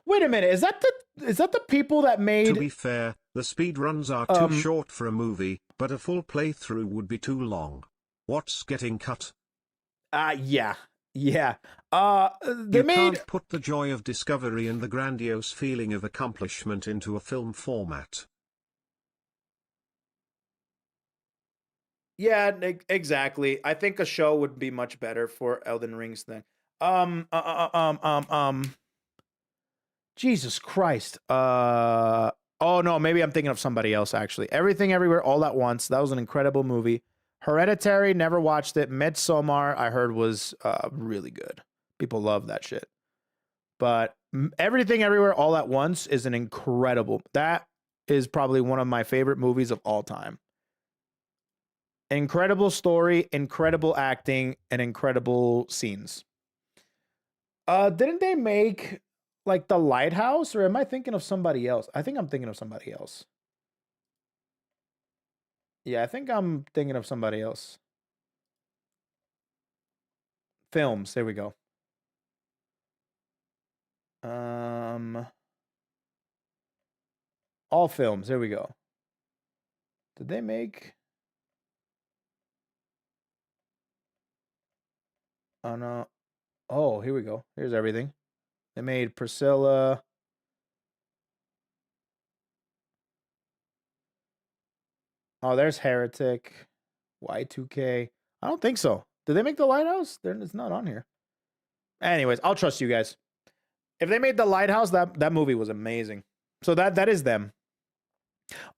Wait a minute. Is that the people that made... To be fair, the speedruns are too short for a movie, but a full playthrough would be too long. What's getting cut? Yeah. They can't put the joy of discovery and the grandiose feeling of accomplishment into a film format. Yeah, exactly. I think a show would be much better for Elden Ring's thing. Jesus Christ. Oh no, maybe I'm thinking of somebody else actually. Everything Everywhere All at Once. That was an incredible movie. Hereditary, never watched it. Midsommar, I heard was really good. People love that shit. But Everything Everywhere All at Once is an incredible... That is probably one of my favorite movies of all time. Incredible story, incredible acting, and incredible scenes. Didn't they make like The Lighthouse, or am I thinking of somebody else? I think I'm thinking of somebody else. Yeah, I think I'm thinking of somebody else. Films, there we go. All films, there we go. Did they make... Oh no. Oh, here we go. Here's everything. They made Priscilla. Oh, there's Heretic. Y2K. I don't think so. Did they make The Lighthouse? It's not on here. Anyways, I'll trust you guys. If they made The Lighthouse, that movie was amazing. So that is them.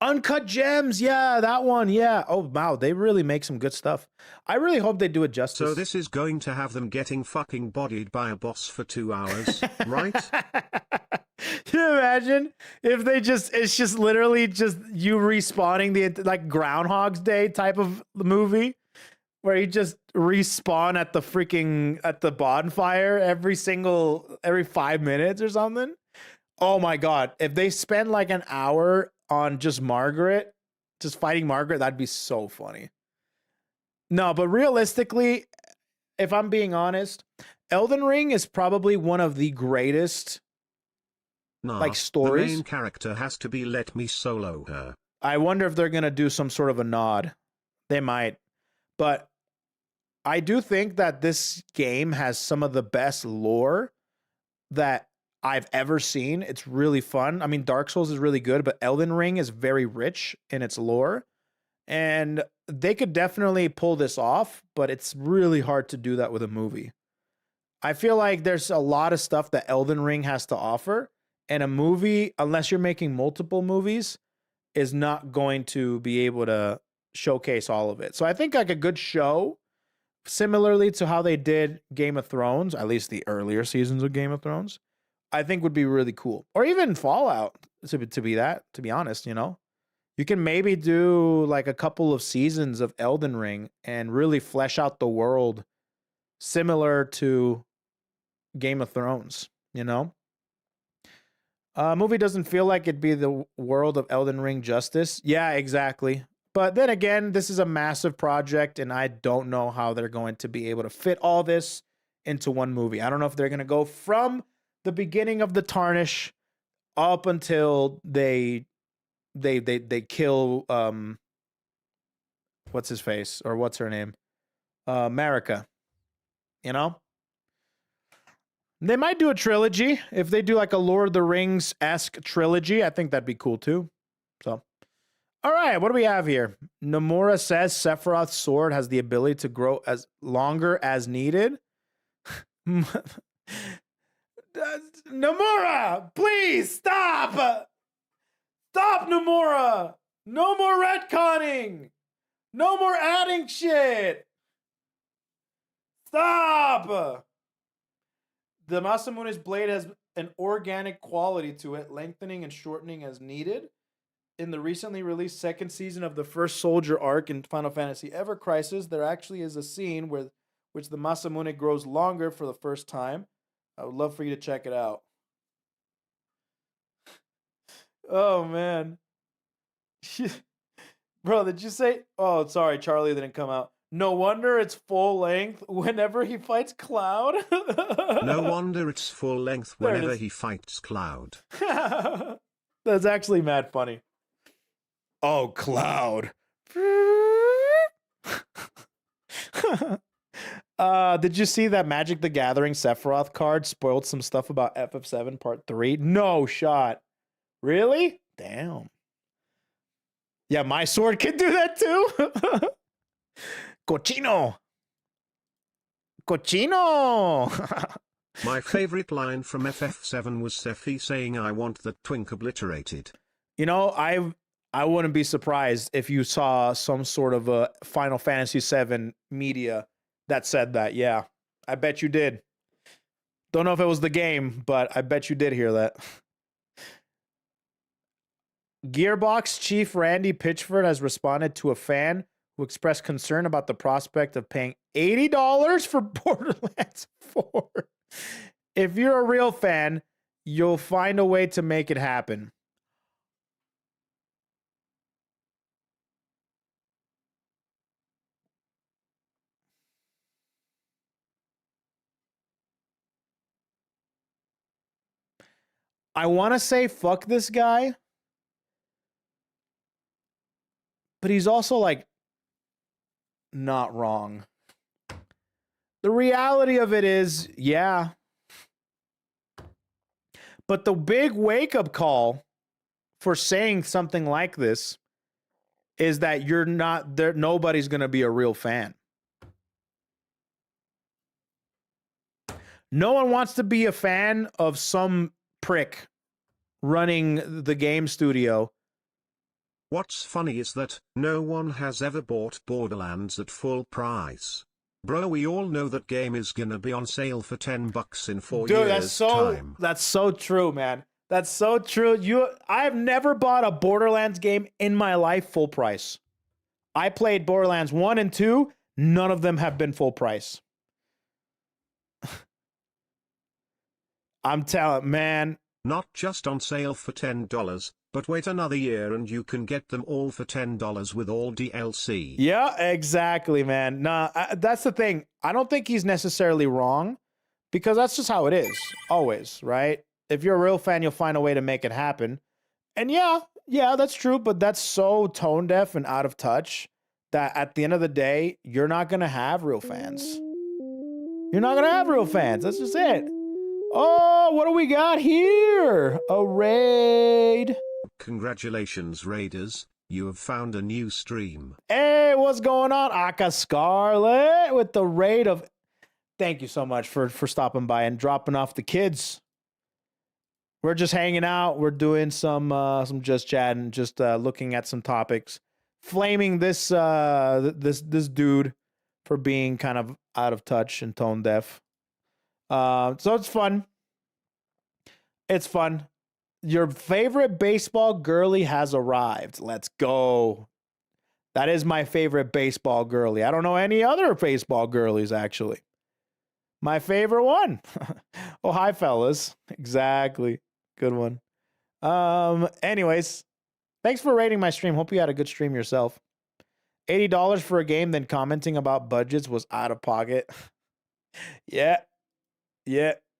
Uncut Gems, yeah, that one, yeah. Oh wow, they really make some good stuff. I really hope they do it justice. So this is going to have them getting fucking bodied by a boss for 2 hours, right? Can you imagine if it's just literally just you respawning the like Groundhog's Day type of movie where you just respawn at the bonfire every 5 minutes or something? Oh my God, if they spend like an hour on just fighting Margaret, that'd be so funny. No, but realistically, if I'm being honest, Elden Ring is probably one of the greatest stories. The main character has to be Let Me Solo Her. I wonder if they're going to do some sort of a nod. They might. But I do think that this game has some of the best lore that I've ever seen. It's really fun. I mean, Dark Souls is really good, but Elden Ring is very rich in its lore. And they could definitely pull this off, but it's really hard to do that with a movie. I feel like there's a lot of stuff that Elden Ring has to offer, and a movie, unless you're making multiple movies, is not going to be able to showcase all of it. So I think like a good show, similarly to how they did Game of Thrones, at least the earlier seasons of Game of Thrones, I think would be really cool. Or even Fallout, to be honest, you know? You can maybe do like a couple of seasons of Elden Ring and really flesh out the world similar to Game of Thrones, you know? Movie doesn't feel like it'd be the world of Elden Ring justice. Yeah, exactly. But then again, this is a massive project, and I don't know how they're going to be able to fit all this into one movie. I don't know if they're going to go from the beginning of the Tarnish up until they kill what's his face or what's her name, Marika, you know. They might do a trilogy. If they do like a Lord of the Rings-esque trilogy, I think that'd be cool too. So, all right, what do we have here? Nomura says Sephiroth's sword has the ability to grow as longer as needed. Nomura, please stop! Stop, Nomura! No more retconning! No more adding shit! Stop! The Masamune's blade has an organic quality to it, lengthening and shortening as needed. In the recently released second season of the first soldier arc in Final Fantasy Ever Crisis, there actually is a scene which the Masamune grows longer for the first time. I would love for you to check it out. Oh, man. Bro, did you say... Oh, sorry, Charlie didn't come out. No wonder it's full length whenever he fights Cloud. No wonder it's full length whenever he fights Cloud. That's actually mad funny. Oh, Cloud. Did you see that Magic the Gathering Sephiroth card spoiled some stuff about FF7 Part 3? No shot. Really? Damn. Yeah, my sword can do that too. Cochino. Cochino. My favorite line from FF7 was Sephi saying, "I want that twink obliterated." You know, I wouldn't be surprised if you saw some sort of a Final Fantasy VII media that said that. Yeah, I bet you did. Don't know if it was the game, but I bet you did hear that. Gearbox chief Randy Pitchford has responded to a fan who expressed concern about the prospect of paying $80 for Borderlands 4. If you're a real fan, you'll find a way to make it happen. I want to say fuck this guy, but he's also like not wrong. The reality of it is, yeah. But the big wake-up call for saying something like this is that you're not there. Nobody's going to be a real fan. No one wants to be a fan of some prick running the game studio. What's funny is that no one has ever bought Borderlands at full price. Bro, we all know that game is gonna be on sale for $10 in 4 years' time. That's so true, man. That's so true. I've never bought a Borderlands game in my life full price. I played Borderlands 1 and 2. None of them have been full price. I'm telling, man. Not just on sale for $10, but wait another year and you can get them all for $10 with all DLC. Yeah, exactly, man. Nah, that's the thing. I don't think he's necessarily wrong, because that's just how it is, always, right? If you're a real fan, you'll find a way to make it happen. And yeah, that's true, but that's so tone deaf and out of touch that at the end of the day, you're not going to have real fans. You're not going to have real fans. That's just it. Oh, what do we got here? A raid. Congratulations, Raiders. You have found a new stream. Hey, what's going on? Aka Scarlet with the raid of... Thank you so much for stopping by and dropping off the kids. We're just hanging out. We're doing some just chatting, just looking at some topics. Flaming this this dude for being kind of out of touch and tone deaf. So it's fun. It's fun. Your favorite baseball girly has arrived. Let's go. That is my favorite baseball girly. I don't know any other baseball girlies, actually. My favorite one. Oh, hi, fellas. Exactly. Good one. Anyways, thanks for rating my stream. Hope you had a good stream yourself. $80 for a game, then commenting about budgets was out of pocket. Yeah.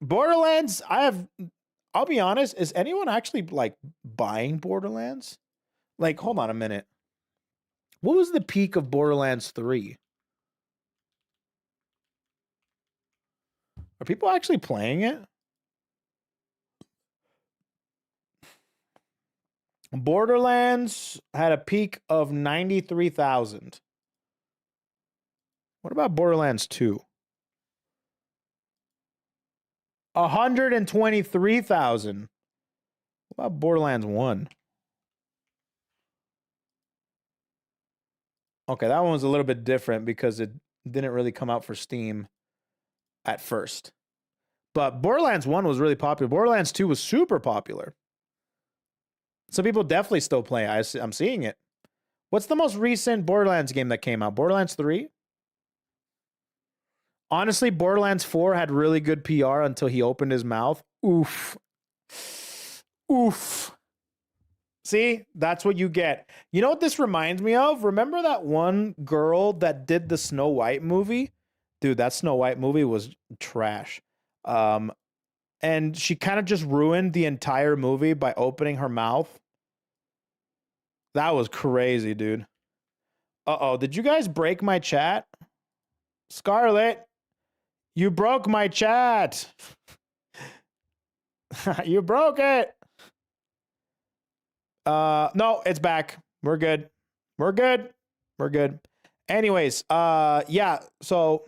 Borderlands, I'll be honest, is anyone actually like buying Borderlands? Like, hold on a minute. What was the peak of Borderlands 3? Are people actually playing it? Borderlands had a peak of 93,000. What about Borderlands 2? 123,000. What about Borderlands 1? Okay, that one was a little bit different because it didn't really come out for Steam at first. But Borderlands 1 was really popular. Borderlands 2 was super popular. Some people definitely still play. I'm seeing it. What's the most recent Borderlands game that came out? Borderlands 3? Honestly, Borderlands 4 had really good PR until he opened his mouth. Oof. See, that's what you get. You know what this reminds me of? Remember that one girl that did the Snow White movie? Dude, that Snow White movie was trash. And she kind of just ruined the entire movie by opening her mouth. That was crazy, dude. Uh-oh, did you guys break my chat? Scarlet, you broke my chat. You broke it. No, it's back. We're good. Anyways, yeah, so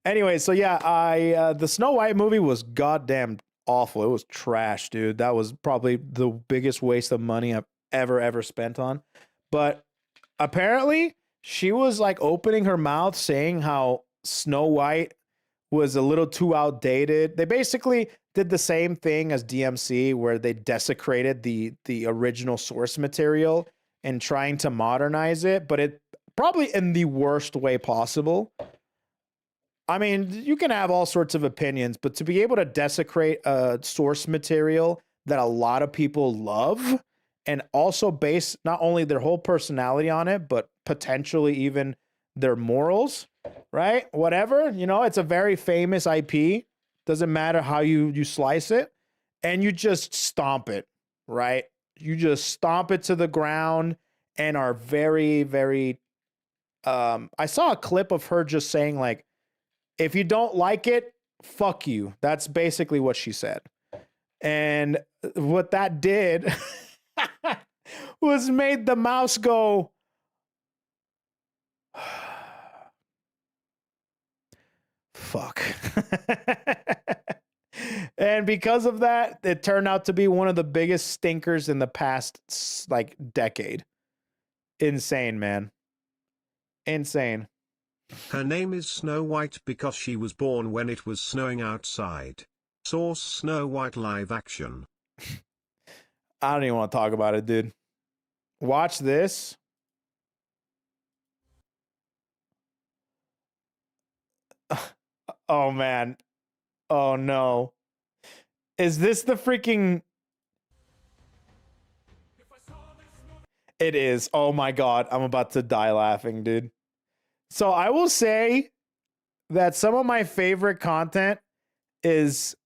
the Snow White movie was goddamn awful. It was trash, dude. That was probably the biggest waste of money I've ever spent on. But apparently she was like opening her mouth saying how Snow White was a little too outdated. They basically did the same thing as DMC, where they desecrated the original source material and trying to modernize it, but it probably in the worst way possible. I mean, you can have all sorts of opinions, but to be able to desecrate a source material that a lot of people love and also base not only their whole personality on it, but potentially even their morals, right? Whatever, you know, it's a very famous IP. Doesn't matter how you slice it, and you just stomp it, right? You just stomp it to the ground and are very, very... I saw a clip of her just saying, like, if you don't like it, fuck you. That's basically what she said. And what that did was made the mouse go... Fuck. And because of that, it turned out to be one of the biggest stinkers in the past, like, decade. Insane, man. Insane. Her name is Snow White because she was born when it was snowing outside. Source Snow White live action. I don't even want to talk about it, dude. Watch this. Oh, man. Oh, no. Is this the freaking... It is. Oh, my God. I'm about to die laughing, dude. So I will say that some of my favorite content is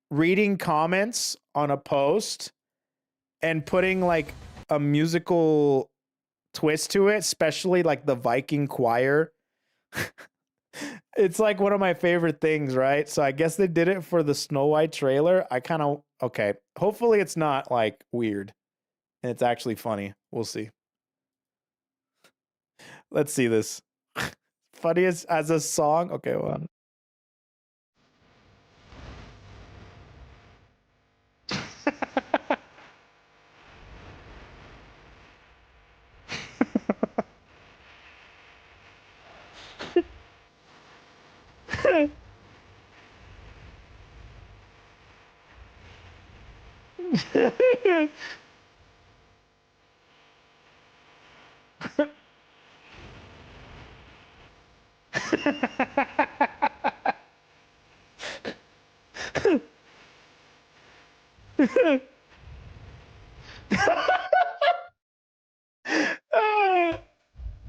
reading comments on a post and putting like a musical twist to it, especially like the Viking choir. It's like one of my favorite things, right? So I guess they did it for the Snow White trailer. I kind of okay. Hopefully it's not like weird and it's actually funny. We'll see. Let's see this. Funny as a song. Okay, well.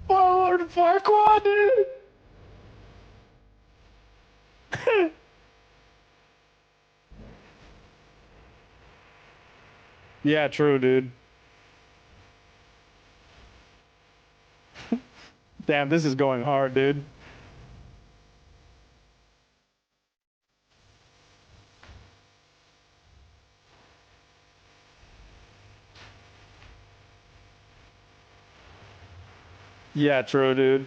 Forward Farquaad, dude. Yeah, true, dude. Damn, this is going hard, dude. Yeah, true, dude.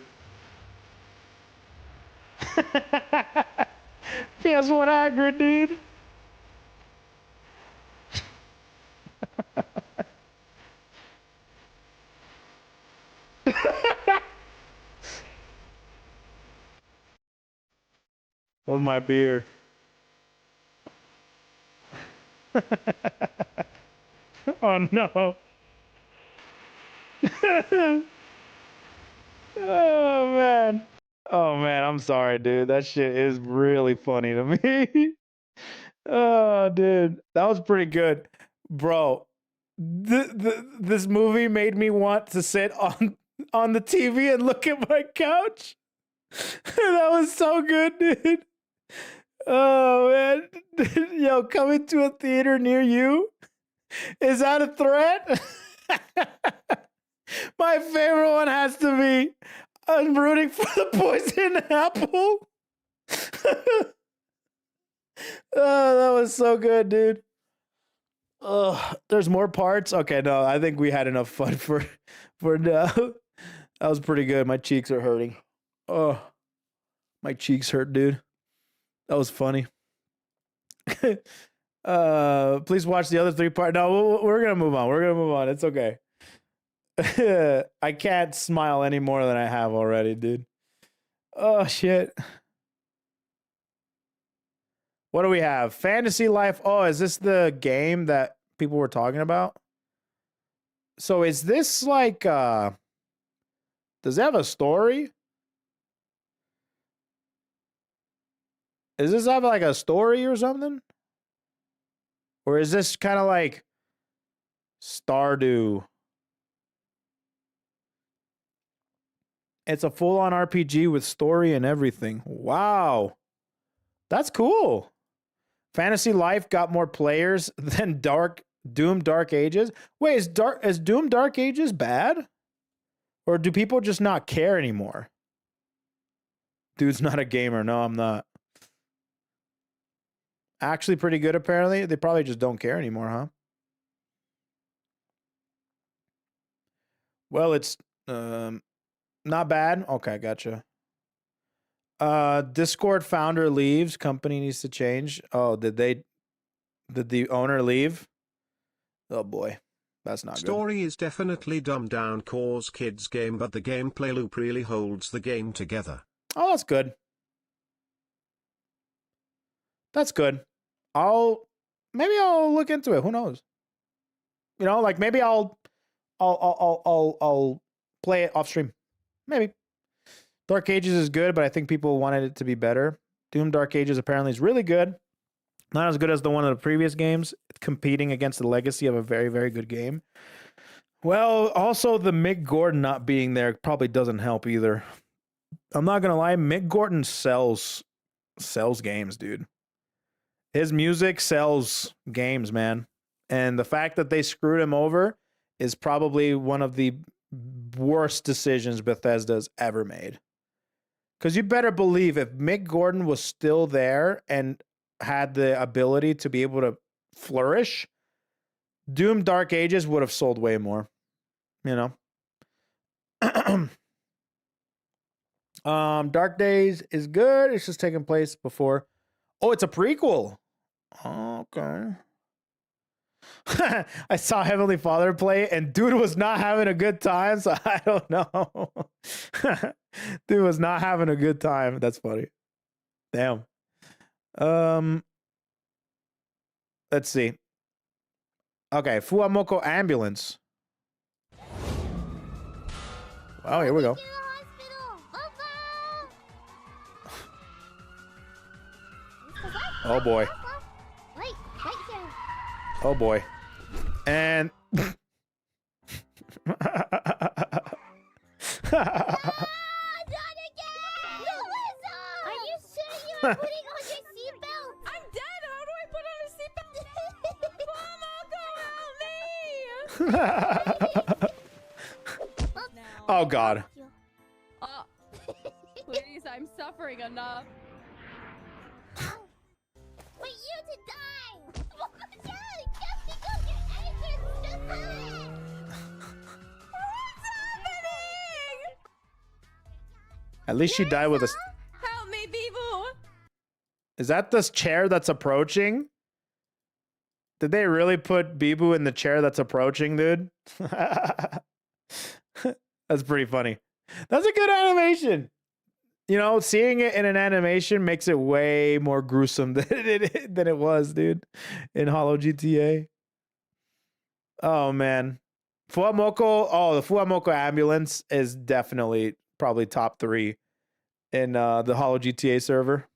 PS1 aggro, dude. With my beer. Oh no. Oh man. Oh man, I'm sorry, dude. That shit is really funny to me. Oh, dude. That was pretty good. Bro, this movie made me want to sit on the TV and look at my couch. That was so good, dude. Oh man. Yo, coming to a theater near you? Is that a threat? My favorite one has to be I'm rooting for the poison apple. Oh, that was so good, dude. There's more parts. Okay, no, I think we had enough fun for now. That was pretty good. My cheeks are hurting. Oh, my cheeks hurt, dude. That was funny. Please watch the other 3 parts. No, we're gonna move on. We're gonna move on. It's okay. I can't smile any more than I have already, dude. Oh shit. What do we have? Fantasy Life. Oh, is this the game that people were talking about? So is this like does it have a story? Does this have like a story or something? Or is this kind of like Stardew? It's a full-on RPG with story and everything. Wow. That's cool. Fantasy Life got more players than Doom Dark Ages. Wait, is Doom Dark Ages bad? Or do people just not care anymore? Dude's not a gamer. No, I'm not. Actually pretty good, apparently. They probably just don't care anymore, huh? Well, it's not bad. Okay, gotcha. Discord founder leaves. Company needs to change. Oh, did the owner leave? Oh boy. That's not good. Story is definitely dumbed down cause kids game, but the gameplay loop really holds the game together. Oh, that's good. That's good. Maybe I'll look into it. Who knows? You know, like maybe I'll play it off stream. Maybe. Dark Ages is good, but I think people wanted it to be better. Doom Dark Ages apparently is really good. Not as good as the one of the previous games, competing against the legacy of a very, very good game. Well, also the Mick Gordon not being there probably doesn't help either. I'm not gonna lie, Mick Gordon sells games, dude. His music sells games, man. And the fact that they screwed him over is probably one of the worst decisions Bethesda's ever made. Because you better believe if Mick Gordon was still there and had the ability to be able to flourish, Doom Dark Ages would have sold way more. You know? Dark Days is good. It's just taking place before. Oh, it's a prequel. Okay. I saw Heavenly Father play, and dude was not having a good time, so I don't know. Dude was not having a good time. That's funny. Damn. Let's see. Okay, Fuamoko Ambulance. Wow, here we go. Oh boy. Wait, right here. Oh boy. And Are you sure you are putting on your seatbelt? I'm dead. How do I put on a seatbelt? oh god. Please, I'm suffering enough. For you to die! Just because your entrance just happened! What's happening? At least she died with a... Help me, Bibu! Is that this chair that's approaching? Did they really put Bibu in the chair that's approaching, dude? That's pretty funny. That's a good animation. You know, seeing it in an animation makes it way more gruesome than it was, dude, in Hollow GTA. Oh, man. Fuamoko, the Fuamoko Ambulance is definitely probably top 3 in the Hollow GTA server.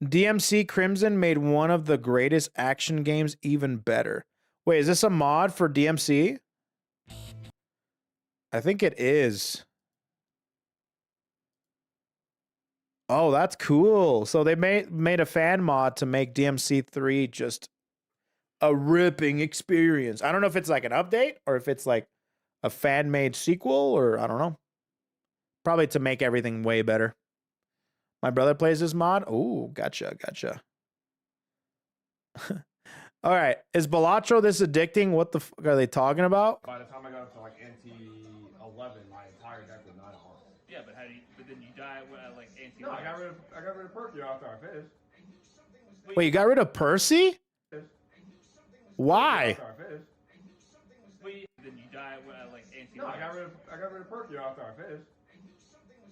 DMC Crimson made one of the greatest action games even better. Wait, is this a mod for DMC? I think it is. Oh, that's cool. So they made a fan mod to make DMC 3 just a ripping experience. I don't know if it's like an update or if it's like a fan-made sequel or I don't know. Probably to make everything way better. My brother plays this mod. Oh, gotcha. All right. Is Balatro this addicting? What the fuck are they talking about? By the time I got up to like NT11, my entire deck was 9 hearts. Yeah, but then you die at like NT. No, I got rid of Perky after I finished. Wait, you got rid of Percy? Why? After I finished. Then you die at like NT. No, I got rid of Perky after I finished.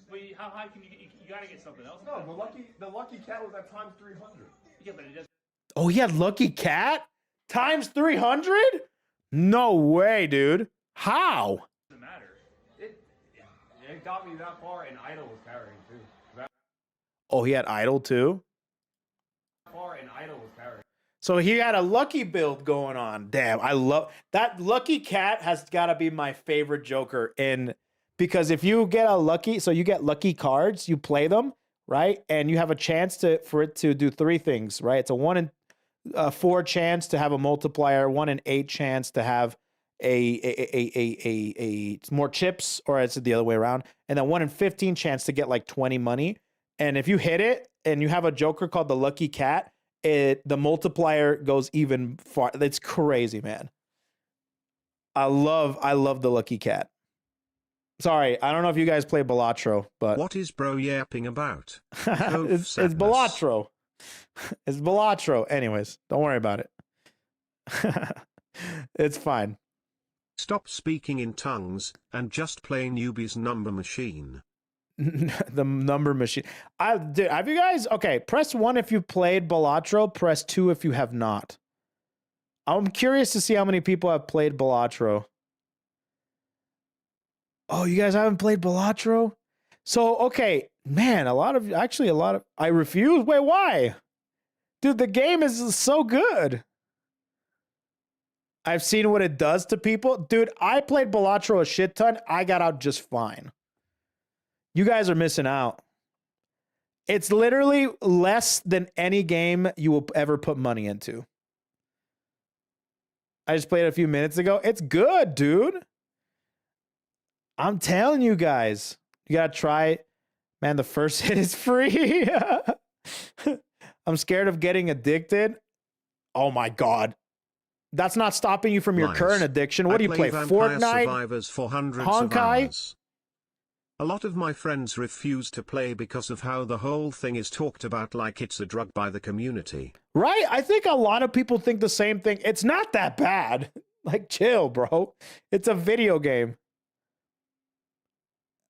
Wait, how high can you gotta get something else? No, the lucky cat was at times 300. Yeah, but it doesn't. Oh, he had Lucky Cat? Times 300? No way, dude. How? Doesn't matter. It got me that far, and Idol was carrying too. Oh, he had Idol too? So he had a Lucky build going on. Damn, I love that. Lucky Cat has got to be my favorite Joker because if you get a lucky, so you get lucky cards, you play them, right? And you have a chance for it to do 3 things, right? It's a 1 in 4 chance to have a multiplier, 1 in 8 chance to have a more chips, or it's the other way around, and then 1 in 15 chance to get like 20 money. And if you hit it and you have a Joker called the Lucky Cat, the multiplier goes even far. It's crazy, man. I love the Lucky Cat. Sorry, I don't know if you guys play Balatro, but what is bro yapping about? it's Balatro. It's Balatro. Anyways, don't worry about it. It's fine. Stop speaking in tongues and just play newbie's number machine. The number machine. Have you guys? Okay, press 1 if you played Balatro. Press 2 if you have not. I'm curious to see how many people have played Balatro. Oh, you guys haven't played Balatro? So, okay, man, I refuse. Wait, why? Dude, the game is so good. I've seen what it does to people. Dude, I played Balatro a shit ton. I got out just fine. You guys are missing out. It's literally less than any game you will ever put money into. I just played it a few minutes ago. It's good, dude. I'm telling you guys, you gotta try it. Man, the first hit is free. I'm scared of getting addicted. Oh my god. That's not stopping you from your Lies. current addiction. What I do you play? Vampire Fortnite? Survivors for hundreds of Honkai? hours. A lot of my friends refuse to play because of how the whole thing is talked about like it's a drug by the community. Right? I think a lot of people think the same thing. It's not that bad. Like, chill, bro. It's a video game.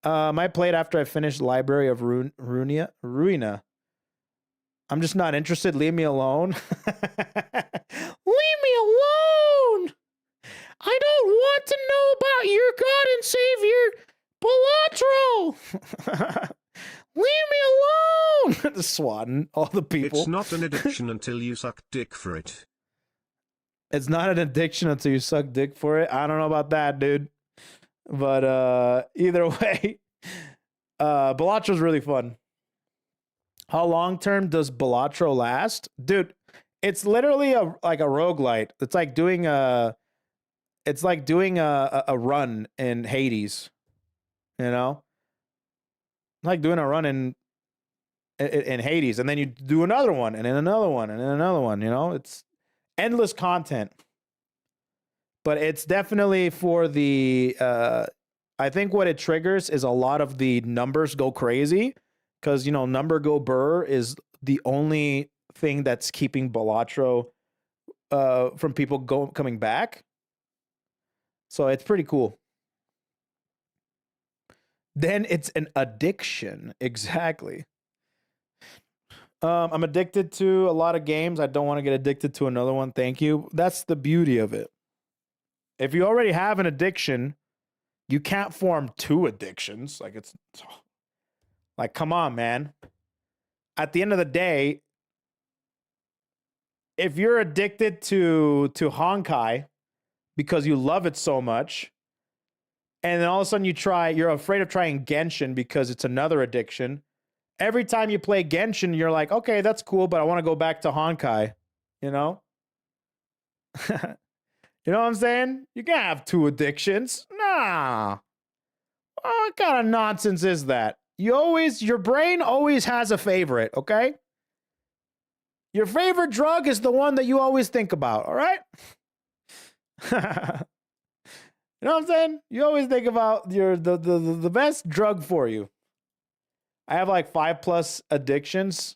I played after I finished Library of Ruina. I'm just not interested. Leave me alone. Leave me alone! I don't want to know about your God and Savior, Balatro! Leave me alone! The swatting all the people. It's not an addiction until you suck dick for it. It's not an addiction until you suck dick for it. I don't know about that, dude. But either way, Balatro's really fun. How long term does Balatro last? Dude, it's literally like a roguelite. It's like doing a run in Hades. You know? Like doing a run in Hades, and then you do another one, and then another one, and then another one, you know? It's endless content. But it's definitely for the I think what it triggers is a lot of the numbers go crazy, because you know, number go burr is the only thing that's keeping Balatro from people coming back. So it's pretty cool. Then it's an addiction. Exactly. I'm addicted to a lot of games. I don't want to get addicted to another one. Thank you. That's the beauty of it. If you already have an addiction, you can't form two addictions. Like, it's like, come on, man. At the end of the day, if you're addicted to Honkai because you love it so much, and then all of a sudden you're afraid of trying Genshin because it's another addiction. Every time you play Genshin, you're like, okay, that's cool, but I want to go back to Honkai, you know? You know what I'm saying? You can't have two addictions. Nah. What kind of nonsense is that? Your brain always has a favorite, okay? Your favorite drug is the one that you always think about, all right? You know what I'm saying? You always think about the best drug for you. I have like 5+ addictions.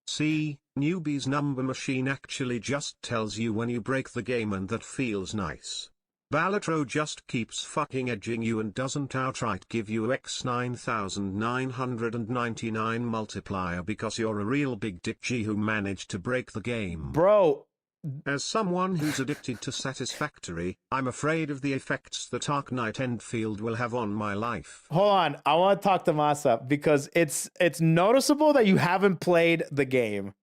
See, newbie's number machine actually just tells you when you break the game, and that feels nice. Balatro just keeps fucking edging you and doesn't outright give you X 9999 multiplier because you're a real big dick G who managed to break the game. Bro. As someone who's addicted to Satisfactory, I'm afraid of the effects that Arknight Endfield will have on my life. Hold on, I want to talk to Masa because it's noticeable that you haven't played the game.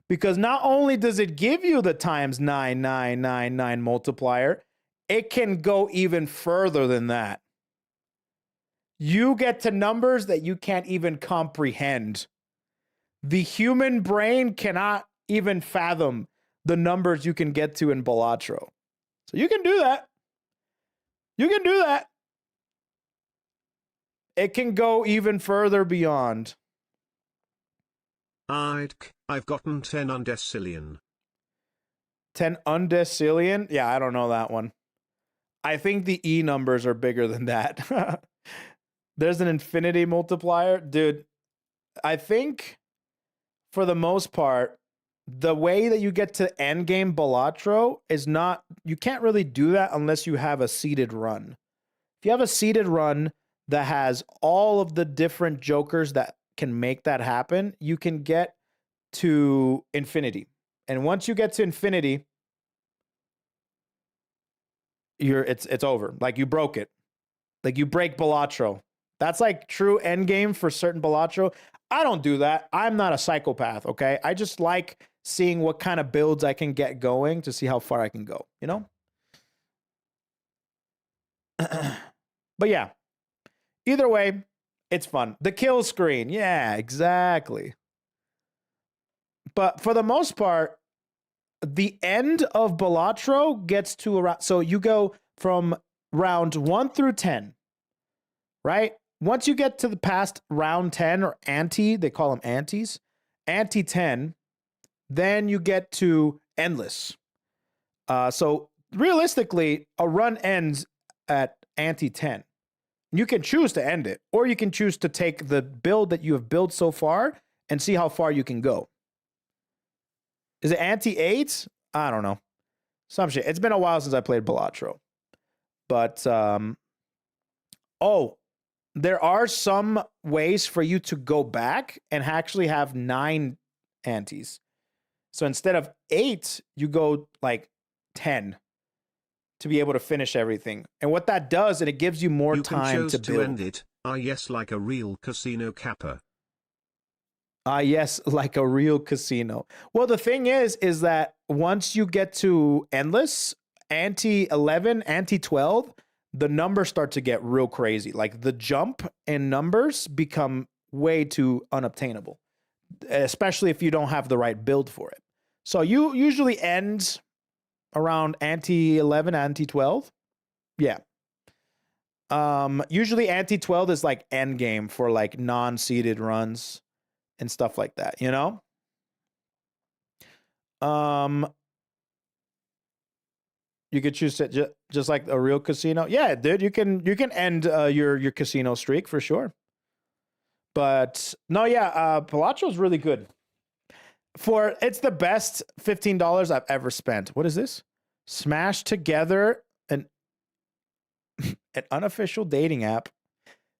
Because not only does it give you the times 9999 multiplier, it can go even further than that. You get to numbers that you can't even comprehend. The human brain cannot even fathom the numbers you can get to in Balatro. So you can do that. You can do that. It can go even further beyond. I've gotten 10 undecillion. 10 undecillion? Yeah, I don't know that one. I think the E numbers are bigger than that. There's an infinity multiplier. Dude, I think for the most part, the way that you get to endgame Balatro is not, you can't really do that unless you have a seeded run. If you have a seeded run that has all of the different jokers that can make that happen, you can get to infinity. And once you get to infinity, it's over. Like, you broke it. Like, you break Balatro. That's like true endgame for certain Balatro. I don't do that. I'm not a psychopath, okay? I just like seeing what kind of builds I can get going to see how far I can go, you know? But yeah, either way, it's fun. The kill screen, yeah, exactly. But for the most part, the end of Balatro gets to around, so you go from round 1 through 10, right? once you get to the past round 10 or ante, they call them antes, ante 10, then you get to endless. So realistically, a run ends at ante 10. You can choose to end it, or you can choose to take the build that you have built so far and see how far you can go. Is it ante 8? I don't know. Some shit. It's been a while since I played Balatro. But, there are some ways for you to go back and actually have 9 antes. So instead of 8, you go like 10 to be able to finish everything. And what that does, and it gives you more time to build. End it. Yes, like a real casino capper. Yes, like a real casino. Well, the thing is that once you get to endless, ante 11, ante 12, the numbers start to get real crazy. Like the jump in numbers become way too unobtainable, especially if you don't have the right build for it. So you usually end around ante 11, ante 12. Yeah. Usually ante 12 is like end game for like non-seeded runs and stuff like that, you know? You could choose it just like a real casino. Yeah, dude, you can end your casino streak for sure. But no, yeah, Balatro is really good. It's the best $15 I've ever spent. What is this? Smash together an unofficial dating app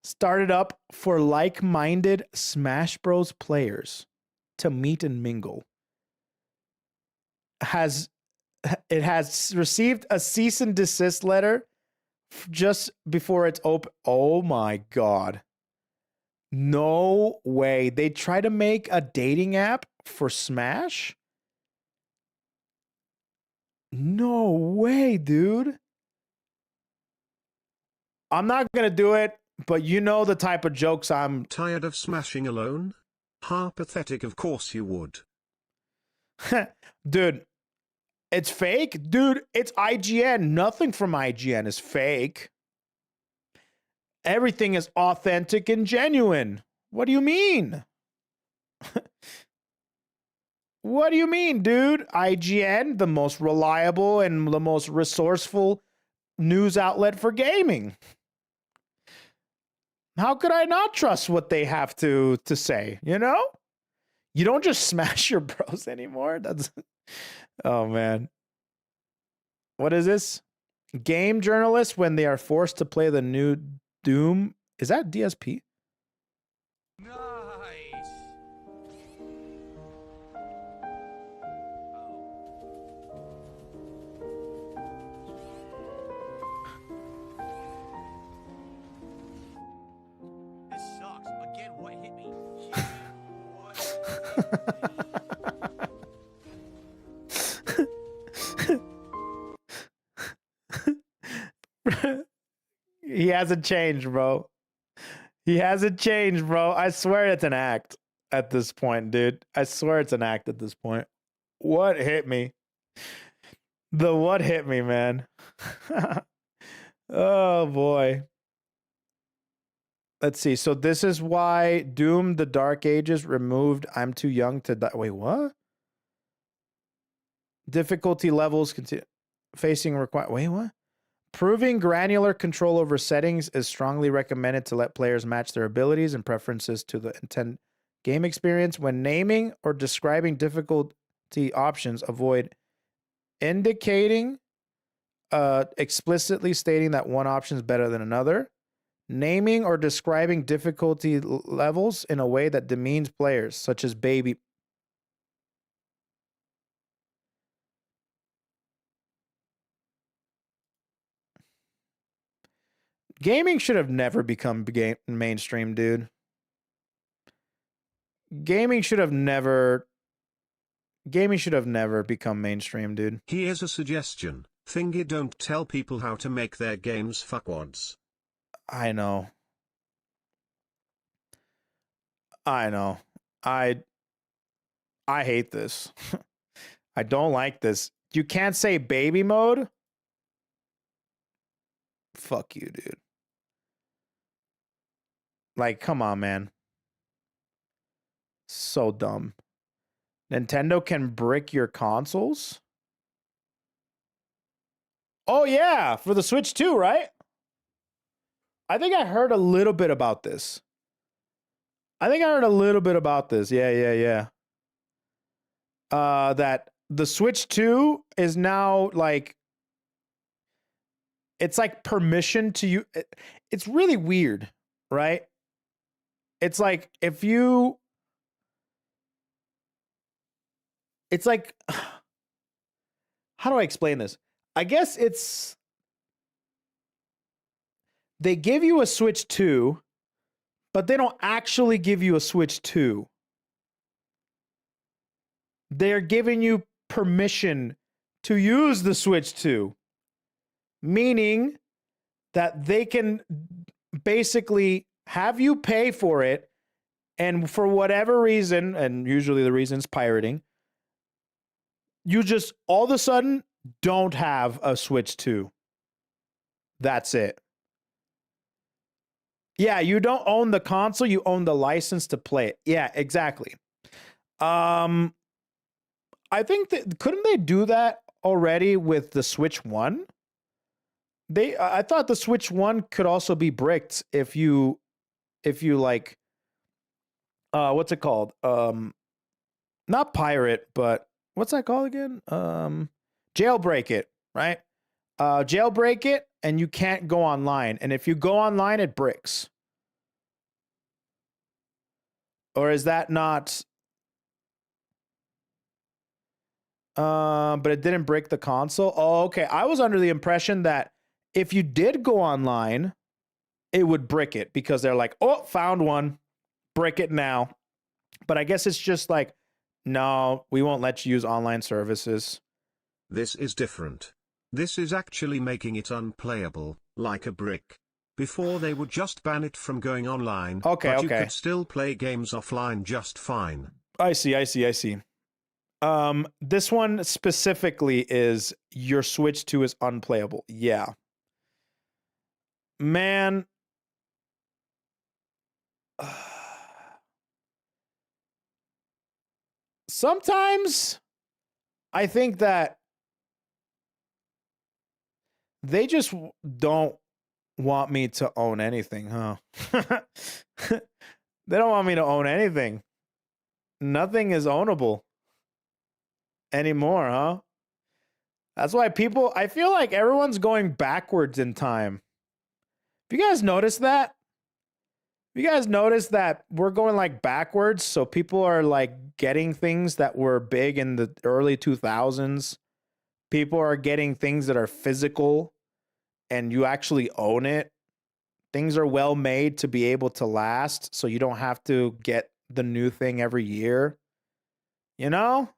started up for like-minded Smash Bros players to meet and mingle. It has received a cease and desist letter just before it's open. Oh my God. No way. They try to make a dating app for Smash? No way, dude. I'm not going to do it, but you know the type of jokes I'm... Tired of smashing alone? How pathetic, of course you would. Dude, it's fake? Dude, it's IGN. Nothing from IGN is fake. Everything is authentic and genuine. What do you mean? What do you mean, dude? IGN, the most reliable and the most resourceful news outlet for gaming. How could I not trust what they have to say, you know? You don't just smash your bros anymore. That's... Oh, man. What is this? Game journalists, when they are forced to play the new Doom. Is that DSP? Nice. This sucks. Again, what hit me? He hasn't changed, bro. He hasn't changed, bro. I swear it's an act at this point, dude. I swear it's an act at this point. What hit me? What hit me, man? Oh, boy. Let's see. So this is why Doom the Dark Ages removed I'm Too Young to Die. Wait, what? Difficulty levels facing require. Wait, what? Proving granular control over settings is strongly recommended to let players match their abilities and preferences to the intended game experience. When naming or describing difficulty options, avoid indicating explicitly stating that one option is better than another. Naming or describing difficulty levels in a way that demeans players, such as baby. Gaming should have never become mainstream, dude. Gaming should have never become mainstream, dude. Here's a suggestion. Thingy don't tell people how to make their games fuckwads. I know. I hate this. I don't like this. You can't say baby mode? Fuck you, dude. Like, come on, man. So dumb. Nintendo can brick your consoles? Oh, yeah, for the Switch too, right? I think I heard a little bit about this. Yeah. That the Switch 2 is now like, it's like permission to you. It's really weird, right? It's like if you, it's like, how do I explain this? I guess it's, they give you a Switch 2, but they don't actually give you a Switch 2. They're giving you permission to use the Switch 2, meaning that they can basically have you pay for it, and for whatever reason, and usually the reason is pirating, you just all of a sudden don't have a Switch 2. That's it. Yeah, you don't own the console, you own the license to play it. Yeah, exactly. I think that couldn't they do that already with the Switch 1? I thought the Switch 1 could also be bricked if you like what's it called? Not pirate, but what's that called again? Jailbreak it, right? Jailbreak it, and you can't go online. And if you go online, it bricks. Or is that not? But it didn't break the console. Oh, okay. I was under the impression that if you did go online, it would brick it because they're like, oh, found one, brick it now. But I guess it's just like, no, we won't let you use online services. This is different. This is actually making it unplayable, like a brick. Before they would just ban it from going online, but you could still play games offline just fine. I see. This one specifically is your Switch 2 is unplayable. Yeah. Man. Sometimes I think that they just don't want me to own anything, huh? They don't want me to own anything. Nothing is ownable anymore, huh? That's why I feel like everyone's going backwards in time. Have you guys noticed that? You guys notice that we're going like backwards, so people are like getting things that were big in the early 2000s. People are getting things that are physical and you actually own it. Things are well made to be able to last, so you don't have to get the new thing every year. You know?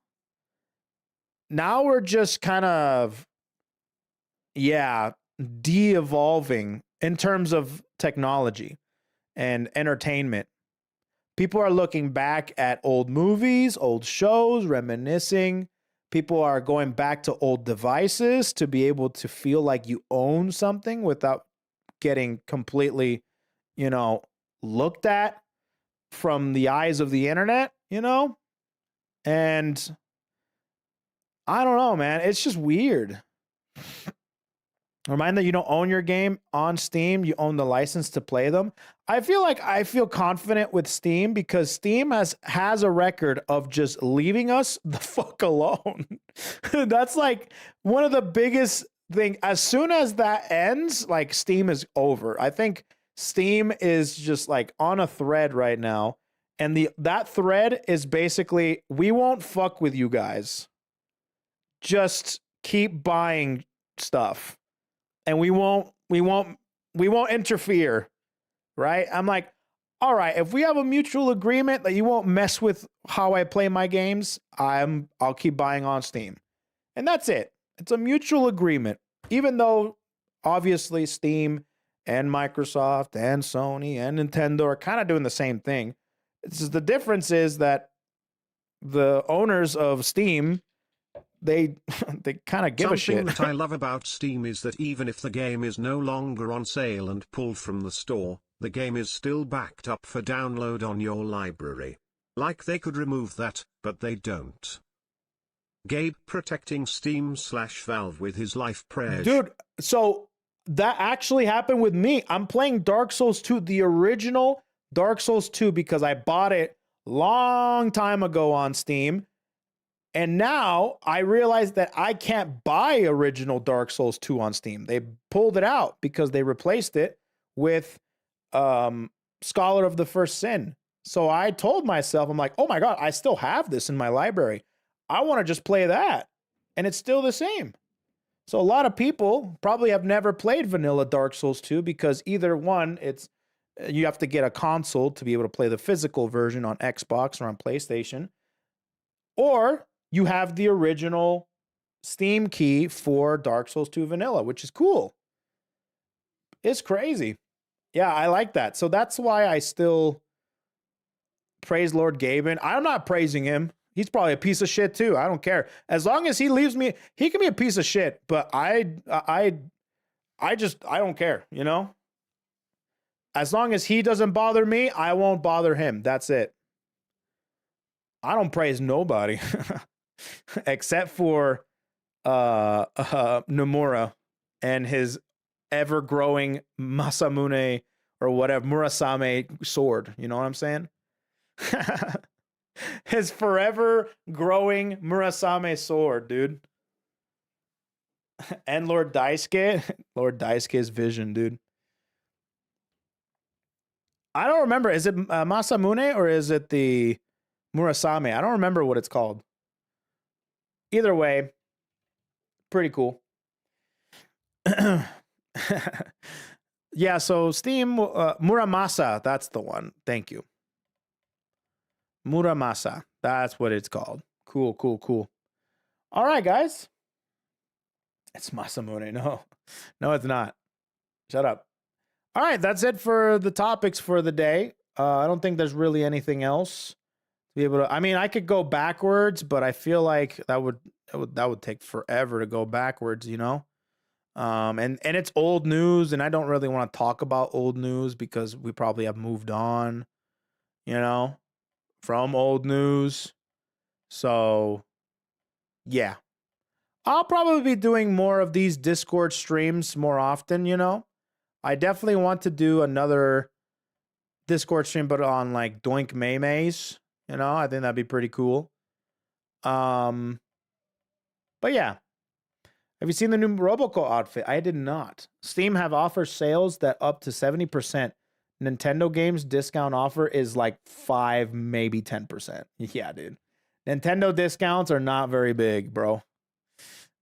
Now we're just kind of, de-evolving in terms of technology and entertainment. People are looking back at old movies, old shows, reminiscing. People are going back to old devices to be able to feel like you own something without getting completely, looked at from the eyes of the internet, And I don't know, man. It's just weird. Remind that you don't own your game on Steam. You own the license to play them. I feel confident with Steam because Steam has a record of just leaving us the fuck alone. That's like one of the biggest things. As soon as that ends, like Steam is over. I think Steam is just like on a thread right now. And that thread is basically, we won't fuck with you guys. Just keep buying stuff. And we won't interfere, right? I'm like, all right, if we have a mutual agreement that you won't mess with how I play my games, I'll keep buying on Steam. And that's it. It's a mutual agreement. Even though obviously Steam and Microsoft and Sony and Nintendo are kind of doing the same thing. It's just the difference is that the owners of Steam, they kind of give a shit. Something that I love about Steam is that even if the game is no longer on sale and pulled from the store, the game is still backed up for download on your library. Like they could remove that, but they don't. Gabe protecting Steam/Valve with his life prayers. Dude, so that actually happened with me. I'm playing Dark Souls 2, the original Dark Souls 2, because I bought it long time ago on Steam. And now I realize that I can't buy original Dark Souls 2 on Steam. They pulled it out because they replaced it with Scholar of the First Sin. So I told myself, I'm like, oh my God, I still have this in my library. I want to just play that. And it's still the same. So a lot of people probably have never played vanilla Dark Souls 2 because either one, it's you have to get a console to be able to play the physical version on Xbox or on PlayStation, or you have the original Steam key for Dark Souls 2 vanilla, which is cool. It's crazy. Yeah, I like that. So that's why I still praise Lord Gaben. I'm not praising him. He's probably a piece of shit too. I don't care. As long as he leaves me, he can be a piece of shit, but I don't care, you know? As long as he doesn't bother me, I won't bother him. That's it. I don't praise nobody except for Nomura and his ever-growing Masamune or whatever, Murasame sword. You know what I'm saying? His forever growing Murasame sword, dude. And Lord Daisuke. Lord Daisuke's vision, dude. I don't remember. Is it Masamune or is it the Murasame? I don't remember what it's called. Either way, pretty cool. Yeah, so Steam, Muramasa, that's the one. Thank you. Muramasa, that's what it's called. Cool, cool, cool. All right, guys. It's Masamune. No, it's not. Shut up. All right, that's it for the topics for the day. I don't think there's really anything else to be able to. I mean, I could go backwards, but I feel like that would take forever to go backwards, you know. And it's old news, and I don't really want to talk about old news because we probably have moved on, you know, from old news. So, yeah, I'll probably be doing more of these Discord streams more often, you know. I definitely want to do another Discord stream, but on like Doink Maymays, you know, I think that'd be pretty cool. But yeah. Have you seen the new Roboco outfit? I did not. Steam have offer sales that up to 70%. Nintendo games discount offer is like 5, maybe 10%. Yeah, dude. Nintendo discounts are not very big, bro.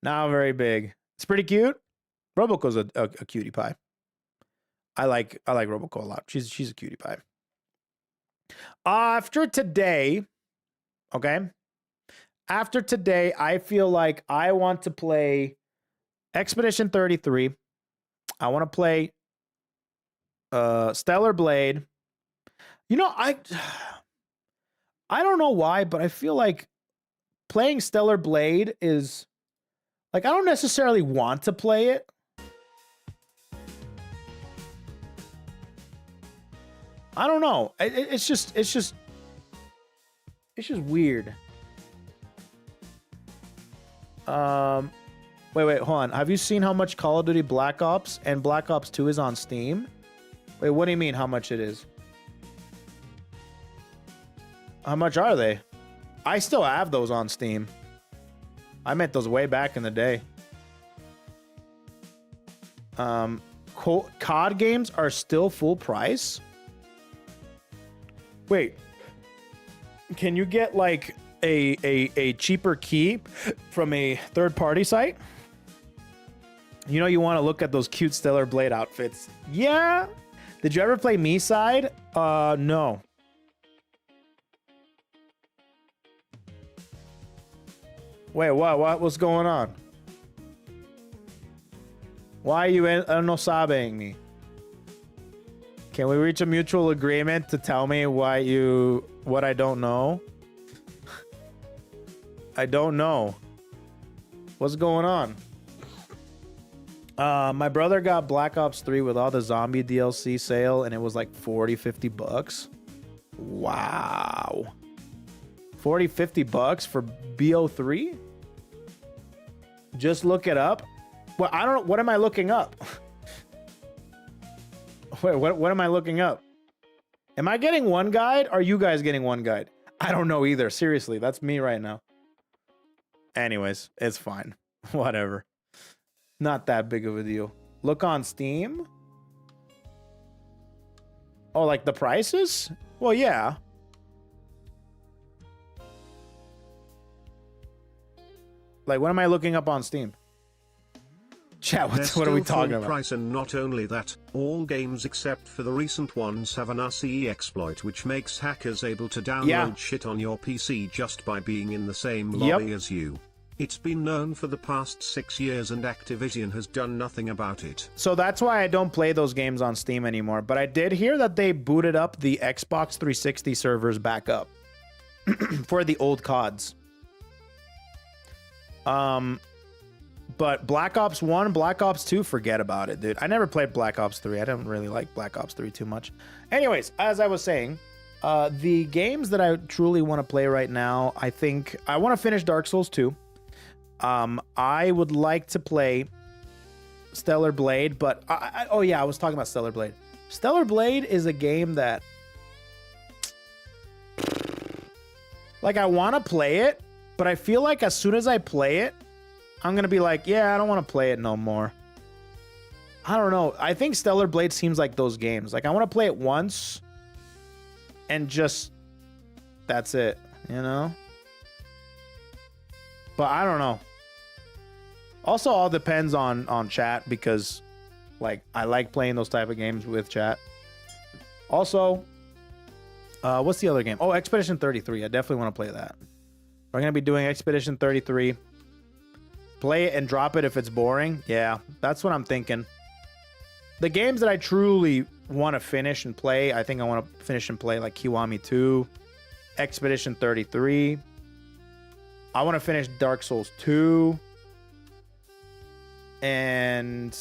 Not very big. It's pretty cute. Roboco's a cutie pie. I like Roboco a lot. She's a cutie pie. After today, okay? After today, I feel like I want to play Expedition 33. I want to play Stellar Blade. You know, I don't know why, but I feel like playing Stellar Blade is like I don't necessarily want to play it. I don't know. It's just weird. Wait, hold on. Have you seen how much Call of Duty Black Ops and Black Ops 2 is on Steam? Wait, what do you mean how much it is? How much are they? I still have those on Steam. I meant those way back in the day. COD games are still full price? Wait. Can you get like a cheaper key from a third-party site? You know you want to look at those cute Stellar Blade outfits. Yeah. Did you ever play Me Side? No. Wait, what's going on? Why are you no sabeing me? Can we reach a mutual agreement to tell me what I don't know? I don't know. What's going on? My brother got Black Ops 3 with all the zombie DLC sale, and it was like 40-50 bucks. Wow. 40-50 bucks for BO3? Just look it up. Well, I don't. What am I looking up? Wait, what am I looking up? Am I getting one guide? Or are you guys getting one guide? I don't know either. Seriously, that's me right now. Anyways, it's fine. Whatever. Not that big of a deal. Look on Steam. Oh, like the prices? Well, yeah. Like, what am I looking up on Steam? Chat, what are we talking about? Price, and not only that, all games except for the recent ones have an RCE exploit which makes hackers able to download shit on your PC just by being in the same lobby as you. It's been known for the past 6 years and Activision has done nothing about it. So that's why I don't play those games on Steam anymore. But I did hear that they booted up the Xbox 360 servers back up for the old CODs. But Black Ops 1, Black Ops 2, forget about it, dude. I never played Black Ops 3. I don't really like Black Ops 3 too much. Anyways, as I was saying, the games that I truly want to play right now, I think I want to finish Dark Souls 2. I would like to play Stellar Blade, but oh yeah, I was talking about Stellar Blade. Stellar Blade is a game that, like, I want to play it, but I feel like as soon as I play it, I'm going to be like, yeah, I don't want to play it no more. I don't know. I think Stellar Blade seems like those games. Like, I want to play it once and just, that's it, you know? But I don't know. Also, all depends on chat because, like, I like playing those type of games with chat. Also, what's the other game? Oh, Expedition 33. I definitely want to play that. We're going to be doing Expedition 33. Play it and drop it if it's boring. Yeah, that's what I'm thinking. The games that I truly want to finish and play, I think I want to finish and play like Kiwami 2, Expedition 33. I want to finish Dark Souls 2. And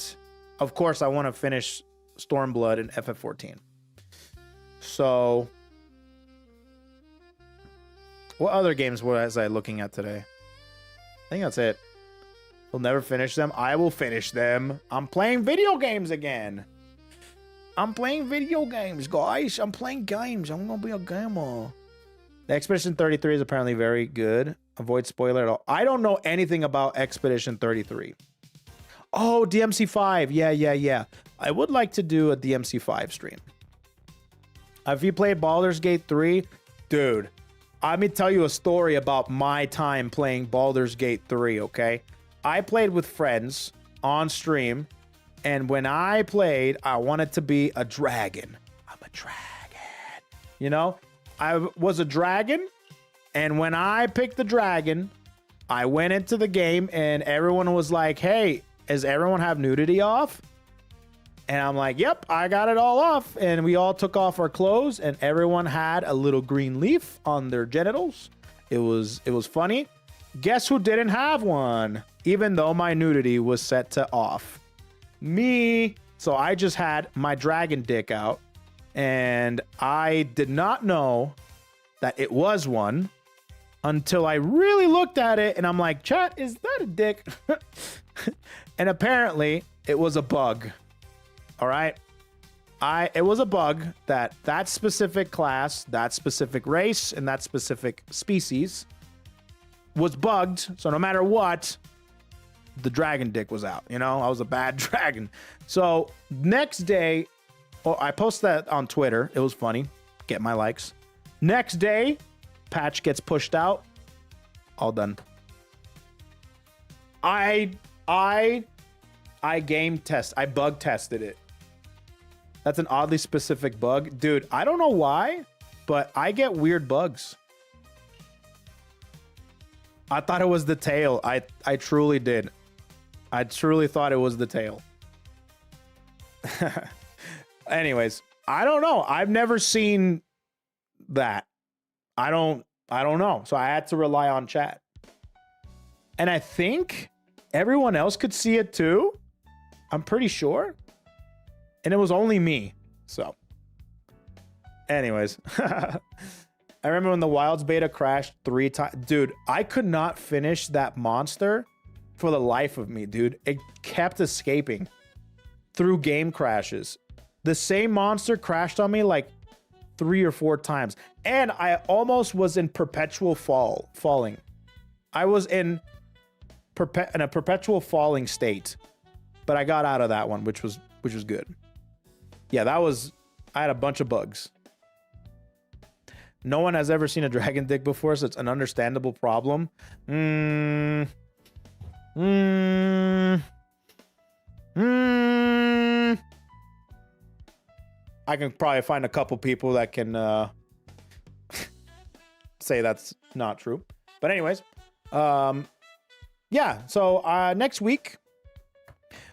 of course, I want to finish Stormblood and FF14. So, what other games was I looking at today? I think that's it. We'll never finish them. I will finish them. I'm playing video games again. I'm playing video games, guys. I'm playing games. I'm going to be a gamer. The Expedition 33 is apparently very good. Avoid spoiler at all. I don't know anything about Expedition 33. Oh, DMC5. Yeah. I would like to do a DMC5 stream. Have you played Baldur's Gate 3? Dude, let me tell you a story about my time playing Baldur's Gate 3, okay? I played with friends on stream, and when I played, I wanted to be a dragon. I'm a dragon. You know, I was a dragon, and when I picked the dragon, I went into the game, and everyone was like, hey, does everyone have nudity off? And I'm like, yep, I got it all off. And we all took off our clothes, and everyone had a little green leaf on their genitals. It was funny. Guess who didn't have one? Even though my nudity was set to off. Me. So I just had my dragon dick out. And I did not know that it was one until I really looked at it. And I'm like, chat, is that a dick? And apparently it was a bug. All right. It was a bug that specific class, that specific race, and that specific species was bugged. So no matter what, the dragon dick was out. You know, I was a bad dragon. So next day, I posted that on Twitter. It was funny. Get my likes. Next day, patch gets pushed out. All done. I game test. I bug tested it. That's an oddly specific bug. Dude, I don't know why, but I get weird bugs. I thought it was the tail. I truly did. I truly thought it was the tail. Anyways, I don't know. I've never seen that. I don't know. So I had to rely on chat. And I think everyone else could see it too. I'm pretty sure. And it was only me. So, anyways. I remember when the Wilds beta crashed 3 times. Dude, I could not finish that monster for the life of me, dude. It kept escaping through game crashes. The same monster crashed on me like 3 or 4 times. And I almost was in perpetual falling. I was in a perpetual falling state. But I got out of that one, which was good. Yeah, I had a bunch of bugs. No one has ever seen a dragon dick before, so it's an understandable problem. I can probably find a couple people that can say that's not true. But anyways, yeah, so next week,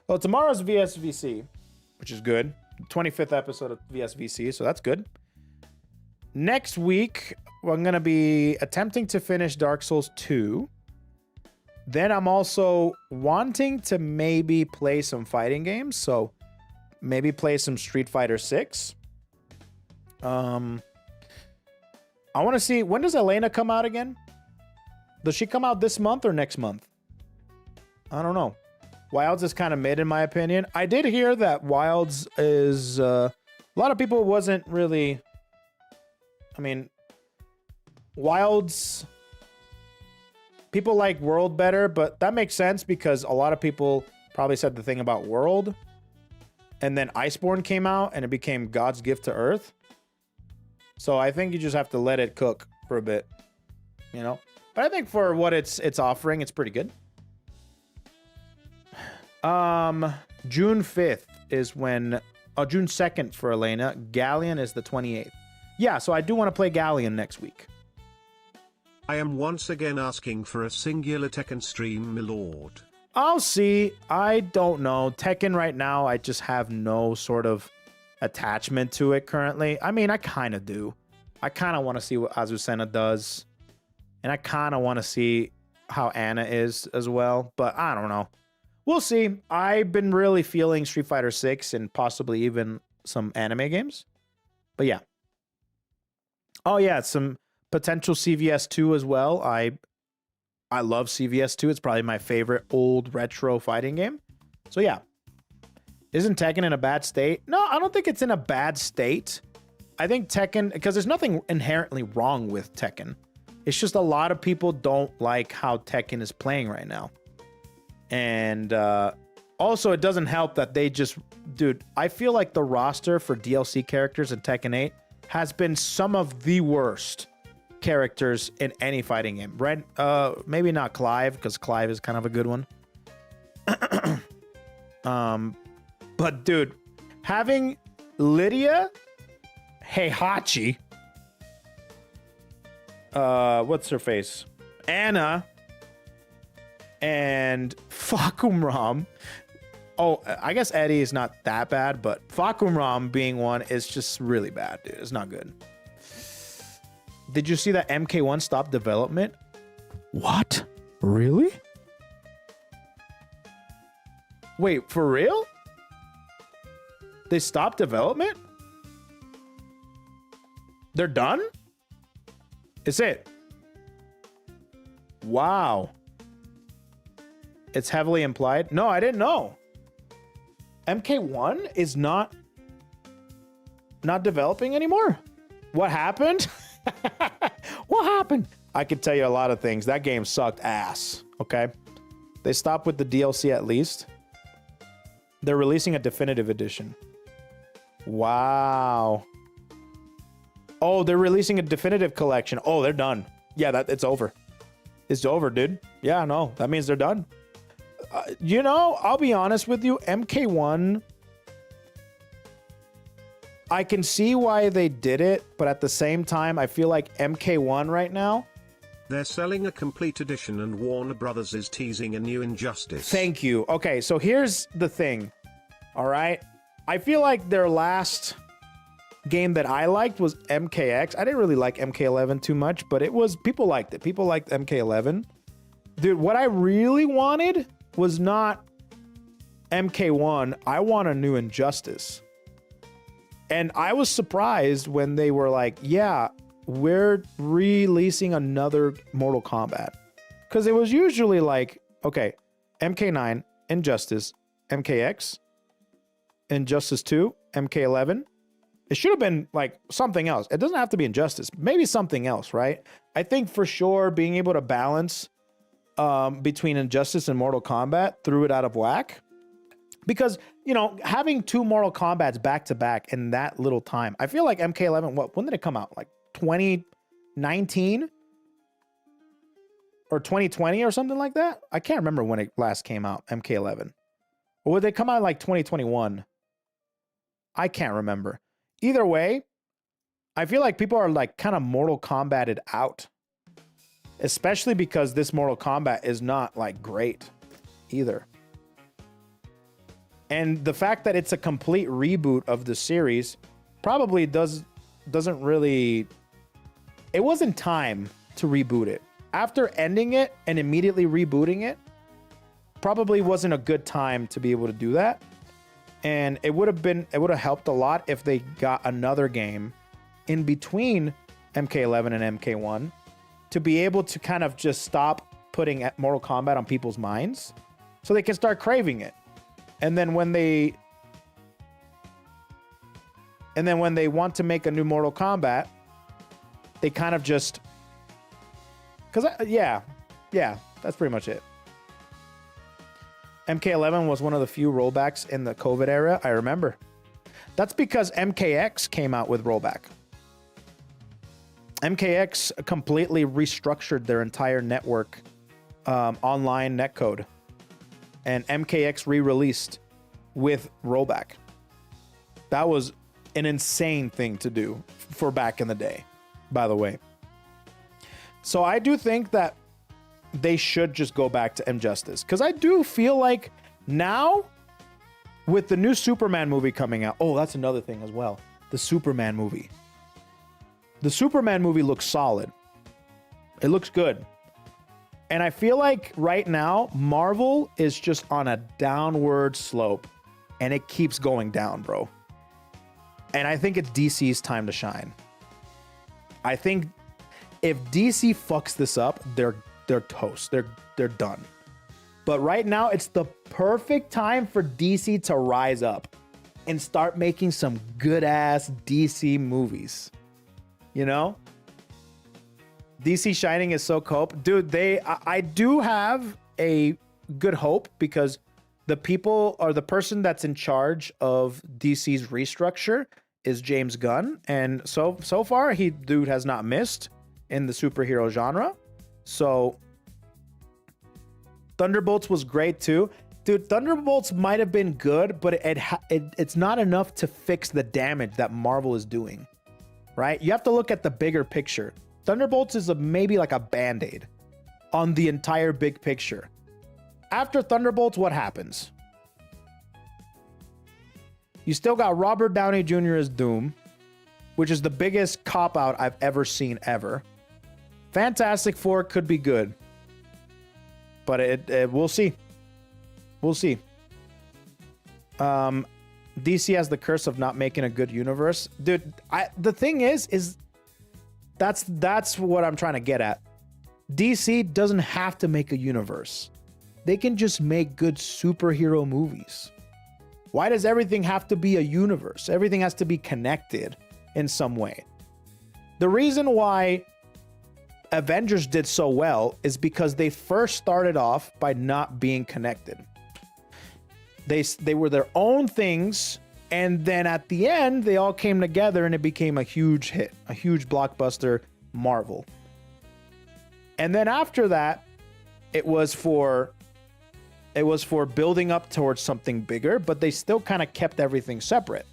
well, tomorrow's VSVC, which is good. 25th episode of VSVC, so that's good. Next week, I'm going to be attempting to finish Dark Souls 2. Then I'm also wanting to maybe play some fighting games, so maybe play some Street Fighter 6. I want to see, when does Elena come out again? Does she come out this month or next month? I don't know. Wilds is kind of mid in my opinion. I did hear that Wilds is, a lot of people wasn't really, I mean, Wilds, people like World better, but that makes sense because a lot of people probably said the thing about World. And then Iceborne came out and it became God's gift to Earth. So I think you just have to let it cook for a bit, you know? But I think for what it's offering, it's pretty good. June 5th is when, June 2nd for Elena. Gallion is the 28th. Yeah, so I do want to play Gallion next week. I am once again asking for a singular Tekken stream, my lord. I'll see. I don't know. Tekken right now, I just have no sort of attachment to it currently. I mean, I kind of do. I kind of want to see what Azucena does. And I kind of want to see how Anna is as well. But I don't know. We'll see. I've been really feeling Street Fighter 6 and possibly even some anime games. But yeah. Oh yeah, some potential CVS 2 as well. I love CVS 2. It's probably my favorite old retro fighting game. So yeah. Isn't Tekken in a bad state? No, I don't think it's in a bad state. I think Tekken, because there's nothing inherently wrong with Tekken. It's just a lot of people don't like how Tekken is playing right now. And also, it doesn't help that they just... Dude, I feel like the roster for DLC characters in Tekken 8 has been some of the worst characters in any fighting game. Maybe not Clive, because Clive is kind of a good one. But, dude, having Lydia, Heihachi, what's her face? Anna... and Fakumram. Oh, I guess Eddie is not that bad, but Fakumram being one is just really bad, dude. It's not good. Did you see that MK1 stopped development? What? Really? Wait, for real? They stopped development? They're done? Is it? Wow. It's heavily implied. No, I didn't know. MK1 is not developing anymore. What happened? What happened? I could tell you a lot of things. That game sucked ass. Okay. They stopped with the DLC at least. They're releasing a definitive edition. Wow. Oh, they're releasing a definitive collection. Oh, they're done. Yeah, it's over. It's over, dude. Yeah, no, that means they're done. You know, I'll be honest with you. MK1, I can see why they did it, but at the same time, I feel like MK1 right now. They're selling a complete edition and Warner Brothers is teasing a new Injustice. Thank you. Okay, so here's the thing. All right. I feel like their last game that I liked was MKX. I didn't really like MK11 too much, but people liked it. People liked MK11. Dude, what I really wanted was not MK1, I want a new Injustice. And I was surprised when they were like, yeah, we're releasing another Mortal Kombat. Because it was usually like, okay, MK9, Injustice, MKX, Injustice 2, MK11. It should have been like something else. It doesn't have to be Injustice. Maybe something else, right? I think for sure being able to balance between Injustice and Mortal Kombat threw it out of whack. Because, you know, having 2 Mortal Kombats back to back in that little time, I feel like MK11, when did it come out? Like 2019 or 2020 or something like that? I can't remember when it last came out, MK11. Or would they come out like 2021? I can't remember. Either way, I feel like people are like kind of Mortal Kombated out. Especially because this Mortal Kombat is not like great either. And the fact that it's a complete reboot of the series probably doesn't really... It wasn't time to reboot it. After ending it and immediately rebooting it, probably wasn't a good time to be able to do that. And it would have helped a lot if they got another game in between MK11 and MK1 to be able to kind of just stop putting Mortal Kombat on people's minds so they can start craving it. And then when they want to make a new Mortal Kombat, they kind of just... yeah, that's pretty much it. MK11 was one of the few rollbacks in the COVID era, I remember. That's because MKX came out with rollback. MKX completely restructured their entire network online netcode. And MKX re-released with rollback. That was an insane thing to do for back in the day, by the way. So I do think that they should just go back to Injustice. Because I do feel like now, with the new Superman movie coming out... Oh, that's another thing as well. The Superman movie. The Superman movie looks solid. It looks good. And I feel like right now, Marvel is just on a downward slope. And it keeps going down, bro. And I think it's DC's time to shine. I think if DC fucks this up, they're toast. They're done. But right now, it's the perfect time for DC to rise up and start making some good-ass DC movies. You know? DC Shining is so cope. Dude, I do have a good hope because the people or the person that's in charge of DC's restructure is James Gunn. And so far, dude has not missed in the superhero genre. So Thunderbolts was great too. Dude, Thunderbolts might have been good, but it's not enough to fix the damage that Marvel is doing. Right? You have to look at the bigger picture. Thunderbolts is maybe like a band-aid on the entire big picture. After Thunderbolts, what happens? You still got Robert Downey Jr. as Doom, which is the biggest cop-out I've ever seen ever. Fantastic Four could be good. But we'll see. We'll see. DC has the curse of not making a good universe. Dude, the thing is that's what I'm trying to get at. DC doesn't have to make a universe. They can just make good superhero movies. Why does everything have to be a universe? Everything has to be connected in some way. The reason why Avengers did so well is because they first started off by not being connected. They were their own things, and then at the end, they all came together and it became a huge hit, a huge blockbuster Marvel. And then after that, it was for building up towards something bigger, but they still kind of kept everything separate.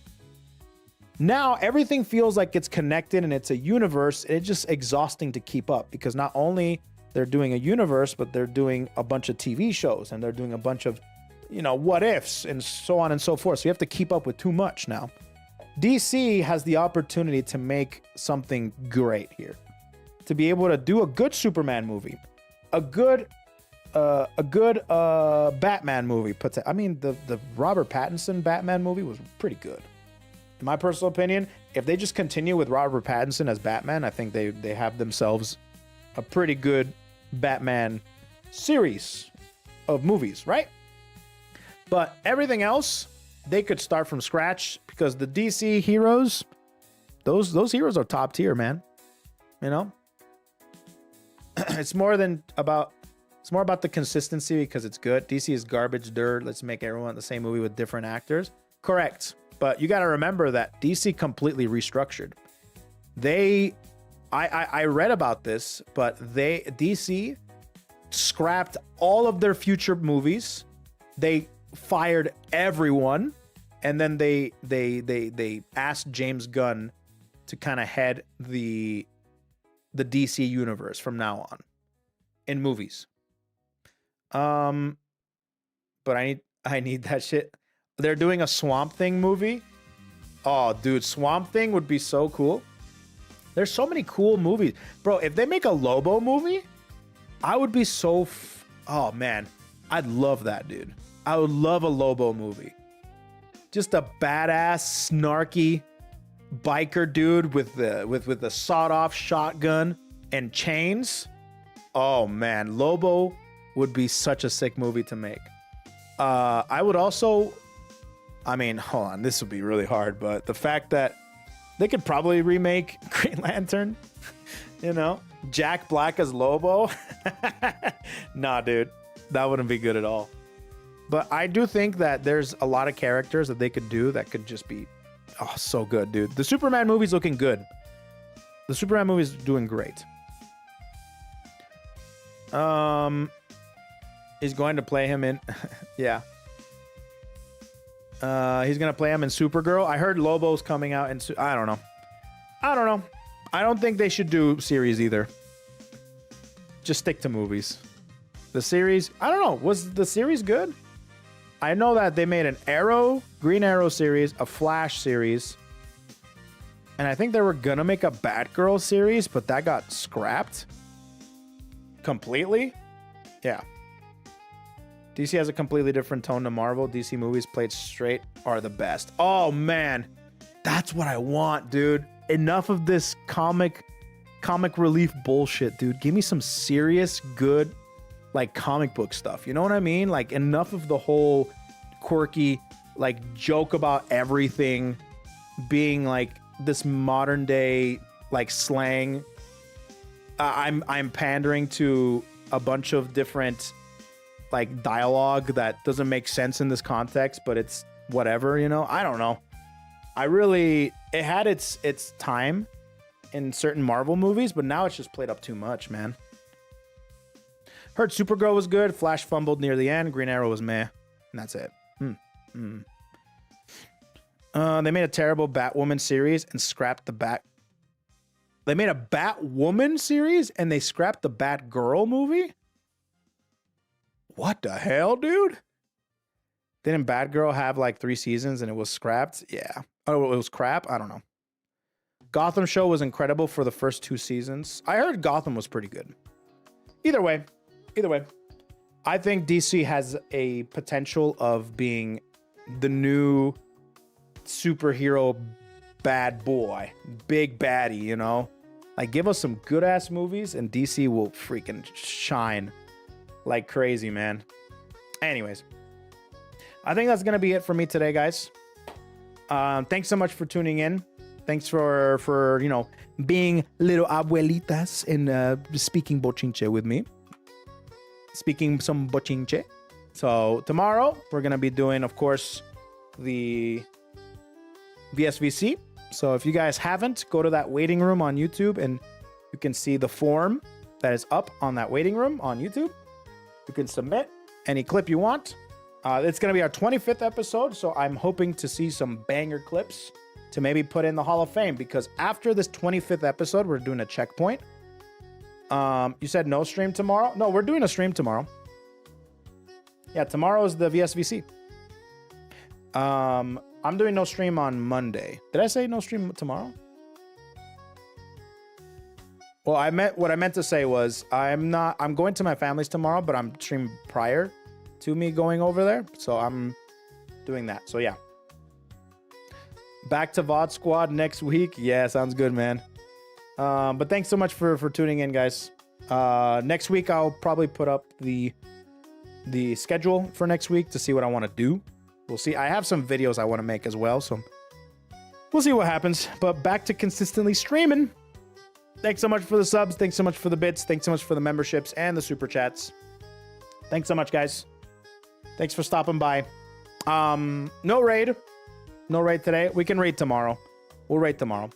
Now, everything feels like it's connected and it's a universe. It's just exhausting to keep up because not only they're doing a universe, but they're doing a bunch of TV shows and they're doing a bunch of, what ifs and so on and so forth. So you have to keep up with too much now. DC has the opportunity to make something great here. To be able to do a good Superman movie, a good Batman movie. I mean, the Robert Pattinson Batman movie was pretty good. In my personal opinion, if they just continue with Robert Pattinson as Batman, I think they have themselves a pretty good Batman series of movies, right? But everything else, they could start from scratch because the DC heroes, those heroes are top tier, man. You know? It's more about the consistency because it's good. DC is garbage dirt. Let's make everyone the same movie with different actors. Correct. But you got to remember that DC completely restructured. I read about this, but DC scrapped all of their future movies. They fired everyone, and then they asked James Gunn to kind of head the DC universe from now on in movies. But I need that shit. They're doing a Swamp Thing movie. Oh, dude, Swamp Thing would be so cool. There's so many cool movies. Bro, if they make a Lobo movie, I would be so... oh, man. I'd love that, dude. I would love a Lobo movie. Just a badass, snarky biker dude with the sawed-off shotgun and chains. Oh, man. Lobo would be such a sick movie to make. I would also... I mean, hold on. This would be really hard, but the fact that they could probably remake Green Lantern, you know, Jack Black as Lobo. Nah, dude, that wouldn't be good at all. But I do think that there's a lot of characters that they could do that could just be, oh, so good, dude. The Superman movie's looking good. The Superman movie's doing great. He's going to play him in, yeah. He's gonna play him in Supergirl. I heard Lobo's coming out in. I don't know. I don't think they should do series either. Just stick to movies. The series, I don't know. Was the series good? I know that they made an Green Arrow series, a Flash series, and I think they were gonna make a Batgirl series, but that got scrapped completely. Yeah. DC has a completely different tone to Marvel. DC movies played straight are the best. Oh, man. That's what I want, dude. Enough of this comic relief bullshit, dude. Give me some serious, good, like, comic book stuff. You know what I mean? Like, enough of the whole quirky, like, joke about everything being, like, this modern day, like, slang. I'm pandering to a bunch of different... like dialogue that doesn't make sense in this context, but it's whatever, you know? I don't know. It had its time in certain Marvel movies, but now it's just played up too much, man. Heard Supergirl was good. Flash fumbled near the end. Green Arrow was meh. And that's it. They made a terrible Batwoman series and scrapped the They made a Batwoman series and they scrapped the Batgirl movie? What the hell, dude? Didn't Batgirl have like 3 seasons and it was scrapped? Yeah. Oh, it was crap? I don't know. Gotham show was incredible for the first 2 seasons. I heard Gotham was pretty good. Either way, I think DC has a potential of being the new superhero bad boy, big baddie, you know? Like, give us some good ass movies and DC will freaking shine like crazy, man. Anyways, I think that's gonna be it for me today, guys. Thanks so much for tuning in. Thanks for you know, being little abuelitas and speaking Bochinche with me. Speaking some Bochinche. So tomorrow we're gonna be doing, of course, the VSVC. So if you guys haven't, go to that waiting room on YouTube and you can see the form that is up on that waiting room on YouTube. You can submit any clip you want. It's going to be our 25th episode, so I'm hoping to see some banger clips to maybe put in the Hall of Fame, because after this 25th episode, we're doing a checkpoint. You said no stream tomorrow? No, we're doing a stream tomorrow. Yeah, tomorrow is the VSVC. I'm doing no stream on Monday. Did I say no stream tomorrow? Well, what I meant to say was I'm going to my family's tomorrow, but I'm streaming prior to me going over there. So I'm doing that. So yeah. Back to VOD Squad next week. Yeah, sounds good, man. But thanks so much for tuning in, guys. Next week I'll probably put up the schedule for next week to see what I want to do. We'll see. I have some videos I want to make as well, so we'll see what happens. But back to consistently streaming. Thanks so much for the subs. Thanks so much for the bits. Thanks so much for the memberships and the super chats. Thanks so much, guys. Thanks for stopping by. No raid. No raid today. We can raid tomorrow. We'll raid tomorrow.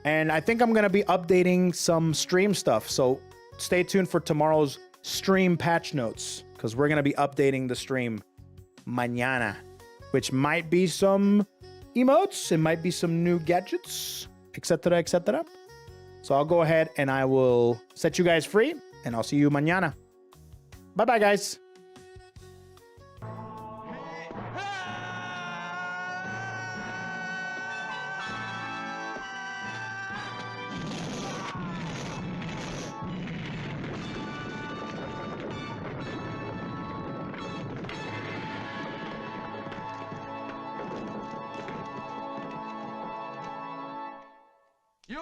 And I think I'm going to be updating some stream stuff. So stay tuned for tomorrow's stream patch notes, because we're going to be updating the stream mañana, which might be some emotes. It might be some new gadgets, etc., etc. So I'll go ahead and I will set you guys free, and I'll see you mañana. Bye-bye, guys. You're